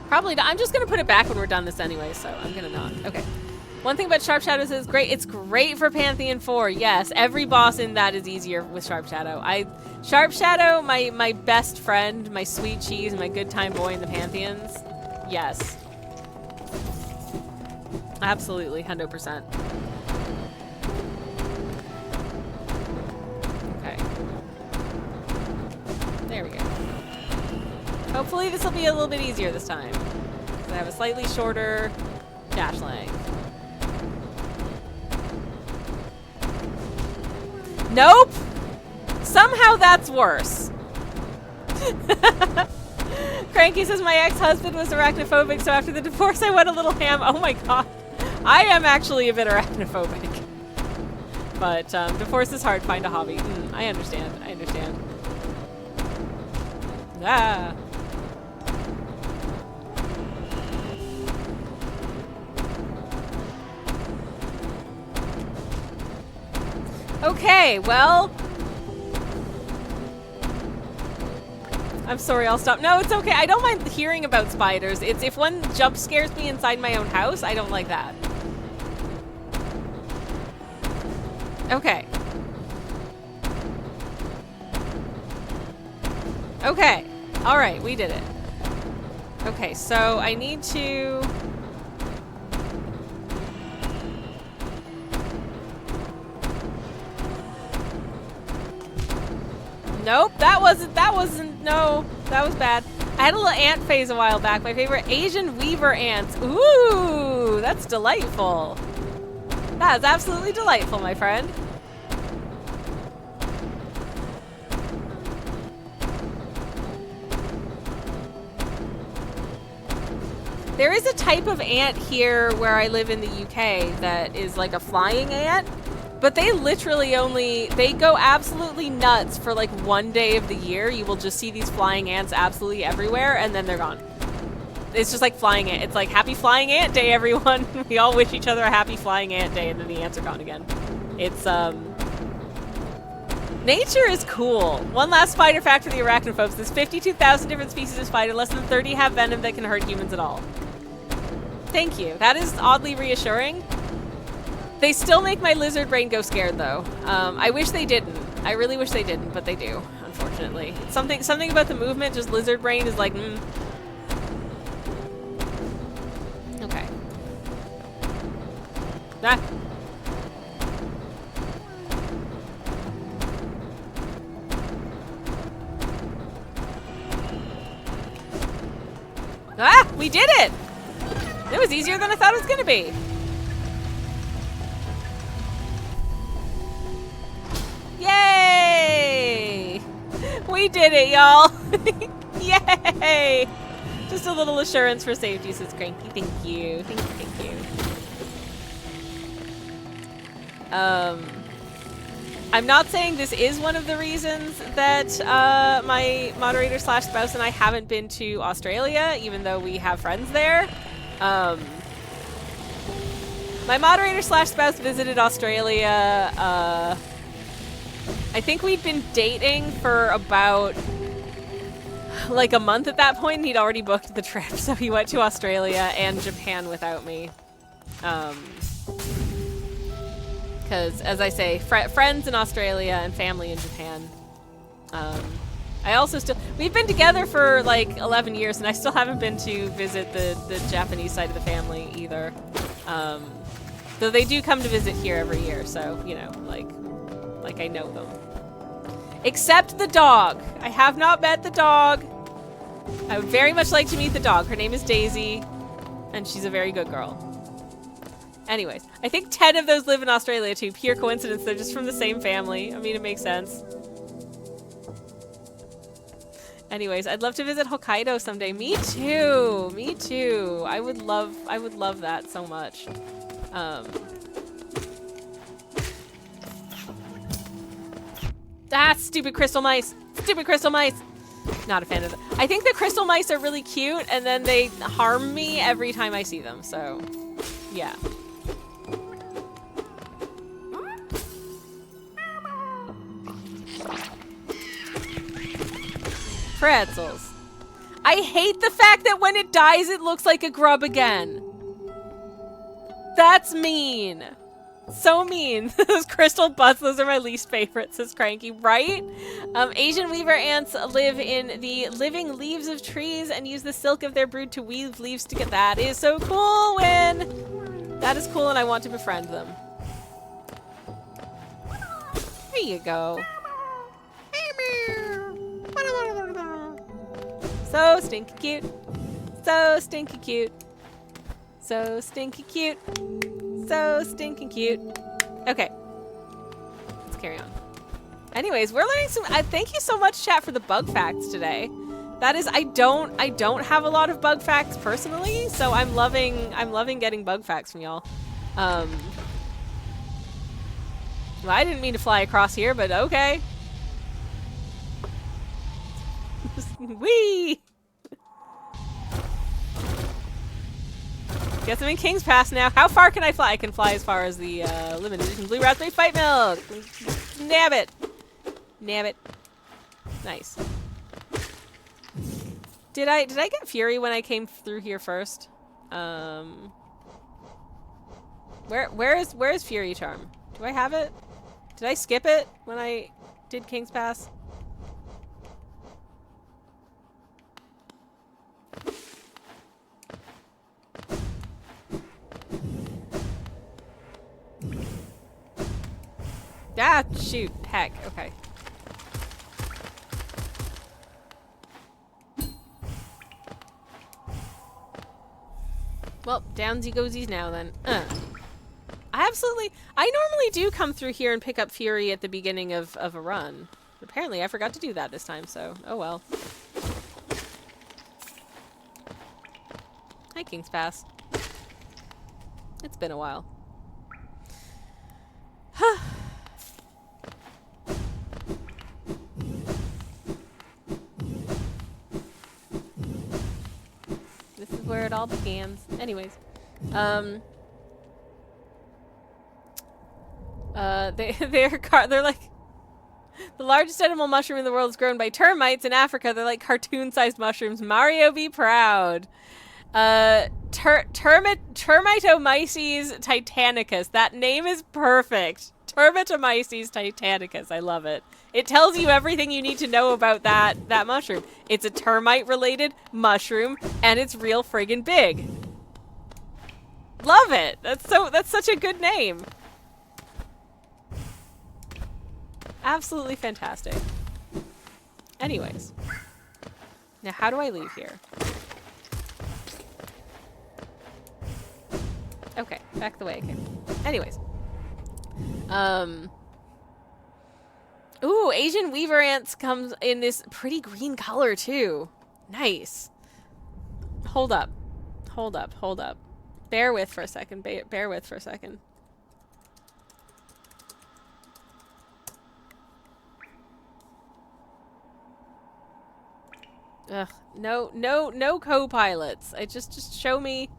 Probably not. I'm just going to put it back when we're done this anyway, so I'm going to not. Okay. One thing about Sharp Shadow is great. It's great for Pantheon 4. Yes, every boss in that is easier with Sharp Shadow. Sharp Shadow, my best friend, my sweet cheese, my good time boy in the Pantheons. Yes. Absolutely, 100%. Okay. There we go. Hopefully this will be a little bit easier this time. I have a slightly shorter dash length. Nope! Somehow that's worse. Cranky says my ex-husband was arachnophobic, so after the divorce I went a little ham. Oh my god. I am actually a bit arachnophobic. But divorce is hard, find a hobby. I understand, I understand. Ah. Okay, well. I'm sorry, I'll stop. No, it's okay. I don't mind hearing about spiders. It's if one jump scares me inside my own house, I don't like that. Okay. Okay. All right, we did it. Okay, so I need to... Nope, that wasn't, no, that was bad. I had a little ant phase a while back. My favorite Asian weaver ants. Ooh, that's delightful. That is absolutely delightful, my friend. There is a type of ant here where I live in the UK that is like a flying ant. But they literally they go absolutely nuts for like one day of the year. You will just see these flying ants absolutely everywhere, and then they're gone. It's just like flying ant. It's like, happy flying ant day, everyone. We all wish each other a happy flying ant day, and then the ants are gone again. It's, nature is cool. One last spider fact for the arachnophobes. There's 52,000 different species of spider. Less than 30 have venom that can hurt humans at all. Thank you. That is oddly reassuring. They still make my lizard brain go scared, though. I wish they didn't. I really wish they didn't, but they do, unfortunately. Something about the movement, just lizard brain is like, Okay. Ah. Ah! We did it! It was easier than I thought it was gonna be. Yay! We did it, y'all! Yay! Just a little assurance for safety, says Cranky. Thank you. Thank you, thank you. I'm not saying this is one of the reasons that my moderator slash spouse and I haven't been to Australia, even though we have friends there. My moderator slash spouse visited Australia, I think we'd been dating for about like a month at that point, and he'd already booked the trip, so he went to Australia and Japan without me. Because, as I say, friends in Australia and family in Japan. I also we've been together for like 11 years, and I still haven't been to visit the Japanese side of the family either. Though they do come to visit here every year, so, you know, like I know them. Except the dog. I have not met the dog. I would very much like to meet the dog. Her name is Daisy, and she's a very good girl. Anyways, I think 10 of those live in Australia too. Pure coincidence, they're just from the same family. I mean, it makes sense. Anyways, I'd love to visit Hokkaido someday. Me too. Me too. I would love that so much. Ah, stupid crystal mice. Stupid crystal mice. Not a fan of them. I think the crystal mice are really cute, and then they harm me every time I see them, so yeah. Pretzels. I hate the fact that when it dies, it looks like a grub again. That's mean. So mean. Those crystal butts, those are my least favorite, says Cranky, right? Asian weaver ants live in the living leaves of trees and use the silk of their brood to weave leaves to get. That is so cool, Win! That is cool and I want to befriend them. There you go. So stinky cute. So stinky cute. So stinky cute. So stinking cute. Okay. Let's carry on. Anyways, we're learning some thank you so much, chat, for the bug facts today. That is I don't have a lot of bug facts personally, so I'm loving getting bug facts from y'all. Well, I didn't mean to fly across here, but okay. Whee! Guess I'm in King's Pass now. How far can I fly? I can fly as far as the limited edition blue raspberry fight milk. Nab it. Nab it. Nice. Did I get Fury when I came through here first? Where is Fury Charm? Do I have it? Did I skip it when I did King's Pass? Ah, shoot. Heck. Okay. Well, downsy-goesies now then. I normally do come through here and pick up Fury at the beginning of a run. Apparently I forgot to do that this time, so oh well. Hi, King's Pass. It's been a while. This is where it all begins. Anyways, they're like the largest edible mushroom in the world is grown by termites in Africa. They're like cartoon-sized mushrooms. Mario, be proud. Termitomyces titanicus. That name is perfect. Termitomyces titanicus. I love it. It tells you everything you need to know about that mushroom. It's a termite-related mushroom, and it's real friggin' big. Love it. That's such a good name. Absolutely fantastic. Anyways. Now, how do I leave here? Okay, back the way I came. Anyways. Ooh, Asian weaver ants comes in this pretty green color, too. Nice. Hold up. Hold up, hold up. Bear with for a second. Bear with for a second. Ugh, no co-pilots. Just show me.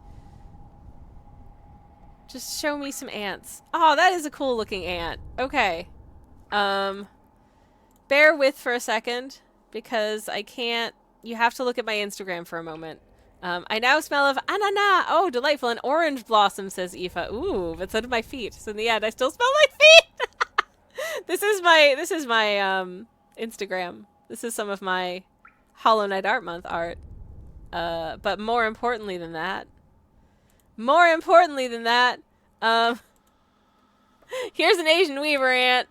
Just show me some ants. Oh, that is a cool looking ant. Okay. Bear with for a second because I can't. You have to look at my Instagram for a moment. I now smell of anana. Oh, delightful. An orange blossom, says Aoife. Ooh, but so did my feet. So in the end, I still smell my feet. This is my Instagram. This is some of my Hollow Knight Art Month art. But more importantly than that, here's an Asian weaver ant.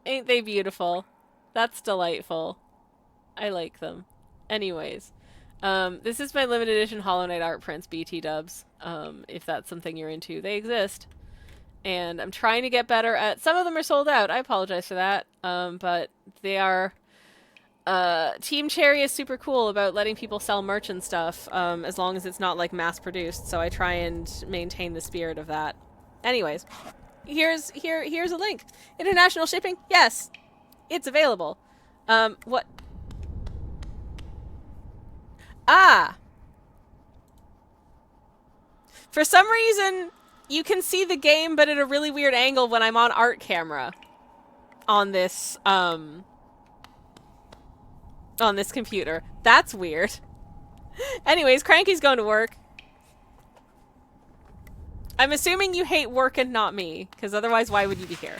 Ain't they beautiful? That's delightful. I like them. Anyways, this is my limited edition Hollow Knight art prints, BT dubs. If that's something you're into, they exist. And I'm trying to get better at. Some of them are sold out. I apologize for that. But they are. Team Cherry is super cool about letting people sell merch and stuff, as long as it's not like mass produced. So I try and maintain the spirit of that. Anyways, here's a link. International shipping? Yes, it's available. What? Ah! For some reason, you can see the game, but at a really weird angle when I'm on art camera. On this computer. That's weird. Anyways, Cranky's going to work. I'm assuming you hate work and not me, because otherwise why would you be here?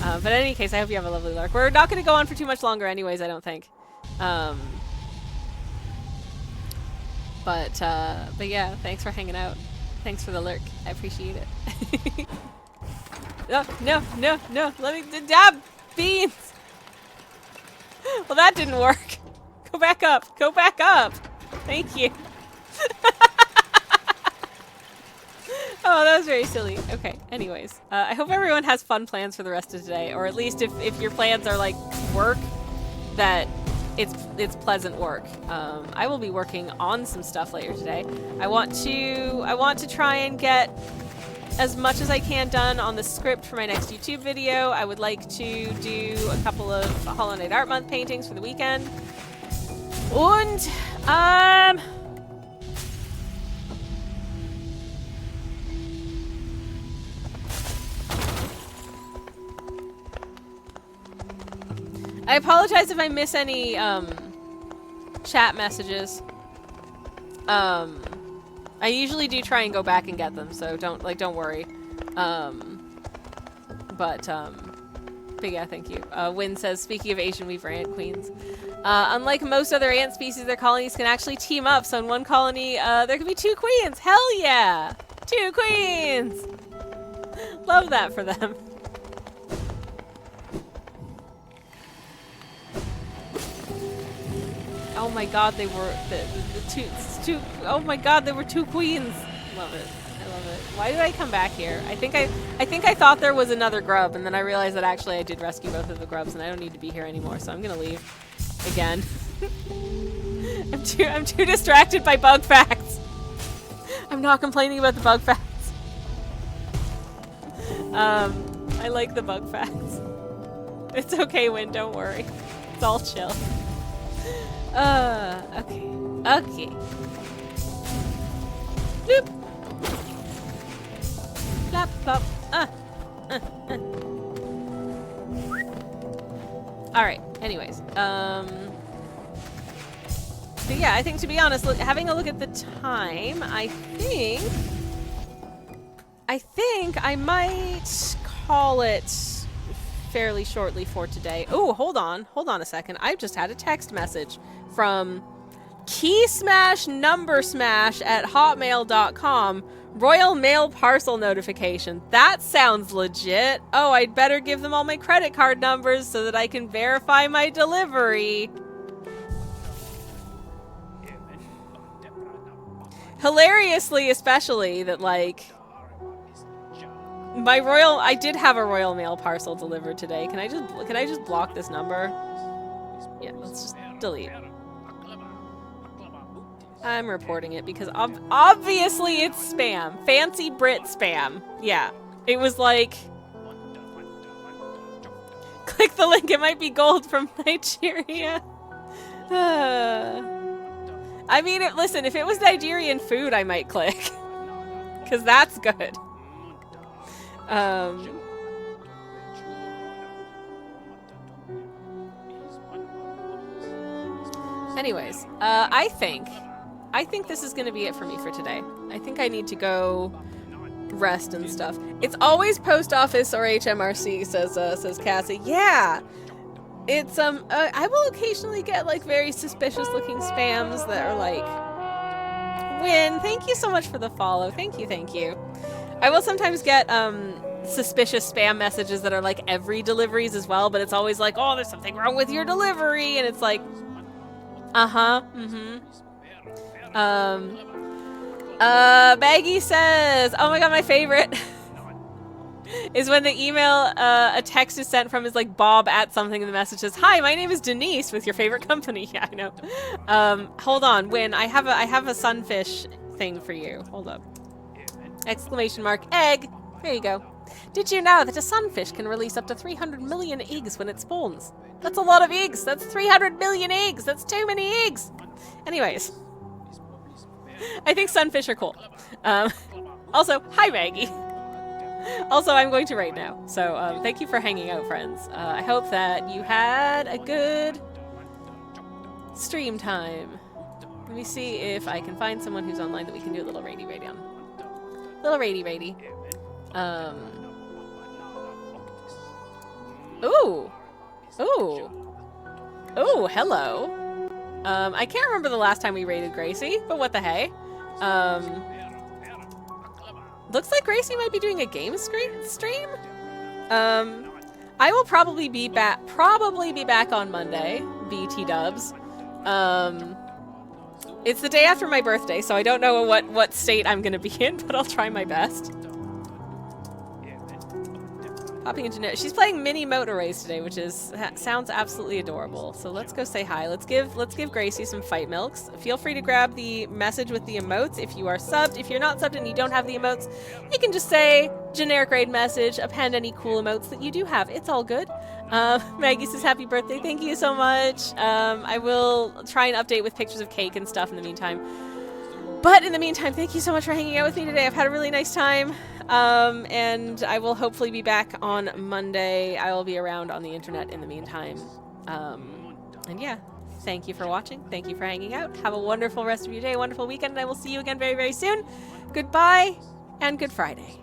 But in any case, I hope you have a lovely lurk. We're not going to go on for too much longer anyways, I don't think. But yeah, thanks for hanging out. Thanks for the lurk. I appreciate it. No, let me dab beans. Well, that didn't work. Go back up. Go back up. Thank you. Oh, that was very silly. Okay, anyways. I hope everyone has fun plans for the rest of today, or at least if your plans are like work, that it's pleasant work. I will be working on some stuff later today. I want to try and get as much as I can done on the script for my next YouTube video. I would like to do a couple of Hollow Knight Art Month paintings for the weekend. Und, I apologize if I miss any, chat messages. I usually do try and go back and get them, so don't worry. But yeah, thank you. Win says, speaking of Asian weaver ant queens, unlike most other ant species, their colonies can actually team up, so in one colony, there can be 2 queens! Hell yeah! 2 queens! Love that for them. Oh my god, they were the two. Oh my god, there were 2 queens. Love it. I love it. Why did I come back here? I think I thought there was another grub, and then I realized that actually I did rescue both of the grubs, and I don't need to be here anymore. So I'm gonna leave again. I'm too distracted by bug facts. I'm not complaining about the bug facts. I like the bug facts. It's okay, Win. Don't worry. It's all chill. Okay. Okay. Bloop. Flap, flop. Alright, anyways. But yeah, I think, to be honest, having a look at the time, I think I might call it fairly shortly for today. Oh, hold on a second. I've just had a text message from keysmashnumbersmash@hotmail.com. Royal Mail parcel notification. That sounds legit. Oh, I'd better give them all my credit card numbers so that I can verify my delivery. Hilariously, especially that, like, I did have a Royal Mail parcel delivered today. Can I just block this number? Yeah, let's just delete. I'm reporting it because obviously it's spam. Fancy Brit spam. Yeah. It was like, click the link, it might be gold from Nigeria. I mean, listen, if it was Nigerian food, I might click. Because that's good. Anyways, I think this is going to be it for me for today. I think I need to go rest and stuff. It's always post office or HMRC, says Cassie. Yeah! It's, I will occasionally get, like, very suspicious looking spams that are like, Win, thank you so much for the follow. Thank you. I will sometimes get, suspicious spam messages that are like every deliveries as well, but it's always like, oh, there's something wrong with your delivery, and it's like, Baggy says, oh my god, my favorite is when the email, a text is sent from is like Bob at something, and the message says, hi, my name is Denise with your favorite company. Yeah, I know. Hold on, Win, I have a sunfish thing for you. Hold up. Exclamation mark, egg. There you go. Did you know that a sunfish can release up to 300 million eggs when it spawns? That's a lot of eggs. That's 300 million eggs. That's too many eggs. Anyways. I think sunfish are cool. Also, hi Maggie. Also, I'm going to write now. So, thank you for hanging out, friends. I hope that you had a good stream time. Let me see if I can find someone who's online that we can do a little rainy raid on. Little rady. Ooh. Ooh, hello. I can't remember the last time we raided Gracie, but what the hey. Looks like Gracie might be doing a game stream. I will probably be back on Monday, BT dubs. It's the day after my birthday, so I don't know what state I'm gonna be in, but I'll try my best. Popping into she's playing mini motor race today, which sounds absolutely adorable. So let's go say hi. Let's give Gracie some fight milks. Feel free to grab the message with the emotes if you are subbed. If you're not subbed and you don't have the emotes, you can just say generic raid message, append any cool emotes that you do have. It's all good. Maggie says happy birthday. Thank you so much. I will try and update with pictures of cake and stuff in the meantime. But in the meantime, thank you so much for hanging out with me today. I've had a really nice time. And I will hopefully be back on Monday. I will be around on the internet in the meantime. And yeah, thank you for watching. Thank you for hanging out. Have a wonderful rest of your day, wonderful weekend, and I will see you again very, very soon. Goodbye and good Friday.